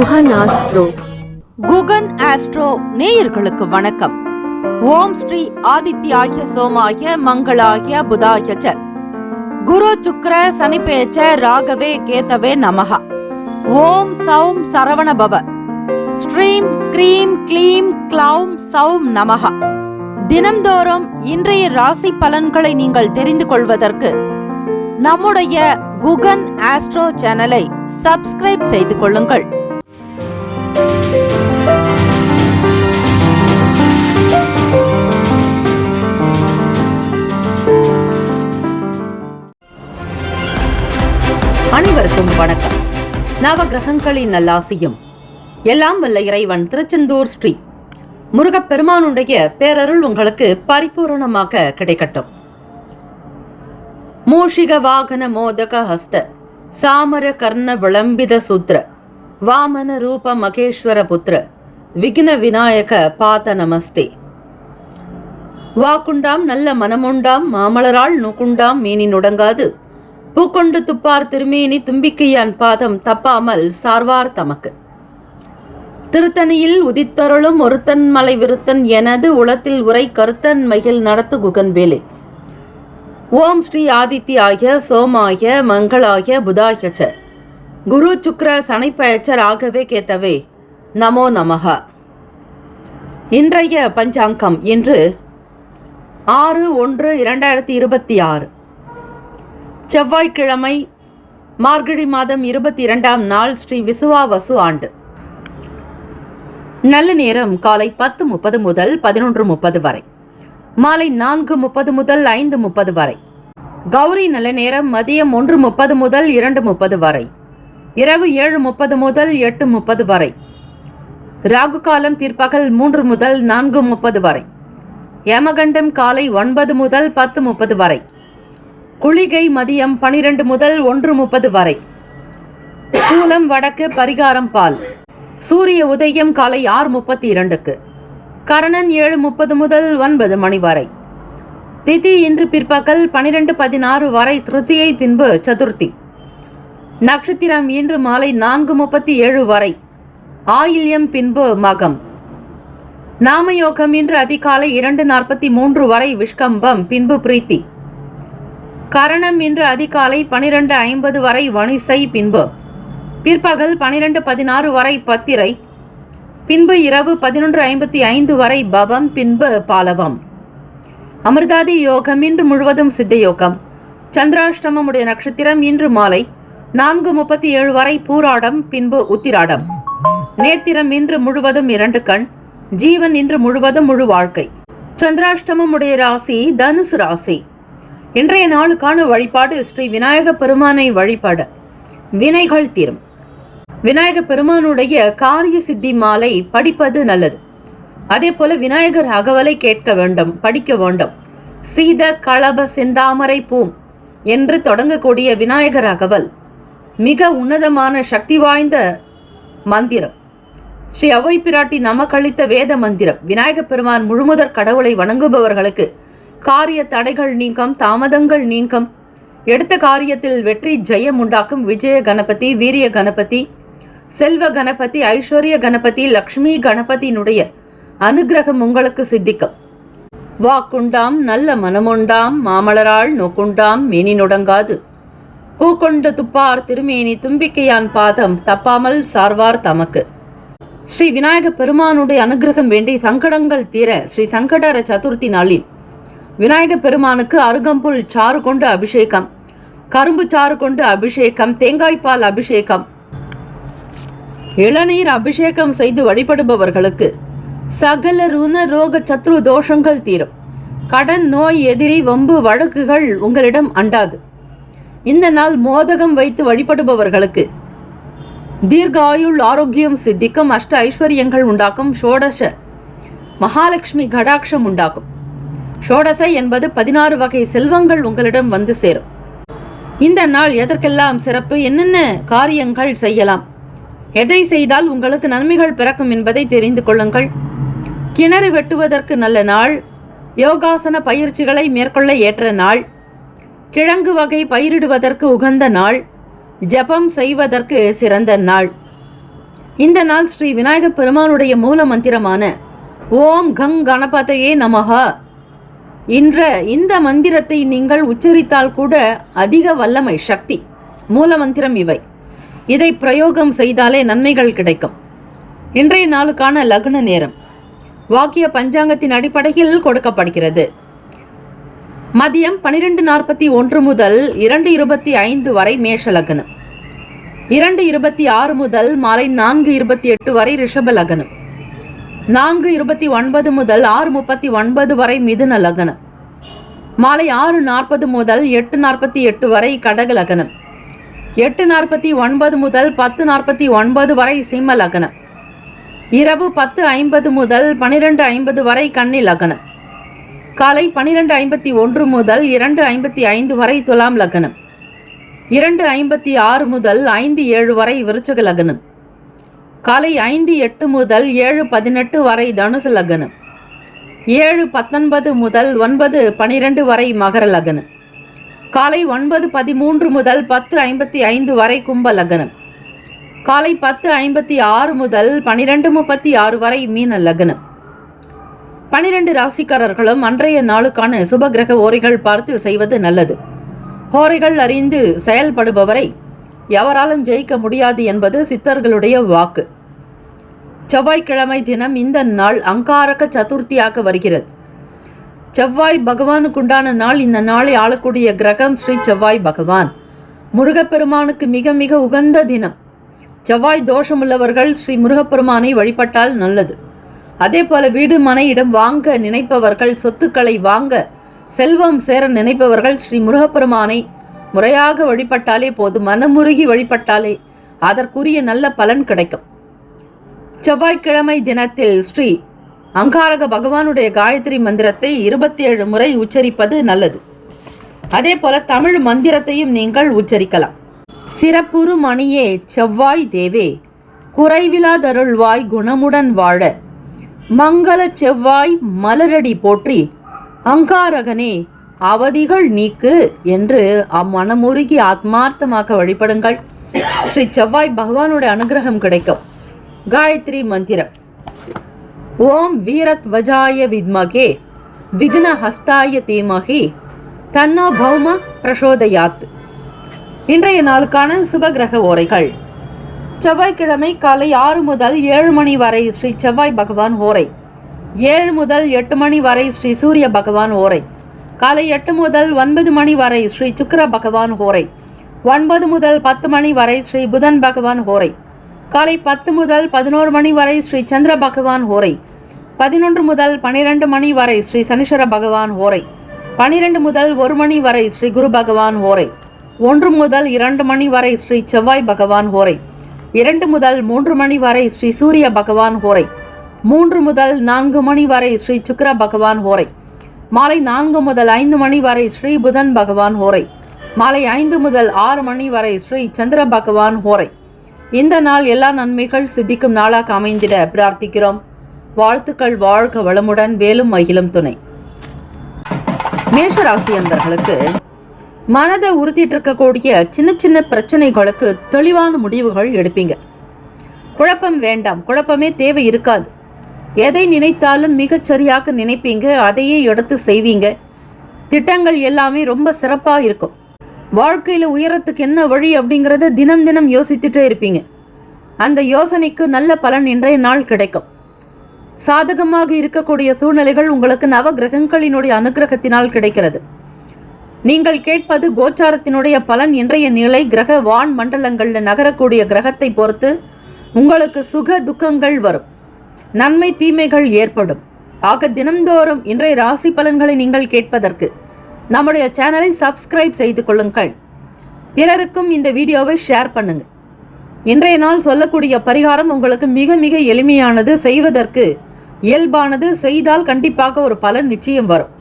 Guhan astro. Guhan astro நேயர்களுக்கு வணக்கம். ஓம் ஸ்ரீ ஆதித்யாய சோமாய மங்களாய புதாய ச குரு சுக்ர சனிபேச்ச ராகவே கேதவே நமஹ. ஓம் சௌம் சரவண பவ. ஸ்ரீம் க்ரீம் க்ளீம் க்ளௌம் சௌம் நமஹ. தினம்தோறும் இன்றைய ராசி பலன்களை நீங்கள் தெரிந்து கொள்வதற்கு நம்முடைய குகன் ஆஸ்ட்ரோ சேனலை சப்ஸ்கிரைப் செய்து கொள்ளுங்கள். அனைவருக்கும் வணக்கம். நவகிரகங்களின் நல்லாசியும் எல்லாம் வல்ல இறைவன் திருச்செந்தூர் ஸ்ரீ முருகப்பெருமானுடைய பேரருள் உங்களுக்கு பரிபூரணமாக கிடைக்கட்டும். மூஷிக வாகன மோதக ஹஸ்த சாமர கர்ண விளம்பித சூத்ர வாமன ரூப மகேஸ்வர புத்திர விக்ன விநாயக பாத நமஸ்தே. வாக்குண்டாம் நல்ல மனமுண்டாம் மாமலரால் நூக்குண்டாம் மீனி நுடங்காது பூக்கொண்டு துப்பார் திருமேனி தும்பிக்கையான் பாதம் தப்பாமல் சார்வார் தமக்கு. திருத்தணியில் உதித்தருளும் ஒருத்தன் மலை விருத்தன் எனது உளத்தில் உரை கருத்தன் மகிழ் நடத்து குகன் வேலை. ஓம் ஸ்ரீ ஆதித்யாய சோமாய மங்களாய புதாய ச குரு சுக்ர சனிப்பயச்ச ராகவே கேத்தவே நமோ நமஹ. இன்றைய பஞ்சாங்கம் இன்று 6/1/2026 செவ்வாய்க்கிழமை, மார்கழி மாதம் 22ஆம் நாள், ஸ்ரீ விசுவாவசு ஆண்டு. நல்ல நேரம் காலை 10:30 முதல் 11:30 வரை, மாலை 4:30 முதல் 5:30 வரை. கௌரி நல்ல நேரம் மதியம் 1:30 முதல் 2:30 வரை, இரவு 7:30 முதல் 8:30 வரை. ராகு காலம் பிற்பகல் 3 முதல் 4:30 வரை. யமகண்டம் காலை 9 முதல் 10:30 வரை. குளிகை மதியம் 12 முதல் 1:30 வரை. சூலம் வடக்கு, பரிகாரம் பால். சூரிய உதயம் காலை 6:32க்கு. கரணன் 7:30 முதல் 9 மணி வரை. திதி இன்று பிற்பகல் 12:16 வரை திருத்தியை, பின்பு சதுர்த்தி. நட்சத்திரம் இன்று மாலை 4:37 வரை ஆயில்யம், பின்பு மகம். நாமயோகம் இன்று அதிகாலை 2:43 வரை விஷ்கம்பம், பின்பு பிரீத்தி. கரணம் இன்று அதிகாலை 12:50 வரை வணிசை, பின்பு பிற்பகல் 12:16 வரை பத்திரை, பின்பு இரவு 11:55 வரை பவம், பின்பு பாலவம். அமிர்தாதி யோகம் இன்று முழுவதும் சித்த யோகம். சந்திராஷ்டமம் உடைய நட்சத்திரம் இன்று மாலை 4:37 வரை பூராடம், பின்பு உத்திராடம். நேத்திரம் இன்று முழுவதும் 2 கண். ஜீவன் இன்று முழுவதும் முழு வாழ்க்கை. சந்திராஷ்டமம் உடைய ராசி தனுசு ராசி. இன்றைய நாளுக்கான வழிபாடு ஸ்ரீ விநாயக பெருமானை வழிபாட வினைகள் தீரும். விநாயக பெருமானுடைய காரிய சித்தி மாலை படிப்பது நல்லது. அதே போல விநாயகர் அகவலை கேட்க வேண்டும், படிக்க வேண்டும். சீத களப செந்தாமரை பூம் என்று தொடங்கக்கூடிய விநாயகர் அகவல் மிக உன்னதமான சக்தி வாய்ந்த மந்திரம். ஸ்ரீ அவை பிராட்டி நமக்களித்த வேத மந்திரம். விநாயக பெருமான் முழுமுதற் கடவுளை வணங்குபவர்களுக்கு காரிய தடைகள் நீக்கம், தாமதங்கள் நீக்கம், எடுத்த காரியத்தில் வெற்றி ஜெயம் உண்டாக்கும். விஜய கணபதி, வீரிய கணபதி, செல்வ கணபதி, ஐஸ்வர்ய கணபதி, லக்ஷ்மி கணபதியினுடைய அனுகிரகம் உங்களுக்கு சித்திக்கும். வாக்குண்டாம் நல்ல மனமுண்டாம் மாமலரால் நோக்குண்டாம் மேனி நுடங்காது பூக்கொண்டு துப்பார் திருமேனி தும்பிக்கையான் பாதம் தப்பாமல் சார்வார் தமக்கு. ஸ்ரீ விநாயக பெருமானுடைய அனுகிரகம் வேண்டி சங்கடங்கள் தீர ஸ்ரீ சங்கடர சதுர்த்தி நாளில் விநாயக பெருமானுக்கு அருகம்புல் சாறு கொண்டு அபிஷேகம், கரும்பு சாறு கொண்டு அபிஷேகம், தேங்காய்பால் அபிஷேகம், இளநீர் அபிஷேகம் செய்து வழிபடுபவர்களுக்கு சகல ருண ரோக சத்ரு தோஷங்கள் தீரும். கடன், நோய், எதிரி, வம்பு வழக்குகள் உங்களிடம் அண்டாது. இந்த நாள் மோதகம் வைத்து வழிபடுபவர்களுக்கு தீர்காயுள் ஆரோக்கியம் சித்திக்கும். அஷ்ட ஐஸ்வர்யங்கள் உண்டாக்கும். ஷோடச மகாலட்சுமி கடாட்சம் உண்டாக்கும். ஷோடச என்பது 16 வகை செல்வங்கள் உங்களிடம் வந்து சேரும். இந்த நாள் எதற்கெல்லாம் சிறப்பு, என்னென்ன காரியங்கள் செய்யலாம், எதை செய்தால் உங்களுக்கு நன்மைகள் பிறக்கும் என்பதை தெரிந்து கொள்ளுங்கள். கிணறு வெட்டுவதற்கு நல்ல நாள். யோகாசன பயிற்சிகளை மேற்கொள்ள ஏற்ற நாள். கிழங்கு வகை பயிரிடுவதற்கு உகந்த நாள். ஜபம் செய்வதற்கு சிறந்த நாள். இந்த நாள் ஸ்ரீ விநாயக பெருமானுடைய மூல மந்திரமான ஓம் கங் கணபதையே நமஹ இந்த மந்திரத்தை நீங்கள் உச்சரித்தால் கூட அதிக வல்லமை சக்தி மூல மந்திரம் இவை. இதை பிரயோகம் செய்தாலே நன்மைகள் கிடைக்கும். இன்றைய நாளுக்கான லக்ன நேரம் வாக்கிய பஞ்சாங்கத்தின் அடிப்படையில் கொடுக்கப்படுகிறது. மதியம் 12:41 முதல் 2:25 வரை மேஷ லக்னம், 2:26 முதல் மாலை 4:28 வரை ரிஷப லக்னம், 4:29 முதல் 6:39 வரை மிதுன லக்னம், மாலை 6:40 முதல் 8:48 வரை கடக லக்னம், 8:49 முதல் 10:49 வரை சிம்ம லக்னம், இரவு 10:50 முதல் 12:50 வரை கன்னி லக்னம், காலை 12:51 முதல் 2:55 வரை துலாம் லக்னம், 2:56 முதல் 5:07 வரை விருச்சிக லக்னம், காலை 5:08 முதல் 7:18 வரை தனுசு லக்னம், 7:19 முதல் 9:12 வரை மகர லக்னம், காலை 9:13 முதல் 10:55 வரை கும்ப லக்னம், காலை 10:56 முதல் 12:36 வரை மீன லக்னம். 12 ராசிக்காரர்களும் அன்றைய நாளுக்கான சுபகிரக ஓரைகள் பார்த்து செய்வது நல்லது. ஹோரைகள் அறிந்து செயல்படுபவரை எவராலும் ஜெயிக்க முடியாது என்பது சித்தர்களுடைய வாக்கு. செவ்வாய்க்கிழமை தினம் இந்த நாள் அங்காரக சதுர்த்தியாக வருகிறது. செவ்வாய் பகவானுக்குண்டான நாள். இந்த நாளை ஆளக்கூடிய கிரகம் ஸ்ரீ செவ்வாய் பகவான். முருகப்பெருமானுக்கு மிக மிக உகந்த தினம். செவ்வாய் தோஷமுள்ளவர்கள் ஸ்ரீ முருகப்பெருமானை வழிபட்டால் நல்லது. அதே போல வீடு மனை இடம் வாங்க நினைப்பவர்கள், சொத்துக்களை வாங்க செல்வம் சேர நினைப்பவர்கள் ஸ்ரீ முருகப்பெருமானை முறையாக வழிபட்டாலே போதும். மனமுருகி வழிபட்டாலே அதற்குரிய நல்ல பலன் கிடைக்கும். செவ்வாய்க்கிழமை தினத்தில் ஸ்ரீ அங்காரக பகவானுடைய காயத்ரி மந்திரத்தை 27 முறை உச்சரிப்பது நல்லது. அதே போல தமிழ் மந்திரத்தையும் நீங்கள் உச்சரிக்கலாம். சிறப்புறு மணியே செவ்வாய் தேவே, குறைவிலாதருள்வாய் குணமுடன் வாழ, மங்கள செவ்வாய் மலரடி போற்றி, அங்காரகனே அவதிகள் நீக்கு என்று அம்மனமுருகி ஆத்மார்த்தமாக வழிபடுங்கள். ஸ்ரீ செவ்வாய் பகவானுடைய அனுகிரகம் கிடைக்கும். காயத்ரி மந்திரம் ஓம் வீரத்வஜாய வித்மகே விக்னஹஸ்தாய தீமகி தன்னோ பௌம பிரசோதயாத். இன்றைய நாளுக்கான சுபகிரக ஓரைகள். செவ்வாய்க்கிழமை காலை 6 முதல் 7 மணி வரை ஸ்ரீ செவ்வாய் பகவான் ஓரை, 7 முதல் 8 மணி வரை ஸ்ரீ சூரிய பகவான் ஓரை, காலை 8 முதல் 9 மணி வரை ஸ்ரீ சுக்கிர பகவான் ஓரை, 9 முதல் 10 மணி வரை ஸ்ரீ புதன் பகவான் ஓரை, காலை 10 முதல் 11 மணி வரை ஸ்ரீ சந்திர பகவான் ஓரை, 11 முதல் 12 மணி வரை ஸ்ரீ சனீஸ்வர பகவான் ஓரை, 12 முதல் 1 மணி வரை ஸ்ரீ குரு பகவான் ஓரை, 1 முதல் 2 மணி வரை ஸ்ரீ செவ்வாய் பகவான் ஓரை, 2 முதல் 3 மணி வரை ஸ்ரீ சூரிய பகவான் ஓரை, 3 முதல் 4 மணி வரை ஸ்ரீ சுக்கிர பகவான் ஓரை, மாலை 4 முதல் 5 மணி வரை ஸ்ரீ புதன் பகவான் ஓரை, மாலை 5 முதல் 6 மணி வரை ஸ்ரீ சந்திர பகவான் ஓரை. இந்த நாள் எல்லா நன்மைகள் சித்திக்கும் நாளாக அமைந்திட பிரார்த்திக்கிறோம். வாழ்த்துக்கள். வாழ்க வளமுடன். வேலும் மகிழும் துணை. மேஷராசி அன்பர்களுக்கு மனதை உறுத்திட்டு இருக்கக்கூடிய சின்ன சின்ன பிரச்சனைகளுக்கு தெளிவான முடிவுகள் எடுப்பீங்க. குழப்பம் வேண்டாம். குழப்பமே தேவை இருக்காது. எதை நினைத்தாலும் மிகச்சரியாக நினைப்பீங்க. அதையே எடுத்து செய்வீங்க. திட்டங்கள் எல்லாமே ரொம்ப சிறப்பாக இருக்கும். வாழ்க்கையில் உயரத்துக்கு என்ன வழி அப்படிங்கிறத தினம் தினம் யோசித்துட்டே இருப்பீங்க. அந்த யோசனைக்கு நல்ல பலன் இன்றைய நாள் கிடைக்கும். சாதகமாக இருக்கக்கூடிய சூழ்நிலைகள் உங்களுக்கு நவ கிரகங்களினுடைய அனுகிரகத்தினால் கிடைக்கிறது. நீங்கள் கேட்பது கோச்சாரத்தினுடைய பலன். இன்றைய நிலை கிரக வான் மண்டலங்களில் நகரக்கூடிய கிரகத்தை பொறுத்து உங்களுக்கு சுக துக்கங்கள் வரும். நன்மை தீமைகள் ஏற்படும். ஆக தினந்தோறும் இன்றைய ராசி பலன்களை நீங்கள் கேட்பதற்கு நம்முடைய சேனலை சப்ஸ்கிரைப் செய்து கொள்ளுங்கள். பிறருக்கும் இந்த வீடியோவை ஷேர் பண்ணுங்க. இன்றைய நாள் சொல்லக்கூடிய பரிகாரம் உங்களுக்கு மிக மிக எளிமையானது, செய்வதற்கு இயல்பானது. செய்தால் கண்டிப்பாக ஒரு பலன் நிச்சயம் வரும்.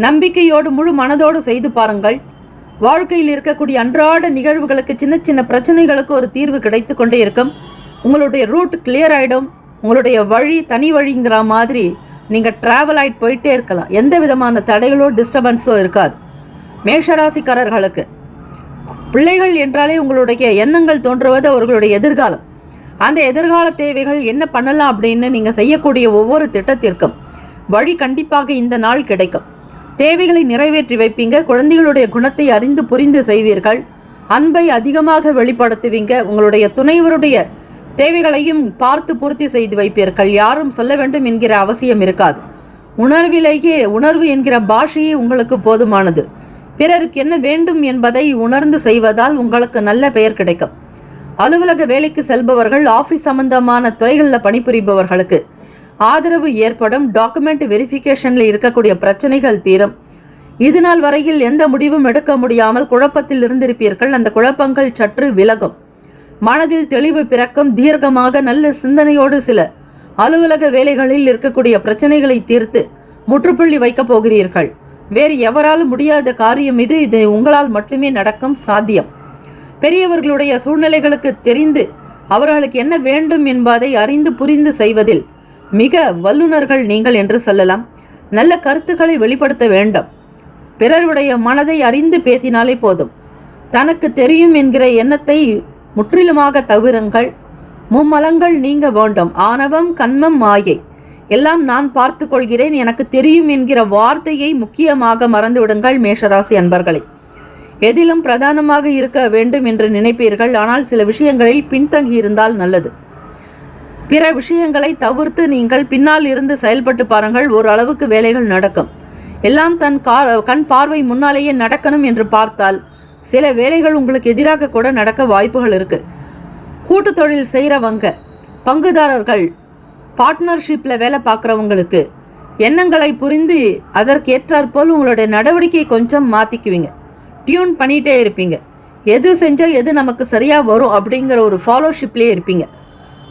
நம்பிக்கையோடு முழு மனதோடு செய்து பாருங்கள். வாழ்க்கையில் இருக்கக்கூடிய அன்றாட நிகழ்வுகளுக்கு, சின்ன சின்ன பிரச்சனைகளுக்கு ஒரு தீர்வு கிடைத்து கொண்டே இருக்கும். உங்களுடைய ரூட் கிளியர் ஆகிடும். உங்களுடைய வழி தனி வழிங்கிற மாதிரி நீங்கள் ட்ராவல் ஆகிட்டு போயிட்டே இருக்கலாம். எந்த விதமான தடைகளோ டிஸ்டர்பன்ஸோ இருக்காது. மேஷராசிக்காரர்களுக்கு பிள்ளைகள் என்றாலே உங்களுடைய எண்ணங்கள் தோன்றுவது அவர்களுடைய எதிர்காலம். அந்த எதிர்கால தேவைகள் என்ன பண்ணலாம் அப்படின்னு நீங்கள் செய்யக்கூடிய ஒவ்வொரு திட்டத்திற்கும் வழி கண்டிப்பாக இந்த நாள் கிடைக்கும். தேவைகளை நிறைவேற்றி வைப்பீங்க. குழந்தைகளுடைய குணத்தை அறிந்து புரிந்து செய்வீர்கள். அன்பை அதிகமாக வெளிப்படுத்துவீங்க. உங்களுடைய துணைவருடைய தேவைகளையும் பார்த்து பூர்த்தி செய்து வைப்பீர்கள். யாரும் சொல்ல வேண்டும் என்கிற அவசியம் இருக்காது. உணர்விலேயே உணர்வு என்கிற பாஷையே உங்களுக்கு போதுமானது. பிறருக்கு என்ன வேண்டும் என்பதை உணர்ந்து செய்வதால் உங்களுக்கு நல்ல பெயர் கிடைக்கும். அலுவலக வேலைக்கு செல்பவர்கள், ஆஃபீஸ் சம்பந்தமான துறைகளில் பணிபுரிபவர்களுக்கு ஆதரவு ஏற்படும். டாக்குமெண்ட் வெரிஃபிகேஷனில் இருக்கக்கூடிய பிரச்சனைகள் தீரும். இது நாள் வரையில் எந்த முடிவும் எடுக்க முடியாமல் குழப்பத்தில் இருந்திருப்பீர்கள். அந்த குழப்பங்கள் சற்று விலகும். மனதில் தெளிவு பிறக்கும். தீர்க்கமாக நல்ல சிந்தனையோடு சில அலுவலக வேலைகளில் இருக்கக்கூடிய பிரச்சனைகளை தீர்த்து முற்றுப்புள்ளி வைக்கப் போகிறீர்கள். வேறு எவராலும் முடியாத காரியம் இது உங்களால் மட்டுமே நடக்கும் சாத்தியம். பெரியவர்களுடைய சூழ்நிலைகளுக்கு தெரிந்து அவர்களுக்கு என்ன வேண்டும் என்பதை அறிந்து புரிந்து செய்வதில் மிக வல்லுநர்கள் நீங்கள் என்று சொல்லலாம். நல்ல கருத்துக்களை வெளிப்படுத்த வேண்டும். பிறருடைய மனதை அறிந்து பேசினாலே போதும். தனக்கு தெரியும் என்கிற எண்ணத்தை முற்றிலுமாக தவிருங்கள். மும்மலங்கள் நீங்க வேண்டும். ஆணவம், கண்மம், மாயை எல்லாம் நான் பார்த்து கொள்கிறேன், எனக்கு தெரியும் என்கிற வார்த்தையை முக்கியமாக மறந்துவிடுங்கள். மேஷராசி அன்பர்களே, எதிலும் பிரதானமாக இருக்க வேண்டும் என்று நினைப்பீர்கள். ஆனால் சில விஷயங்களில் பின்தங்கி இருந்தால் நல்லது. பிற விஷயங்களை தவிர்த்து நீங்கள் பின்னால் இருந்து செயல்பட்டு பாருங்கள். ஒரு அளவுக்கு வேலைகள் நடக்கும். எல்லாம் தன் கண் பார்வை முன்னாலேயே நடக்கணும் என்று பார்த்தால் சில வேலைகள் உங்களுக்கு எதிராக கூட நடக்க வாய்ப்புகள் இருக்கு. கூட்டு தொழில் செய்கிறவங்க, பங்குதாரர்கள், பார்ட்னர்ஷிப்பில் வேலை பார்க்குறவங்களுக்கு எண்ணங்களை புரிந்து அதற்கேற்றாற்போல் உங்களுடைய நடவடிக்கையை கொஞ்சம் மாற்றிக்குவீங்க. டியூன் பண்ணிகிட்டே இருப்பீங்க. எது செஞ்சால் எது நமக்கு சரியாக வரும் அப்படிங்கிற ஒரு ஃபாலோஷிப்லேயே இருப்பீங்க.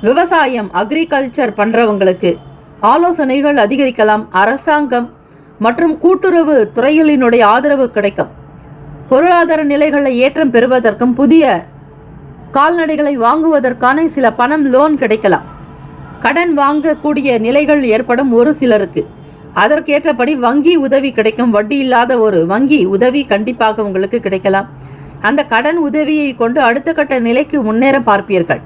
விவசாயம், அக்ரிகல்ச்சர் பண்ணுறவங்களுக்கு ஆலோசனைகள் அதிகரிக்கலாம். அரசாங்கம் மற்றும் கூட்டுறவு துறைகளினுடைய ஆதரவு கிடைக்கும். பொருளாதார நிலைகளில் ஏற்றம் பெறுவதற்கும் புதிய கால்நடைகளை வாங்குவதற்கான சில பணம் லோன் கிடைக்கலாம். கடன் வாங்கக்கூடிய நிலைகள் ஏற்படும் ஒரு சிலருக்கு. அதற்கேற்றபடி வங்கி உதவி கிடைக்கும். வட்டி இல்லாத ஒரு வங்கி உதவி கண்டிப்பாக உங்களுக்கு கிடைக்கலாம். அந்த கடன் உதவியை கொண்டு அடுத்த கட்ட நிலைக்கு முன்னேற பார்ப்பீர்கள்.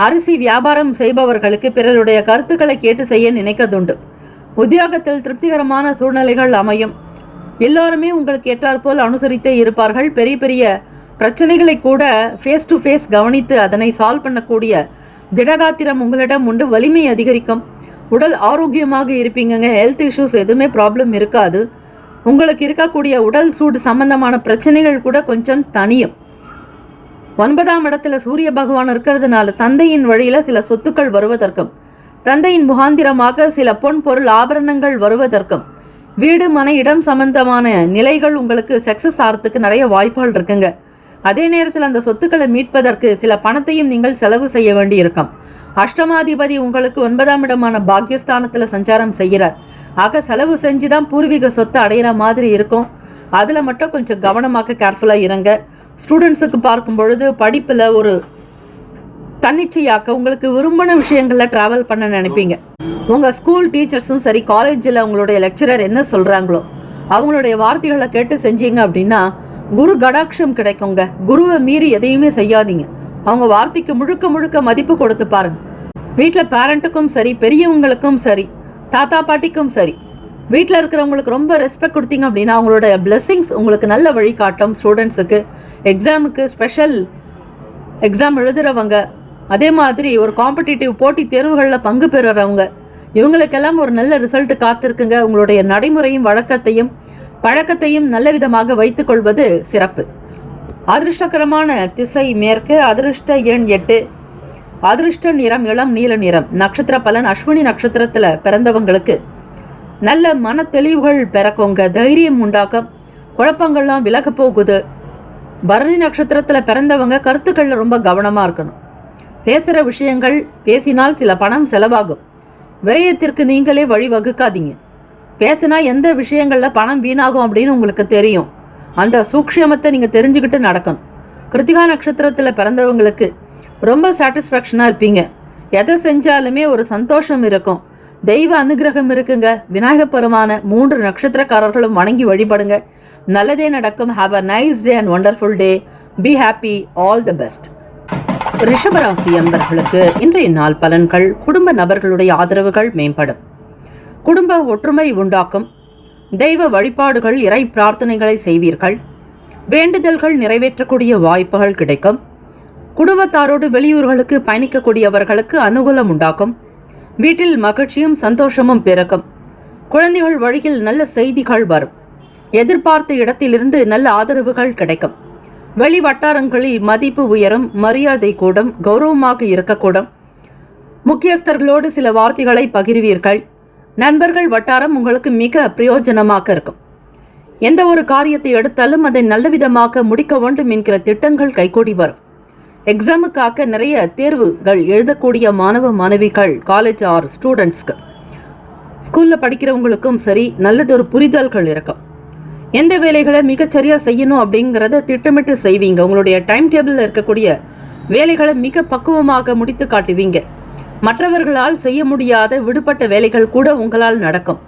அரிசி வியாபாரம் செய்பவர்களுக்கு பிறருடைய கருத்துக்களை கேட்டு செய்ய நினைக்கதுண்டு. உத்தியோகத்தில் திருப்திகரமான சூழ்நிலைகள் அமையும். எல்லோருமே உங்களுக்கு ஏற்றாற்போல் அனுசரித்தே இருப்பார்கள். பெரிய பெரிய பிரச்சனைகளை கூட ஃபேஸ் டு ஃபேஸ் கவனித்து அதனை சால்வ் பண்ணக்கூடிய திடகாத்திரம் உங்களிடம் உண்டு. வலிமை அதிகரிக்கும். உடல் ஆரோக்கியமாக இருப்பீங்க. ஹெல்த் இஷ்யூஸ் எதுவுமே ப்ராப்ளம் இருக்காது. உங்களுக்கு இருக்கக்கூடிய உடல் சூடு சம்பந்தமான பிரச்சனைகள் கூட கொஞ்சம் தனியும். 9ஆம் இடத்துல சூரிய பகவான் இருக்கிறதுனால தந்தையின் வழியில் சில சொத்துக்கள் வருவதற்கும், தந்தையின் முகாந்திரமாக சில பொன் பொருள் ஆபரணங்கள் வருவதற்கும், வீடு மனை இடம் சம்பந்தமான நிலைகள் உங்களுக்கு சக்ஸஸ் ஆகிறதுக்கு நிறைய வாய்ப்புகள் இருக்குங்க. அதே நேரத்தில் அந்த சொத்துக்களை மீட்பதற்கு சில பணத்தையும் நீங்கள் செலவு செய்ய வேண்டி இருக்கும். அஷ்டமாதிபதி உங்களுக்கு 9ஆம் இடமான பாக்கியஸ்தானத்தில் சஞ்சாரம் செய்கிறார். ஆக செலவு செஞ்சு தான் பூர்வீக சொத்தை அடையிற மாதிரி இருக்கும். அதில் மட்டும் கொஞ்சம் கவனமாக கேர்ஃபுல்லாக இருங்க. ஸ்டூடெண்ட்ஸுக்கு பார்க்கும் பொழுது படிப்பில் ஒரு தன்னிச்சையாக்க உங்களுக்கு விரும்பின விஷயங்களில் ட்ராவல் பண்ண நினைப்பீங்க. உங்கள் ஸ்கூல் டீச்சர்ஸும் சரி, காலேஜில் உங்களுடைய லெக்சரர் என்ன சொல்கிறாங்களோ அவங்களுடைய வார்த்தைகளை கேட்டு செஞ்சீங்க அப்படின்னா குரு கடாட்சம் கிடைக்குங்க. குருவை மீறி எதையுமே செய்யாதீங்க. அவங்க வார்த்தைக்கு முழுக்க முழுக்க மதிப்பு கொடுத்து பாருங்க. வீட்டில் பேரண்ட்டுக்கும் சரி, பெரியவங்களுக்கும் சரி, தாத்தா பாட்டிக்கும் சரி, வீட்டில் இருக்கிறவங்களுக்கு ரொம்ப ரெஸ்பெக்ட் கொடுத்தீங்க அப்படின்னா அவங்களோட பிளெஸ்ஸிங்ஸ் உங்களுக்கு நல்ல வழிகாட்டும். ஸ்டூடெண்ட்ஸுக்கு எக்ஸாமுக்கு, ஸ்பெஷல் எக்ஸாம் எழுதுகிறவங்க, அதே மாதிரி ஒரு காம்படிட்டிவ் போட்டி தேர்வுகளில் பங்கு பெறுறவங்க, இவங்களுக்கெல்லாம் ஒரு நல்ல ரிசல்ட் காத்திருக்குங்க. உங்களுடைய நடைமுறையும் வழக்கத்தையும் பழக்கத்தையும் நல்ல விதமாக வைத்துக்கொள்வது சிறப்பு. அதிர்ஷ்டகரமான திசை மேற்கு. அதிர்ஷ்ட எண் 8. அதிர்ஷ்ட நிறம் இளம் நீல நிறம். நட்சத்திர பலன் அஸ்வினி நட்சத்திரத்தில் பிறந்தவங்களுக்கு நல்ல மன தெளிவுகள் பிறக்குங்க. தைரியம் உண்டாக்கும். குழப்பங்கள்லாம் விலக போகுது. பரணி நட்சத்திரத்தில் பிறந்தவங்க கருத்துக்களில் ரொம்ப கவனமாக இருக்கணும். பேசுகிற விஷயங்கள் பேசினால் சில பணம் செலவாகும். விரயத்திற்கு நீங்களே வழிவகுக்காதீங்க. பேசினா எந்த விஷயங்களில் பணம் வீணாகும் அப்படின்னு உங்களுக்கு தெரியும். அந்த சூக்ஷ்மத்தை நீங்கள் தெரிஞ்சுக்கிட்டு நடக்கணும். கிருத்திகா நட்சத்திரத்தில் பிறந்தவங்களுக்கு ரொம்ப சாட்டிஸ்ஃபேக்ஷனாக இருப்பீங்க. எதை செஞ்சாலுமே ஒரு சந்தோஷம் இருக்கும். தெய்வ அனுகிரகம் இருக்குங்க. விநாயகப் பெருமான 3 நட்சத்திரக்காரர்களும் வணங்கி வழிபடுங்க. நல்லதே நடக்கும். Have a nice day and wonderful day. Be happy. All the best. ரிஷபராசி அன்பர்களுக்கு இன்றைய நாள் பலன்கள். குடும்ப நபர்களுடைய ஆதரவுகள் மேம்படும். குடும்ப ஒற்றுமை உண்டாக்கும். தெய்வ வழிபாடுகள், இறை பிரார்த்தனைகளை செய்வீர்கள். வேண்டுதல்கள் நிறைவேற்றக்கூடிய வாய்ப்புகள் கிடைக்கும். குடும்பத்தாரோடு வெளியூர்களுக்கு பயணிக்கக்கூடியவர்களுக்கு அனுகூலம் உண்டாக்கும். வீட்டில் மகிழ்ச்சியும் சந்தோஷமும் பிறக்கும். குழந்தைகள் வழியில் நல்ல செய்திகள் வரும். எதிர்பார்த்த இடத்திலிருந்து நல்ல ஆதரவுகள் கிடைக்கும். வெளி வட்டாரங்களில் மதிப்பு உயரும், மரியாதை கூடும், கௌரவமாக இருக்கக்கூடும். முக்கியஸ்தர்களோடு சில வார்த்தைகளை பகிர்வீர்கள். நண்பர்கள் வட்டாரம் உங்களுக்கு மிக பிரயோஜனமாக இருக்கும். எந்த ஒரு காரியத்தை எடுத்தாலும் அதை நல்லவிதமாக முடிக்க வேண்டும் என்கிற திட்டங்கள் கைகூடி வரும். எக்ஸாமுக்காக நிறைய தேர்வுகள் எழுதக்கூடிய மாணவ மாணவிகள், காலேஜ் ஆர் ஸ்டூடெண்ட்ஸ்க்கு, ஸ்கூலில் படிக்கிறவங்களுக்கும் சரி, நல்லதொரு புரிதல்கள் இருக்கும். எந்த வேலைகளை மிகச்சரியாக செய்யணும் அப்படிங்கிறத திட்டமிட்டு செய்வீங்க. உங்களுடைய டைம் டேபிளில் இருக்கக்கூடிய வேலைகளை மிக பக்குவமாக முடித்து காட்டுவீங்க. மற்றவர்களால் செய்ய முடியாத விடுபட்ட வேலைகள் கூட உங்களால் நடக்கும்.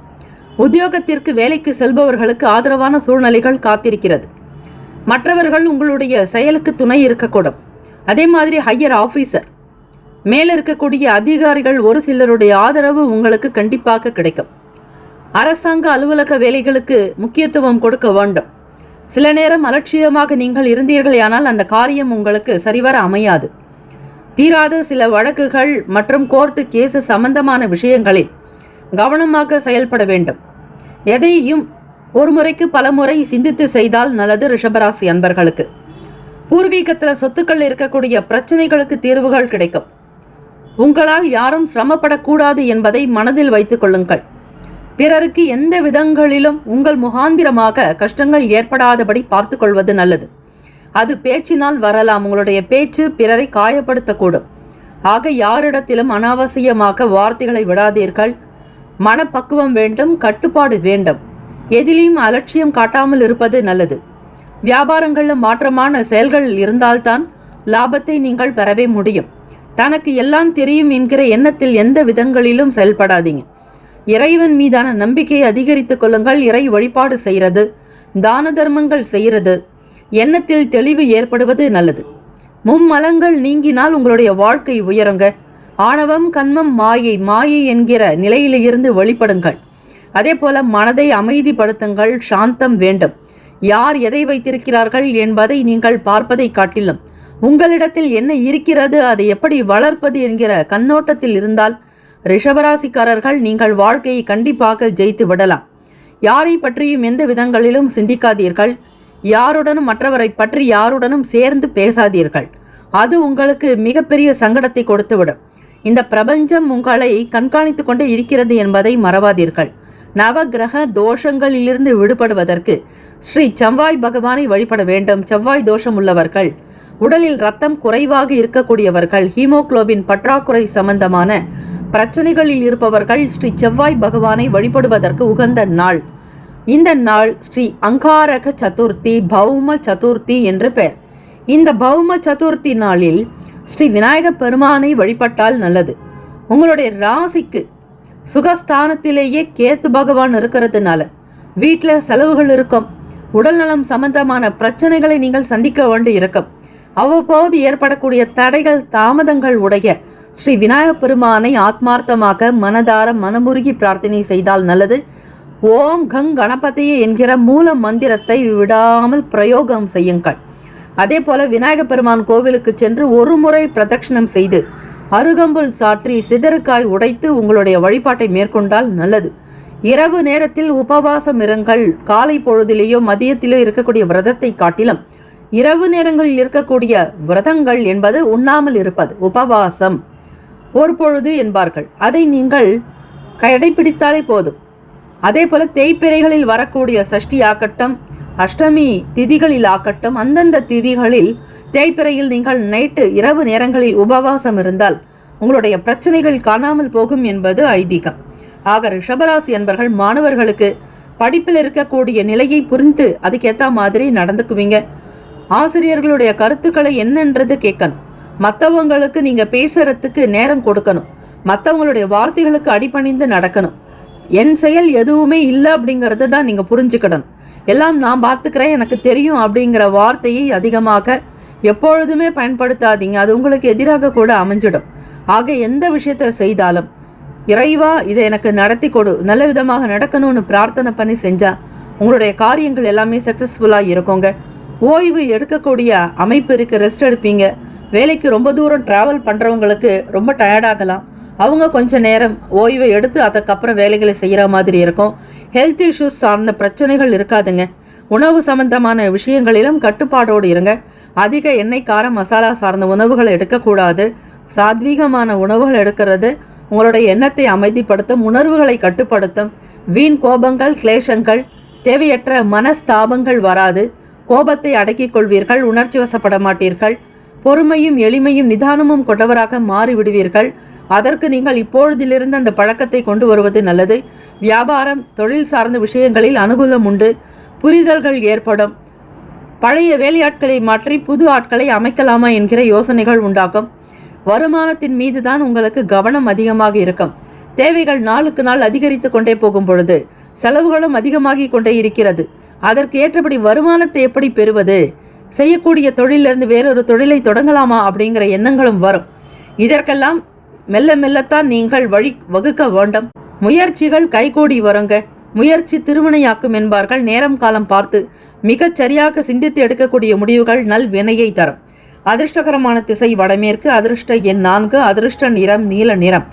உத்தியோகத்திற்கு வேலைக்கு செல்பவர்களுக்கு ஆதரவான சூழ்நிலைகள் காத்திருக்கிறது. மற்றவர்கள் உங்களுடைய செயலுக்கு துணை இருக்கக்கூடும். அதே மாதிரி ஹையர் ஆஃபீஸர், மேலே இருக்கக்கூடிய அதிகாரிகள், ஒரு சிலருடைய ஆதரவு உங்களுக்கு கண்டிப்பாக கிடைக்கும். அரசாங்க அலுவலக வேலைகளுக்கு முக்கியத்துவம் கொடுக்க வேண்டும். சில நேரம் அலட்சியமாக நீங்கள் இருந்தீர்களானால் அந்த காரியம் உங்களுக்கு சரிவர அமையாது. தீராத சில வழக்குகள் மற்றும் கோர்ட்டு கேஸு சம்பந்தமான விஷயங்களில் கவனமாக செயல்பட வேண்டும். எதையும் ஒரு முறைக்கு பல முறை சிந்தித்து செய்தால் நல்லது. ரிஷபராசி அன்பர்களுக்கு பூர்வீகத்தில் சொத்துக்கள் இருக்கக்கூடிய பிரச்சனைகளுக்கு தீர்வுகள் கிடைக்கும். உங்களால் யாரும் சிரமப்படக்கூடாது என்பதை மனதில் வைத்துக் கொள்ளுங்கள். பிறருக்கு எந்த விதங்களிலும் உங்கள் முகாந்திரமாக கஷ்டங்கள் ஏற்படாதபடி பார்த்து கொள்வது நல்லது. அது பேச்சினால் வரலாம். உங்களுடைய பேச்சு பிறரை காயப்படுத்தக்கூடும். ஆக யாரிடத்திலும் அனாவசியமாக வார்த்தைகளை விடாதீர்கள். மனப்பக்குவம் வேண்டும், கட்டுப்பாடு வேண்டும். எதிலையும் அலட்சியம் காட்டாமல் இருப்பது நல்லது. வியாபாரங்களில் மாற்றமான செயல்கள் இருந்தால்தான் லாபத்தை நீங்கள் பெறவே முடியும். தனக்கு எல்லாம் தெரியும் என்கிற எண்ணத்தில் எந்த விதங்களிலும் செயல்படாதீங்க. இறைவன் மீதான நம்பிக்கையை அதிகரித்துக் கொள்ளுங்கள். இறை வழிபாடு செய்கிறது, தான தர்மங்கள் செய்கிறது, எண்ணத்தில் தெளிவு ஏற்படுவது நல்லது. மும்மலங்கள் நீங்கினால் உங்களுடைய வாழ்க்கை உயருங்க. ஆணவம், கண்மம், மாயை என்கிற நிலையிலிருந்து வெளிப்படுங்கள். அதே போல மனதை அமைதிப்படுத்துங்கள். சாந்தம் வேண்டும். யார் எதை வைத்திருக்கிறார்கள் என்பதை நீங்கள் பார்ப்பதை காட்டிலும் உங்களிடத்தில் என்ன இருக்கிறது, அதை எப்படி வளர்ப்பது என்கிற கண்ணோட்டத்தில் இருந்தால் ரிஷபராசிக்காரர்கள் நீங்கள் வாழ்க்கையை கண்டிப்பாக ஜெயித்து விடலாம். யாரை பற்றியும் எந்த விதங்களிலும் சிந்திக்காதீர்கள். யாருடனும், மற்றவரை பற்றி யாருடனும் சேர்ந்து பேசாதீர்கள். அது உங்களுக்கு மிகப்பெரிய சங்கடத்தை கொடுத்துவிடும். இந்த பிரபஞ்சம் உங்களை கண்காணித்து கொண்டே இருக்கிறது என்பதை மறவாதீர்கள். நவகிரக தோஷங்களிலிருந்து விடுபடுவதற்கு ஸ்ரீ செவ்வாய் பகவானை வழிபட வேண்டும். செவ்வாய் தோஷம் உள்ளவர்கள், உடலில் ரத்தம் குறைவாக இருக்கக்கூடியவர்கள், ஹீமோகுளோபின் பற்றாக்குறை சம்பந்தமான பிரச்சனைகளில் இருப்பவர்கள் ஸ்ரீ செவ்வாய் பகவானை வழிபடுவதற்கு உகந்த நாள். இந்த நாள் ஸ்ரீ அங்காரக சதுர்த்தி, பௌம சதுர்த்தி என்று பெயர். இந்த பௌம சதுர்த்தி நாளில் ஸ்ரீ விநாயக பெருமானை வழிபட்டால் நல்லது. உங்களுடைய ராசிக்கு சுகஸ்தானத்திலேயே கேத்து பகவான் இருக்கிறதுனால வீட்டில் செலவுகள் இருக்கும். உடல்நலம் சம்பந்தமான பிரச்சனைகளை நீங்கள் சந்திக்க வேண்டி இருக்கும். அவ்வப்போது ஏற்படக்கூடிய தடைகள், தாமதங்கள் உடைய ஸ்ரீ விநாயக பெருமானை ஆத்மார்த்தமாக மனதார மனமுருகி பிரார்த்தனை செய்தால் நல்லது. ஓம் கங் கணபதியே என்கிற மூல மந்திரத்தை விடாமல் பிரயோகம் செய்யுங்கள். அதே போல விநாயக பெருமான் கோவிலுக்கு சென்று ஒரு முறை பிரதட்சணம் செய்து அருகம்புல் சாற்றி சிதறுக்காய் உடைத்து உங்களுடைய வழிபாட்டை மேற்கொண்டால் நல்லது. இரவு நேரத்தில் உபவாசம் இருங்கள். காலை பொழுதிலேயோ மதியத்திலோ இருக்கக்கூடிய விரதத்தை காட்டிலும் இரவு நேரங்களில் இருக்கக்கூடிய விரதங்கள் என்பது உண்ணாமல் இருப்பது, உபவாசம் ஒரு பொழுது என்பார்கள். அதை நீங்கள் கடைபிடித்தாலே போதும். அதே போல தேய்பிறைகளில் வரக்கூடிய சஷ்டி ஆக்கட்டும், அஷ்டமி திதிகளில் ஆக்கட்டும், அந்தந்த திதிகளில் தேய்பிறையில் நீங்கள் நைட்டு இரவு நேரங்களில் உபவாசம் இருந்தால் உங்களுடைய பிரச்சனைகள் காணாமல் போகும் என்பது ஐதீகம். ஆக ரிஷபராசி என்பர்கள் மாணவர்களுக்கு படிப்பில் இருக்கக்கூடிய நிலையை புரிந்து அதுக்கேற்ற மாதிரி நடந்துக்குவீங்க. ஆசிரியர்களுடைய கருத்துக்களை என்னன்றது கேட்கணும். மற்றவங்களுக்கு நீங்கள் பேசுறதுக்கு நேரம் கொடுக்கணும். மற்றவங்களுடைய வார்த்தைகளுக்கு அடிபணிந்து நடக்கணும். என் செயல் எதுவுமே இல்லை அப்படிங்கிறது தான் நீங்கள் புரிஞ்சுக்கிடணும். எல்லாம் நான் பார்த்துக்கிறேன், எனக்கு தெரியும் அப்படிங்கிற வார்த்தையை அதிகமாக எப்பொழுதுமே பயன்படுத்தாதீங்க, அது உங்களுக்கு எதிராக கூட அமைஞ்சிடும். ஆக எந்த விஷயத்தை செய்தாலும் இறைவா இதை எனக்கு நடத்தி கொடு, நல்ல விதமாக நடக்கணும்னு பிரார்த்தனை பண்ணி செஞ்சா உங்களுடைய காரியங்கள் எல்லாமே சக்ஸஸ்ஃபுல்லாக இருக்குங்க. ஓய்வு எடுக்கக்கூடிய அமைப்பு இருக்குது, ரெஸ்ட் எடுப்பீங்க. வேலைக்கு ரொம்ப தூரம் ட்ராவல் பண்ணுறவங்களுக்கு ரொம்ப டயர்டாகலாம், அவங்க கொஞ்சம் நேரம் ஓய்வை எடுத்து அதுக்கப்புறம் வேலைகளை செய்கிற மாதிரி இருக்கும். ஹெல்த் இஷ்யூஸ் சார்ந்த பிரச்சனைகள் இருக்காதுங்க. உணவு சம்பந்தமான விஷயங்களிலும் கட்டுப்பாடோடு இருங்க. அதிக எண்ணெய், காரம், மசாலா சார்ந்த உணவுகளை எடுக்கக்கூடாது. சாத்வீகமான உணவுகள் எடுக்கிறது உங்களுடைய எண்ணத்தை அமைதிப்படுத்தும், உணர்வுகளை கட்டுப்படுத்தும். வீண் கோபங்கள், கிளேஷங்கள், தேவையற்ற மனஸ்தாபங்கள் வராது. கோபத்தை அடக்கிக் கொள்வீர்கள், உணர்ச்சி வசப்பட மாட்டீர்கள். பொறுமையும் எளிமையும் நிதானமும் கொண்டவராக மாறிவிடுவீர்கள். அதற்கு நீங்கள் இப்பொழுதிலிருந்து அந்த பழக்கத்தை கொண்டு வருவது நல்லது. வியாபாரம், தொழில் சார்ந்த விஷயங்களில் அனுகூலம் உண்டு, புரிதல்கள் ஏற்படும். பழைய வேலையாட்களை மாற்றி புது ஆட்களை அமைக்கலாமா என்கிற யோசனைகள் உண்டாகும். வருமானத்தின் மீது தான் உங்களுக்கு கவனம் அதிகமாக இருக்கும். தேவைகள் நாளுக்கு நாள் அதிகரித்து கொண்டே போகும் பொழுது செலவுகளும் அதிகமாகி கொண்டே இருக்கிறது. அதற்கு ஏற்றபடி வருமானத்தை எப்படி பெறுவது, செய்யக்கூடிய தொழிலிருந்து வேறொரு தொழிலை தொடங்கலாமா அப்படிங்கிற எண்ணங்களும் வரும். இதற்கெல்லாம் மெல்ல மெல்லத்தான் நீங்கள் வழி வகுக்க வேண்டும். முயற்சிகள் கைகூடி வருங்க. முயற்சி திருவினையாக்கும் என்பார்கள். நேரம் காலம் பார்த்து மிகச் சரியாக சிந்தித்து எடுக்கக்கூடிய முடிவுகள் நல் வினையை தரும். அதிர்ஷ்டகரமான திசை வடமேற்கு, அதிர்ஷ்ட எண் 4, அதிர்ஷ்ட நிறம் நீல நிறம்.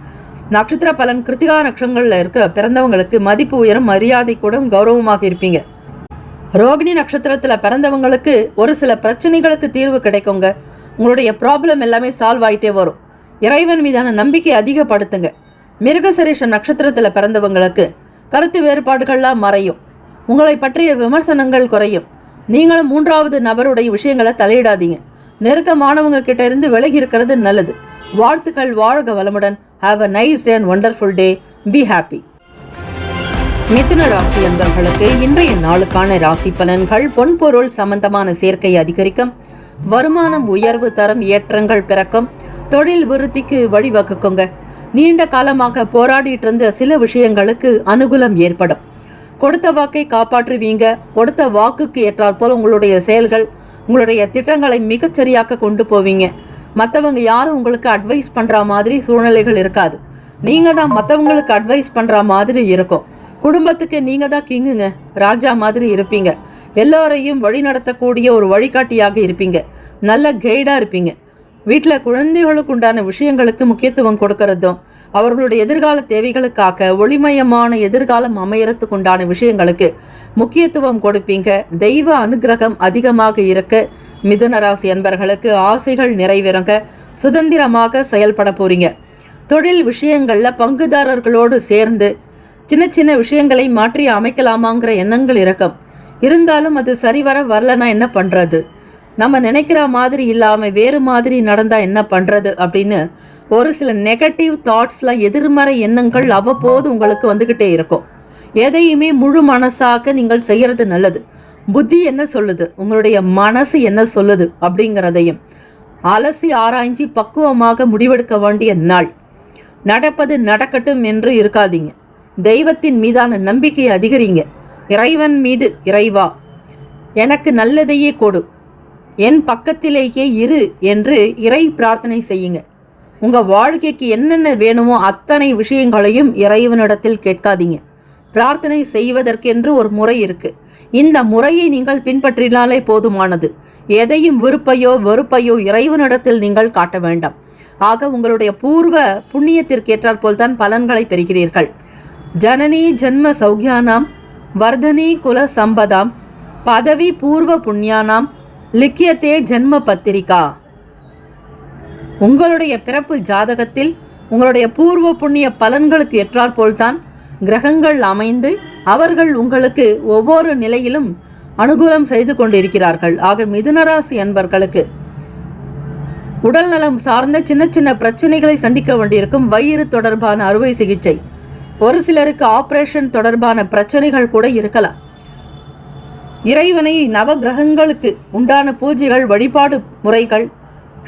நட்சத்திர பலன் கிருத்திகா நட்சத்திரங்களில் இருக்கிற பிறந்தவங்களுக்கு மதிப்பு உயரும், மரியாதை கூட கௌரவமாக இருப்பீங்க. ரோகிணி நட்சத்திரத்தில் பிறந்தவங்களுக்கு ஒரு சில பிரச்சனைகளுக்கு தீர்வு கிடைக்குங்க. உங்களுடைய ப்ராப்ளம் எல்லாமே சால்வ் ஆகிட்டே வரும். இறைவன் மீதான நம்பிக்கை அதிகப்படுத்துங்க. மிருகசரீஷம் நட்சத்திரத்தில் பிறந்தவங்களுக்கு கருத்து வேறுபாடுகள்லாம் மறையும், உங்களை பற்றிய விமர்சனங்கள் குறையும். நீங்களும் மூன்றாவது நபருடைய விஷயங்களை தலையிடாதீங்க. நெருக்கமானவங்க கிட்ட இருந்து விலகி இருக்கிறது நல்லது. வாழ்த்துக்கள், வாழ்க வளமுடன். Have a nice day and wonderful day. Be happy. மிதுன ராசி அன்பர்களுக்கு இன்றைய நாளுக்கான ராசி பலன்கள். பொன்பொருள் சம்பந்தமான சேர்க்கை அதிகரிக்கும், வருமானம் உயர்வு தரும், ஏற்றங்கள் பிறக்கும், தொழில் விருத்திக்கு வழிவகுக்குங்க. நீண்ட காலமாக போராடிட்டு இருந்த சில விஷயங்களுக்கு அனுகூலம் ஏற்படும். கொடுத்த வாக்கை காப்பாற்றுவீங்க. கொடுத்த வாக்குக்கு ஏற்றாற்போல் உங்களுடைய செயல்கள், உங்களுடைய திட்டங்களை மிகச்சரியாக கொண்டு போவீங்க. மற்றவங்க யாரும் உங்களுக்கு அட்வைஸ் பண்ணுற மாதிரி சூழ்நிலைகள் இருக்காது. நீங்கள் தான் மற்றவங்களுக்கு அட்வைஸ் பண்ணுற மாதிரி இருக்கும். குடும்பத்துக்கு நீங்கள் தான் கிங்குங்க, ராஜா மாதிரி இருப்பீங்க. எல்லோரையும் வழி நடத்தக்கூடிய ஒரு வழிகாட்டியாக இருப்பீங்க. நல்ல கைடாக இருப்பீங்க. வீட்டில் குழந்தைகளுக்கு உண்டான விஷயங்களுக்கு முக்கியத்துவம் கொடுக்கறதும், அவர்களுடைய எதிர்கால தேவைகளுக்காக ஒளிமயமான எதிர்காலம் அமையறதுக்கு உண்டான விஷயங்களுக்கு முக்கியத்துவம் கொடுப்பீங்க. தெய்வ அனுகிரகம் அதிகமாக இருக்க மிதுன ராசி அன்பர்களுக்கு ஆசைகள் நிறைவேறுங்க. சுதந்திரமாக செயல்பட போறீங்க. தொழில் விஷயங்களில் பங்குதாரர்களோடு சேர்ந்து சின்ன சின்ன விஷயங்களை மாற்றி அமைக்கலாமாங்கிற எண்ணங்கள் இருக்கும். இருந்தாலும் அது சரிவர வரலன்னா என்ன பண்ணுறது, நம்ம நினைக்கிற மாதிரி இல்லாமல் வேறு மாதிரி நடந்தால் என்ன பண்ணுறது அப்படின்னு ஒரு சில நெகட்டிவ் தாட்ஸ்லாம், எதிர்மறை எண்ணங்கள் அவ்வப்போது உங்களுக்கு வந்துக்கிட்டே இருக்கும். எதையுமே முழு மனசாக நீங்கள் செய்கிறது நல்லது. புத்தி என்ன சொல்லுது, உங்களுடைய மனசு என்ன சொல்லுது அப்படிங்கிறதையும் அலசி ஆராய்ச்சி பக்குவமாக முடிவெடுக்க வேண்டிய நாள். நடப்பது நடக்கட்டும் என்று இருக்காதீங்க. தெய்வத்தின் மீதான நம்பிக்கையை அதிகரிங்க. இறைவன் மீது, இறைவா எனக்கு நல்லதையே கொடு, என் பக்கத்திலேயே இரு என்று இறை பிரார்த்தனை செய்யுங்க. உங்கள் வாழ்க்கைக்கு என்னென்ன வேணுமோ அத்தனை விஷயங்களையும் இறைவனிடத்தில் கேட்காதீங்க. பிரார்த்தனை செய்வதற்கென்று ஒரு முறை இருக்குது. இந்த முறையை நீங்கள் பின்பற்றினாலே போதுமானது. எதையும் விருப்பையோ வெறுப்பையோ இறைவனிடத்தில் நீங்கள் காட்ட வேண்டாம். ஆக உங்களுடைய பூர்வ புண்ணியத்திற்கேற்றாற்போல் தான் பலன்களை பெறுகிறீர்கள். ஜனனி ஜன்ம சௌக்கியானாம் வர்தனி குல சம்பதாம் பதவி பூர்வ புண்ணியானாம் லிக்கியத்தே ஜன்ம பத்திரிகா. உங்களுடைய பிறப்பு ஜாதகத்தில் உங்களுடைய பூர்வ புண்ணிய பலன்களுக்கு ஏற்றாற்போல்தான் கிரகங்கள் அமைந்து அவர்கள் உங்களுக்கு ஒவ்வொரு நிலையிலும் அனுகூலம் செய்து கொண்டிருக்கிறார்கள். ஆக மிதுனராசி அன்பர்களுக்கு உடல் நலம் சார்ந்த சின்ன சின்ன பிரச்சனைகளை சந்திக்க வேண்டியிருக்கும். வயிறு தொடர்பான அறுவை சிகிச்சை, ஒரு சிலருக்கு ஆபரேஷன் தொடர்பான பிரச்சனைகள் கூட இருக்கலாம். இறைவனை நவகிரகங்களுக்கு உண்டான பூஜைகள், வழிபாடு முறைகள்,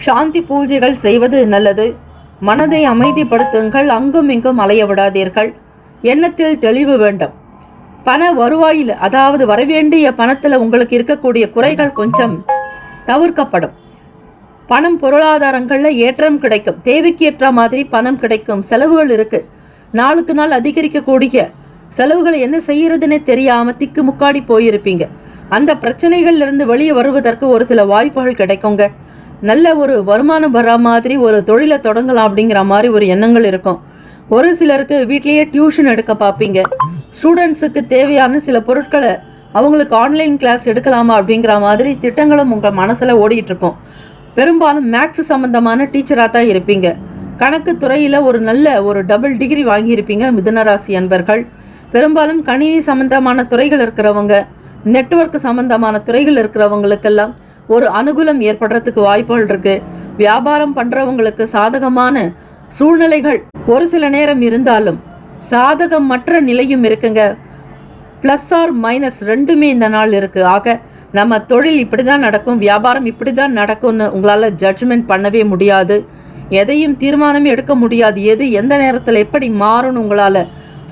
சாந்தி பூஜைகள் செய்வது நல்லது. மனதை அமைதிப்படுத்துங்கள். அங்கும் இங்கும் அலைய விடாதீர்கள். எண்ணத்தில் தெளிவு வேண்டும். பண வருவாயில், அதாவது வரவேண்டிய பணத்தில் உங்களுக்கு இருக்கக்கூடிய குறைகள் கொஞ்சம் தவிர்க்கப்படும். பணம் பொருளாதாரங்களில் ஏற்றம் கிடைக்கும், தேவைக்கு ஏற்ற மாதிரி பணம் கிடைக்கும். செலவுகள் இருக்குது, நாளுக்கு நாள் அதிகரிக்கக்கூடிய செலவுகளை என்ன செய்யறதுன்னே தெரியாமல் திக்கு முக்காடி போயிருப்பீங்க. அந்த பிரச்சனைகள்லேருந்து வெளியே வருவதற்கு ஒரு சில வாய்ப்புகள் கிடைக்குங்க. நல்ல ஒரு வருமானம் வர மாதிரி ஒரு தொழிலை தொடங்கலாம் அப்படிங்கிற மாதிரி ஒரு எண்ணங்கள் இருக்கும். ஒரு சிலருக்கு வீட்லேயே டியூஷன் எடுக்க பார்ப்பீங்க. ஸ்டூடெண்ட்ஸுக்கு தேவையான சில பொருட்களை அவங்களுக்கு ஆன்லைன் கிளாஸ் எடுக்கலாமா அப்படிங்கிற மாதிரி திட்டங்களும் உங்கள் மனசில் ஓடிட்டு இருக்கும். பெரும்பாலும் மேக்ஸ் சம்மந்தமான டீச்சராக தான் இருப்பீங்க. கணக்கு துறையில் ஒரு நல்ல ஒரு டபுள் டிகிரி வாங்கியிருப்பீங்க மிதுனராசி அன்பர்கள். பெரும்பாலும் கணினி சம்பந்தமான துறைகள் இருக்கிறவங்க, நெட்வொர்க் சம்பந்தமான துறைகள் இருக்கிறவங்களுக்கெல்லாம் ஒரு அனுகூலம் ஏற்படுறதுக்கு வாய்ப்புகள் இருக்கு. வியாபாரம் பண்றவங்களுக்கு சாதகமான சூழ்நிலைகள் ஒரு சில நேரம் இருந்தாலும் சாதகமற்ற நிலையும் இருக்குங்க. ப்ளஸ் ஆர் மைனஸ் ரெண்டுமே இந்த நாள் இருக்கு. ஆக நம்ம தொழில் இப்படி தான் நடக்கும், வியாபாரம் இப்படி தான் நடக்கும்னு உங்களால் ஜட்ஜ்மெண்ட் பண்ணவே முடியாது. எதையும் தீர்மானமே எடுக்க முடியாது. எது எந்த நேரத்தில் எப்படி மாறும்னு உங்களால்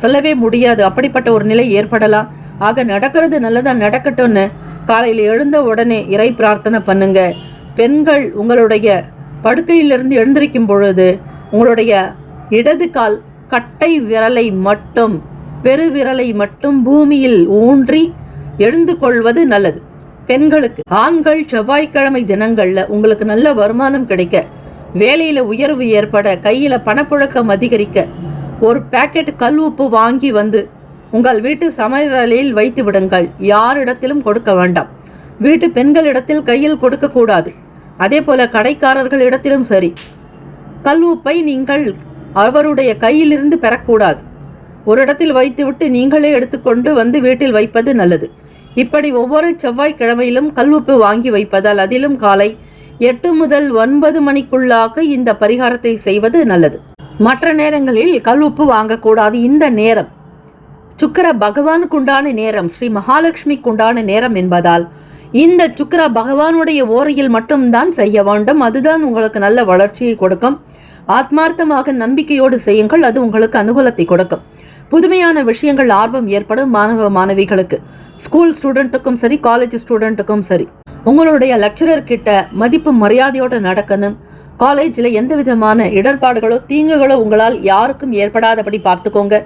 சொல்லவே முடியாது. அப்படிப்பட்ட ஒரு நிலை ஏற்படலாம். ஆக நடக்கிறது நல்லதா நடக்கட்டும்னு காலையில் எழுந்த உடனே இறை பிரார்த்தனை பண்ணுங்க. பெண்கள் உங்களுடைய படுக்கையிலிருந்து எழுந்திருக்கும் பொழுது உங்களுடைய இடது கால் கட்டை விரலை மட்டும் பெருவிரலை மட்டும் பூமியில் ஊன்றி எழுந்து கொள்வது நல்லது. பெண்களுக்கு ஆண்கள் செவ்வாய்க்கிழமை தினங்களில் உங்களுக்கு நல்ல வருமானம் கிடைக்க, வேலையில் உயர்வு ஏற்பட, கையில் பணப்புழக்கம் அதிகரிக்க ஒரு பேக்கெட் கல் உப்பு வாங்கி வந்து உங்கள் வீட்டு சமையலறையில் வைத்து விடுங்கள். யாரிடத்திலும் கொடுக்க வேண்டாம். வீட்டு பெண்களிடத்தில் கையில் கொடுக்கக்கூடாது. அதே போல கடைக்காரர்களிடத்திலும் சரி, கல் உப்பை நீங்கள் அவருடைய கையிலிருந்து பெறக்கூடாது. ஒரு இடத்தில் வைத்துவிட்டு நீங்களே எடுத்துக்கொண்டு வந்து வீட்டில் வைப்பது நல்லது. இப்படி ஒவ்வொரு செவ்வாய்க்கிழமையிலும் கல் உப்பு வாங்கி வைப்பதால், அதிலும் காலை 8 முதல் 9 மணிக்குள்ளாக இந்த பரிகாரத்தை செய்வது நல்லது. மற்ற நேரங்களில் கல் உப்பு வாங்கக்கூடாது. இந்த நேரம் சுக்கிர பகவானுக்கு உண்டான நேரம், ஸ்ரீ மகாலட்சுமிக்கு உண்டான நேரம் என்பதால் இந்த சுக்கிர பகவானுடைய ஓரையில் மட்டும்தான் செய்ய வேண்டும். அதுதான் உங்களுக்கு நல்ல வளர்ச்சியை கொடுக்கும். ஆத்மார்த்தமாக நம்பிக்கையோடு செய்யுங்கள், அது உங்களுக்கு அனுகூலத்தை கொடுக்கும். புதுமையான விஷயங்கள் ஆர்வம் ஏற்படும் மாணவ மாணவிகளுக்கு, ஸ்கூல் ஸ்டூடெண்ட்டுக்கும் சரி, காலேஜ் ஸ்டூடெண்ட்டுக்கும் சரி. உங்களுடைய லெக்சரர் கிட்ட மதிப்பு மரியாதையோடு நடக்கணும். காலேஜில் எந்த விதமான இடர்பாடுகளோ தீங்குகளோ உங்களால் யாருக்கும் ஏற்படாதபடி பார்த்துக்கோங்க.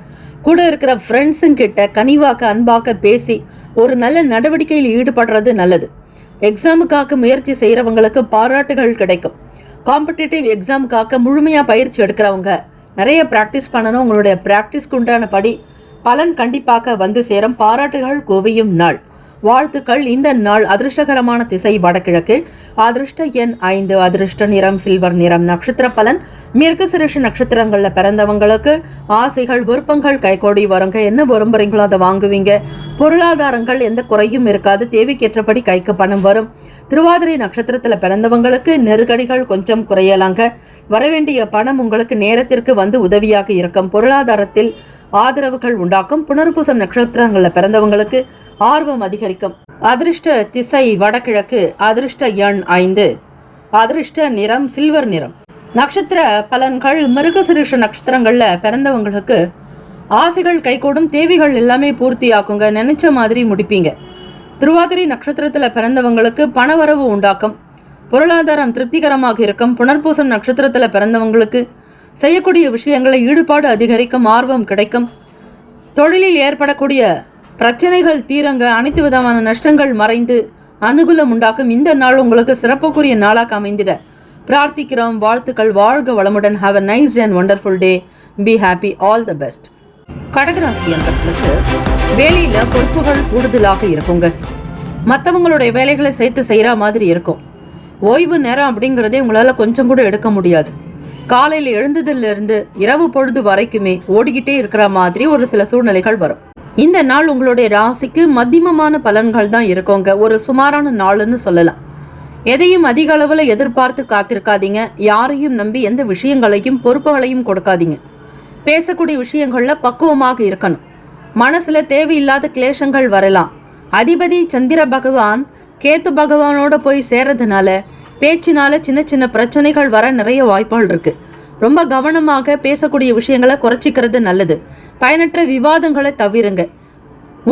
கூட இருக்கிற ஃப்ரெண்ட்ஸுங்கிட்ட கனிவாக்க அன்பாக்க பேசி ஒரு நல்ல நடவடிக்கையில் ஈடுபடுறது நல்லது. எக்ஸாமுக்காக முயற்சி செய்கிறவங்களுக்கு பாராட்டுகள் கிடைக்கும். காம்படிட்டிவ் எக்ஸாமுக்காக முழுமையாக பயிற்சி எடுக்கிறவங்க நிறைய ப்ராக்டிஸ் பண்ணணும். உங்களுடைய ப்ராக்டிஸ்க்கு உண்டான படி பலன் கண்டிப்பாக வந்து சேரும். பாராட்டுகள் குவியும் நாள். வாழ்த்துக்கள். இந்த நாள் அதிர்ஷ்டகரமான திசை வடகிழக்கு, அதிர்ஷ்ட எண் 5, அதிர்ஷ்ட நிறம் சில்வர் நிறம். நட்சத்திர பலன் மிருகசீரிஷ நட்சத்திரங்கள்ல பிறந்தவங்களுக்கு ஆசைகள் விருப்பங்கள் கைகூடி வருங்க. என்ன விரும்புறீங்களோ அதை வாங்குவீங்க. பொருளாதாரங்கள் எந்த குறையும் இருக்காது. தேவைக்கேற்றபடி கைக்கு பணம் வரும். திருவாதிரை நட்சத்திரத்தில் பிறந்தவங்களுக்கு நெருக்கடிகள் கொஞ்சம் குறையலாங்க. வரவேண்டிய பணம் உங்களுக்கு நேரத்திற்கு வந்து உதவியாக இருக்கும். பொருளாதாரத்தில் ஆதரவுகள் உண்டாக்கும். புனர்பூசம் நட்சத்திரங்களில் பிறந்தவங்களுக்கு ஆர்வம் அதிகரிக்கும். அதிர்ஷ்ட திசை வடகிழக்கு, அதிர்ஷ்ட எண் 5, அதிர்ஷ்ட நிறம் சில்வர் நிறம். நட்சத்திர பலன்கள் மிருகசீரிஷ நட்சத்திரங்கள்ல பிறந்தவங்களுக்கு ஆசைகள் கைகூடும். தேவைகள் எல்லாமே பூர்த்தியாக்குங்க. நினைச்ச மாதிரி முடிப்பீங்க. திருவாதிரை நட்சத்திரத்தில் பிறந்தவங்களுக்கு பணவரவு உண்டாக்கும். பொருளாதாரம் திருப்திகரமாக இருக்கும். புனர்பூசம் நட்சத்திரத்தில் பிறந்தவங்களுக்கு செய்யக்கூடிய விஷயங்களை ஈடுபாடு அதிகரிக்கும். ஆர்வம் கிடைக்கும். தொழிலில் ஏற்படக்கூடிய பிரச்சனைகள் தீரங்க. அனைத்து விதமான நஷ்டங்கள் மறைந்து அனுகூலம் உண்டாக்கும். இந்த நாள் உங்களுக்கு சிறப்புக்குரிய நாளாக அமைந்திட பிரார்த்திக்கிறோம். வாழ்த்துக்கள். வாழ்க வளமுடன். Have a nice day and wonderful day. Be happy. All the best. கடகராசி என்பவர்களுக்கு வேலையில் பொறுப்புகள் கூடுதலாக இருக்குங்க. மற்றவங்களுடைய வேலைகளை சேர்த்து செய்கிற மாதிரி இருக்கும். ஓய்வு நேரம் அப்படிங்கிறதே உங்களால் கொஞ்சம் கூட எடுக்க முடியாது. காலையில் எழுந்ததிலிருந்து இரவு பொழுது வரைக்குமே ஓடிக்கிட்டே இருக்கிற மாதிரி ஒரு சில சூழ்நிலைகள் வரும். இந்த நாள் உங்களுடைய ராசிக்கு மத்தியமமான பலன்கள் தான் இருக்குங்க. ஒரு சுமாரான நாள்னு சொல்லலாம். எதையும் அதிக அளவில் எதிர்பார்த்து காத்திருக்காதீங்க. யாரையும் நம்பி எந்த விஷயங்களையும் பொறுப்புகளையும் கொடுக்காதீங்க. பேசக்கூடிய விஷயங்களில் பக்குவமாக இருக்கணும். மனசில் தேவையில்லாத கிளேஷங்கள் வரலாம். அதிபதி சந்திர பகவான் கேத்து பகவானோட போய் சேர்றதுனால பேச்சினால சின்ன சின்ன பிரச்சனைகள் வர நிறைய வாய்ப்புகள் இருக்கு. ரொம்ப கவனமாக பேசக்கூடிய விஷயங்களை குறைச்சிக்கிறது நல்லது. பயனற்ற விவாதங்களை தவிருங்க.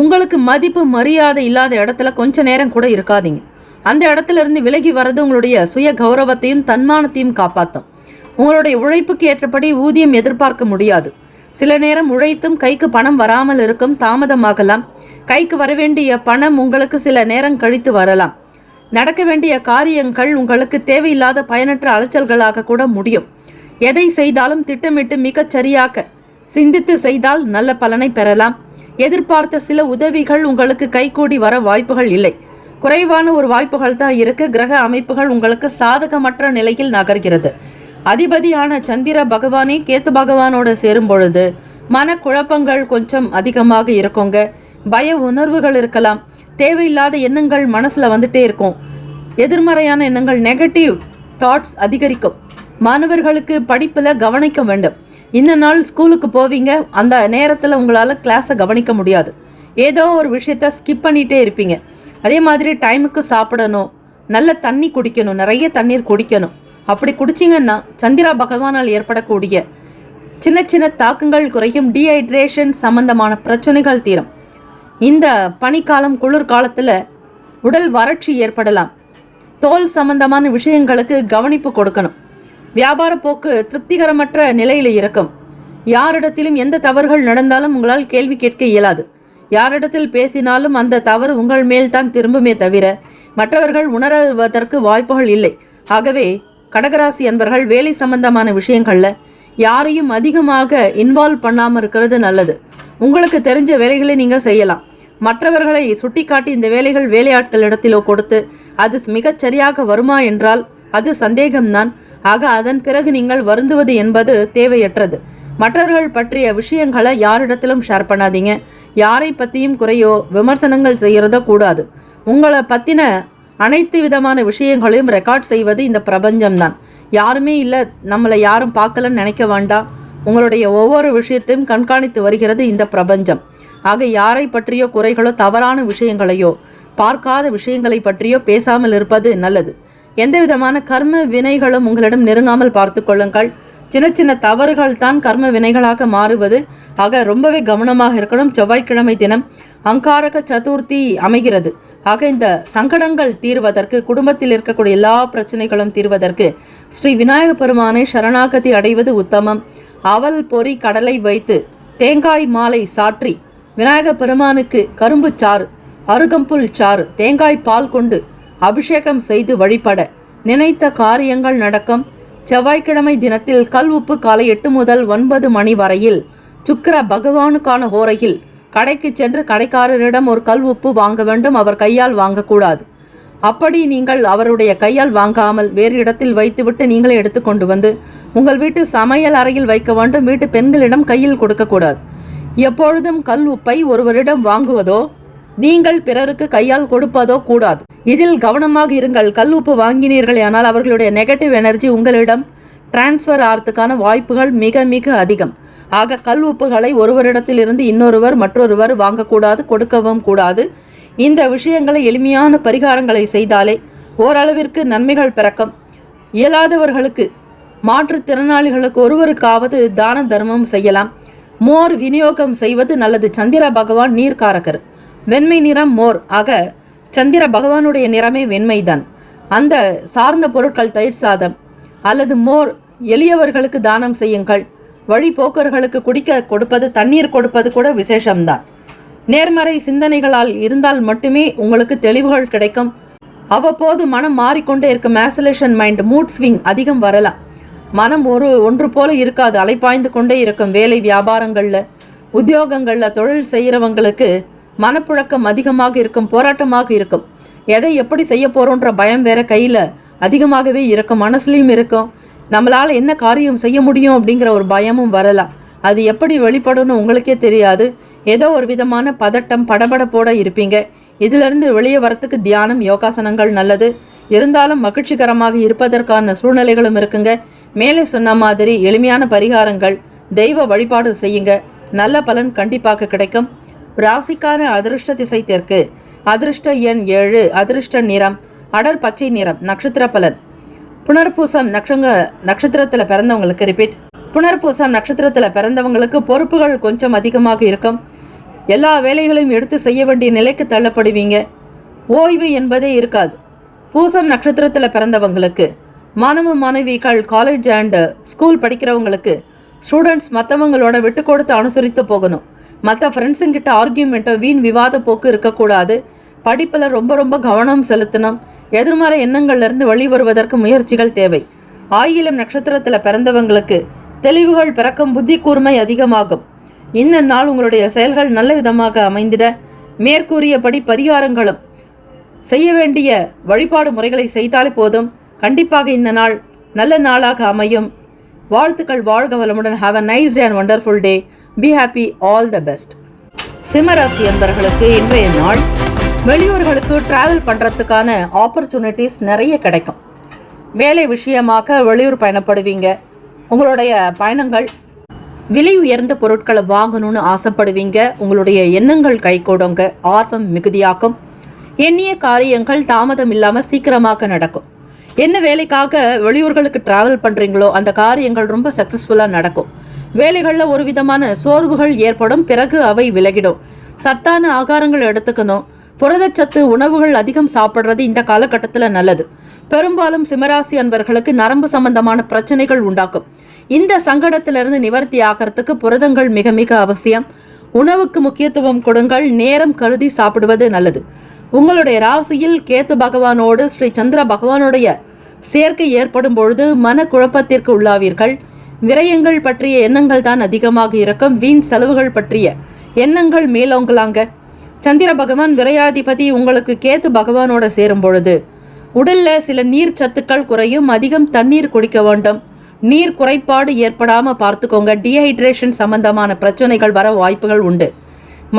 உங்களுக்கு மதிப்பு மரியாதை இல்லாத இடத்துல கொஞ்ச நேரம் கூட இருக்காதீங்க. அந்த இடத்துல இருந்து விலகி வர்றது உங்களுடைய சுய கௌரவத்தையும் தன்மானத்தையும் காப்பாற்றும். உங்களுடைய உழைப்புக்கு ஏற்றபடி ஊதியம் எதிர்பார்க்க முடியாது. சில நேரம் உழைத்தும் கைக்கு பணம் வராமல் இருக்கும், தாமதமாகலாம். கைக்கு வரவேண்டிய பணம் உங்களுக்கு சில நேரம் கழித்து வரலாம். நடக்க வேண்டிய காரியங்கள் உங்களுக்கு தேவையில்லாத பயனற்ற அலைச்சல்களாக கூட முடியும். எதை செய்தாலும் திட்டமிட்டு மிகச் சரியாக சிந்தித்து செய்தால் நல்ல பலனை பெறலாம். எதிர்பார்த்த சில உதவிகள் உங்களுக்கு கைகூடி வர வாய்ப்புகள் இல்லை. குறைவான ஒரு வாய்ப்புகள் தான் இருக்கு. கிரக அமைப்புகள் உங்களுக்கு சாதகமற்ற நிலையில் நகர்கிறது. அதிபதியான சந்திர பகவானே கேத்து பகவானோட சேரும் பொழுது மனக்குழப்பங்கள் கொஞ்சம் அதிகமாக இருக்குங்க. பய உணர்வுகள் இருக்கலாம். தேவையில்லாத எண்ணங்கள் மனசுல வந்துட்டே இருக்கும். எதிர்மறையான எண்ணங்கள், நெகட்டிவ் தாட்ஸ் அதிகரிக்கும். மாணவர்களுக்கு படிப்புல கவனிக்க வேண்டும். இந்த நாள் ஸ்கூலுக்கு போவீங்க, அந்த நேரத்தில் உங்களால் கிளாஸை கவனிக்க முடியாது. ஏதோ ஒரு விஷயத்த ஸ்கிப் பண்ணிகிட்டே இருப்பீங்க. அதே மாதிரி டைமுக்கு சாப்பிடணும், நல்ல தண்ணி குடிக்கணும், நிறைய தண்ணீர் குடிக்கணும். அப்படி குடிச்சிங்கன்னா சந்திரா பகவானால் ஏற்படக்கூடிய சின்ன சின்ன தாக்கங்கள் குறையும். டீஹைட்ரேஷன் சம்பந்தமான பிரச்சனைகள் தீரும். இந்த பனிக்காலம் குளிர்காலத்தில் உடல் வறட்சி ஏற்படலாம். தோல் சம்பந்தமான விஷயங்களுக்கு கவனிப்பு கொடுக்கணும். வியாபார போக்கு திருப்திகரமற்ற நிலையில் இருக்கும். யாரிடத்திலும் எந்த தவறுகள் நடந்தாலும் உங்களால் கேள்வி கேட்க இயலாது. யாரிடத்தில் பேசினாலும் அந்த தவறு உங்கள் மேல்தான் திரும்புமே தவிர மற்றவர்கள் உணர்வதற்கு வாய்ப்புகள் இல்லை. ஆகவே கடகராசி அன்பர்கள் வேலை சம்பந்தமான விஷயங்களில் யாரையும் அதிகமாக இன்வால்வ் பண்ணாமல் இருக்கிறது நல்லது. உங்களுக்கு தெரிஞ்ச வேலைகளை நீங்கள் செய்யலாம். மற்றவர்களை சுட்டிக்காட்டி இந்த வேலைகள் வேலையாட்கள் இடத்திலோ கொடுத்து அது மிகச் சரியாக வருமா என்றால் அது சந்தேகம்தான். ஆக அதன் பிறகு நீங்கள் வருந்துவது என்பது தேவையற்றது. மற்றவர்கள் பற்றிய விஷயங்களை யாரிடத்திலும் ஷேர் பண்ணாதீங்க. யாரை பற்றியும் குறையோ விமர்சனங்கள் செய்கிறதோ கூடாது. உங்களை பற்றின அனைத்து விதமான விஷயங்களையும் ரெக்கார்ட் செய்வது இந்த பிரபஞ்சம்தான். யாருமே இல்லை, நம்மளை யாரும் பார்க்கலன்னு நினைக்க வேண்டாம். உங்களுடைய ஒவ்வொரு விஷயத்தையும் கண்காணித்து வருகிறது இந்த பிரபஞ்சம். ஆக யாரை பற்றியோ குறைகளோ தவறான விஷயங்களையோ பார்க்காத விஷயங்களை பற்றியோ பேசாமல் இருப்பது நல்லது. எந்த விதமான கர்ம வினைகளும் உங்களிடம் நெருங்காமல் பார்த்து கொள்ளுங்கள். சின்ன சின்ன தவறுகள் தான் கர்ம வினைகளாக மாறுவது. ஆக ரொம்பவே கவனமாக இருக்கணும். செவ்வாய்க்கிழமை தினம் அங்காரக சதுர்த்தி அமைகிறது. ஆக இந்த சங்கடங்கள் தீர்வதற்கு, குடும்பத்தில் இருக்கக்கூடிய எல்லா பிரச்சனைகளும் தீர்வதற்கு ஸ்ரீ விநாயக பெருமானை சரணாகதி அடைவது உத்தமம். அவல் பொறி கடலை வைத்து தேங்காய் மாலை சாற்றி விநாயக பெருமானுக்கு கரும்பு சாறு, அருகம்புல் சாறு, தேங்காய் பால் கொண்டு அபிஷேகம் செய்து வழிபட நினைத்த காரியங்கள் நடக்கும். செவ்வாய்க்கிழமை தினத்தில் கல் உப்பு காலை 8 முதல் 9 மணி வரையில் சுக்கிர பகவானுக்கான ஹோரையில் கடைக்கு சென்று கடைக்காரரிடம் ஒரு கல் உப்பு வாங்க வேண்டும். அவர் கையால் வாங்கக்கூடாது. அப்படி நீங்கள் அவருடைய கையால் வாங்காமல் வேறு இடத்தில் வைத்துவிட்டு நீங்களே எடுத்துக்கொண்டு வந்து உங்கள் வீட்டு சமையல் அறையில் வைக்க வேண்டும். வீட்டு பெண்களிடம் கையில் கொடுக்கக்கூடாது. எப்பொழுதும் கல் உப்பை ஒருவரிடம் வாங்குவதோ நீங்கள் பிறருக்கு கையால் கொடுப்பதோ கூடாது. இதில் கவனமாக இருங்கள். கல் உப்பு வாங்கினீர்கள் ஆனால் அவர்களுடைய நெகட்டிவ் எனர்ஜி உங்களிடம் டிரான்ஸ்ஃபர் ஆகிறதுக்கான வாய்ப்புகள் மிக மிக அதிகம். ஆக கல் உப்புகளை ஒருவரிடத்திலிருந்து இன்னொருவர் மற்றொருவர் வாங்கக்கூடாது, கொடுக்கவும் கூடாது. இந்த விஷயங்களை எளிமையான பரிகாரங்களை செய்தாலே ஓரளவிற்கு நன்மைகள் பிறக்கும். இயலாதவர்களுக்கு, மாற்றுத்திறனாளிகளுக்கு ஒருவருக்காவது தான தர்மம் செய்யலாம். மோர் விநியோகம் செய்வது நல்லது. சந்திர பகவான் நீர்காரகர். வெண்மை நிறம் மோர். ஆக சந்திர பகவானுடைய நிறமே வெண்மைதான். அந்த சார்ந்த பொருட்கள் தயிர் சாதம் அல்லது மோர் எளியவர்களுக்கு தானம் செய்யுங்கள். வழிபோக்கர்களுக்கு குடிக்க கொடுப்பது, தண்ணீர் கொடுப்பது கூட விசேஷம்தான். நேர்மறை சிந்தனைகளால் இருந்தால் மட்டுமே உங்களுக்கு தெளிவுகள் கிடைக்கும். அவ்வப்போது மனம் மாறிக்கொண்டே இருக்கும். மேசலேஷன் மைண்ட், மூட் ஸ்விங் அதிகம் வரலாம். மனம் ஒன்று போல இருக்காது, அலைப்பாய்ந்து கொண்டே இருக்கும். வேலை வியாபாரங்களில், உத்தியோகங்களில் தொழில் செய்கிறவங்களுக்கு மனப்புழக்கம் அதிகமாக இருக்கும், போராட்டமாக இருக்கும். எதை எப்படி செய்ய போகிறோன்ற பயம் வேற கையில் அதிகமாகவே இருக்கும், மனசுலையும் இருக்கும். நம்மளால் என்ன காரியம் செய்ய முடியும் அப்படிங்கிற ஒரு பயமும் வரலாம். அது எப்படி வெளிப்படணும் உங்களுக்கே தெரியாது. ஏதோ ஒரு விதமான பதட்டம், படபடப்போட இருப்பீங்க. இதிலிருந்து வெளியே வரத்துக்கு தியானம், யோகாசனங்கள் நல்லது. இருந்தாலும் மகிழ்ச்சிகரமாக இருப்பதற்கான சூழ்நிலைகளும் இருக்குங்க. மேலே சொன்ன மாதிரி எளிமையான பரிகாரங்கள், தெய்வ வழிபாடு செய்யுங்க. நல்ல பலன் கண்டிப்பாக கிடைக்கும். ராசிக்கான அதிர்ஷ்ட திசை தெற்கு. அதிர்ஷ்ட எண் 7. அதிர்ஷ்ட நிறம் அடர் பச்சை நிறம். நட்சத்திர பலன். புனர்பூசம் நட்சத்திரத்தில் பிறந்தவங்களுக்கு ரிப்பீட். புனர்பூசம் நட்சத்திரத்தில் பிறந்தவங்களுக்கு பொறுப்புகள் கொஞ்சம் அதிகமாக இருக்கும். எல்லா வேலைகளையும் எடுத்து செய்ய வேண்டிய நிலைக்கு தள்ளப்படுவீங்க. ஓய்வு என்பதே இருக்காது. பூசம் நட்சத்திரத்தில் பிறந்தவங்களுக்கு, மாணவ மாணவிகள், காலேஜ் அண்ட் ஸ்கூல் படிக்கிறவங்களுக்கு, ஸ்டூடெண்ட்ஸ் மற்றவங்களோட விட்டு கொடுத்து அனுசரித்து போகணும். மற்ற ஃப்ரெண்ட்ஸுங்கிட்ட ஆர்கியூமெண்ட்டோ வீண் விவாத போக்கு இருக்கக்கூடாது. படிப்பில் ரொம்ப ரொம்ப கவனம் செலுத்தணும். எதிர்மறை எண்ணங்கள்லேருந்து வெளிவருவதற்கு முயற்சிகள் தேவை. ஆயிலம் நட்சத்திரத்தில் பிறந்தவங்களுக்கு தெளிவுகள் பிறக்கும், புத்தி கூர்மை அதிகமாகும். இந்த நாள் உங்களுடைய செயல்கள் நல்ல விதமாக அமைந்திட மேற்கூறியபடி பரிகாரங்களும் செய்ய வேண்டிய வழிபாடு முறைகளை செய்தாலே போதும். கண்டிப்பாக இந்த நாள் நல்ல நாளாக அமையும். வாழ்த்துக்கள். வாழ்க வளமுடன். Have a nice day and wonderful day. Be happy. All the best. சிம்மராசி என்பவர்களுக்கு இன்றைய நாள் வெளியூர்களுக்கு டிராவல் பண்ணுறதுக்கான ஆப்பர்ச்சுனிட்டிஸ் நிறைய கிடைக்கும். வேலை விஷயமாக வெளியூர் பயணப்படுவீங்க. உங்களுடைய பயணங்கள் விலை உயர்ந்த பொருட்களை வாங்கணும்னு ஆசைப்படுவீங்க. உங்களுடைய எண்ணங்கள் கைகூடுங்க. ஆர்வம் மிகுதியாக்கும். எண்ணிய காரியங்கள் தாமதம் இல்லாமல் சீக்கிரமாக நடக்கும். என்ன வேலைக்காக வெளியூர்களுக்கு டிராவல் பண்ணுறீங்களோ அந்த காரியங்கள் ரொம்ப சக்ஸஸ்ஃபுல்லாக நடக்கும். வேலைகளில் ஒரு விதமான சோர்வுகள் ஏற்படும், பிறகு அவை விலகிடும். சத்தான ஆகாரங்கள் எடுத்துக்கணும். புரதச்சத்து உணவுகள் அதிகம் சாப்பிட்றது இந்த காலகட்டத்தில் நல்லது. பெரும்பாலும் சிம்மராசி அன்பர்களுக்கு நரம்பு சம்பந்தமான பிரச்சனைகள் உண்டாக்கும். இந்த சங்கடத்திலிருந்து நிவர்த்தி ஆகிறதுக்கு புரதங்கள் மிக மிக அவசியம். உணவுக்கு முக்கியத்துவம் கொடுங்கள். நேரம் கருதி சாப்பிடுவது நல்லது. உங்களுடைய ராசியில் கேத்து பகவானோடு ஸ்ரீ சந்திர பகவானுடைய சேர்க்கை ஏற்படும் பொழுது மன குழப்பத்திற்கு உள்ளாவீர்கள். விரயங்கள் பற்றிய எண்ணங்கள் தான் அதிகமாக இருக்கும். வீண் செலவுகள் பற்றிய எண்ணங்கள் மேலோங்கலாங்க. சந்திர பகவான் விரையாதிபதி உங்களுக்கு கேத்து பகவானோட சேரும் பொழுது உடல்ல சில நீர் சத்துக்கள் குறையும். அதிகம் தண்ணீர் குடிக்க வேண்டும். நீர் குறைபாடு ஏற்படாமல் பார்த்துக்கோங்க. டீஹைட்ரேஷன் சம்பந்தமான பிரச்சனைகள் வர வாய்ப்புகள் உண்டு.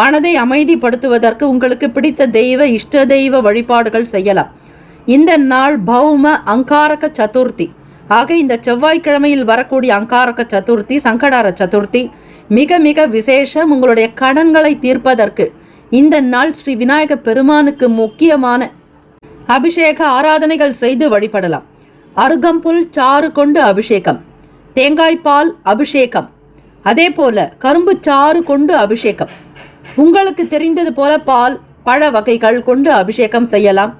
மனதை அமைதிப்படுத்துவதற்கு உங்களுக்கு பிடித்த தெய்வ இஷ்ட தெய்வ வழிபாடுகள் செய்யலாம். இந்த நாள் பௌம அங்காரக சதுர்த்தி ஆக இந்த செவ்வாய்க்கிழமையில் வரக்கூடிய அங்காரக சதுர்த்தி, சங்கடார சதுர்த்தி மிக மிக விசேஷம். உங்களுடைய கடன்களை தீர்ப்பதற்கு இந்த நாள் ஸ்ரீ விநாயக பெருமானுக்கு முக்கியமான அபிஷேக ஆராதனைகள் செய்து வழிபடலாம். அருகம்புல் சாறு கொண்டு அபிஷேகம், தேங்காய்பால் அபிஷேகம், அதே போல கரும்பு சாறு கொண்டு அபிஷேகம். உங்களுக்கு தெரிந்தது போல பால் பழ வகைகள் கொண்டு அபிஷேகம் செய்யலாம்.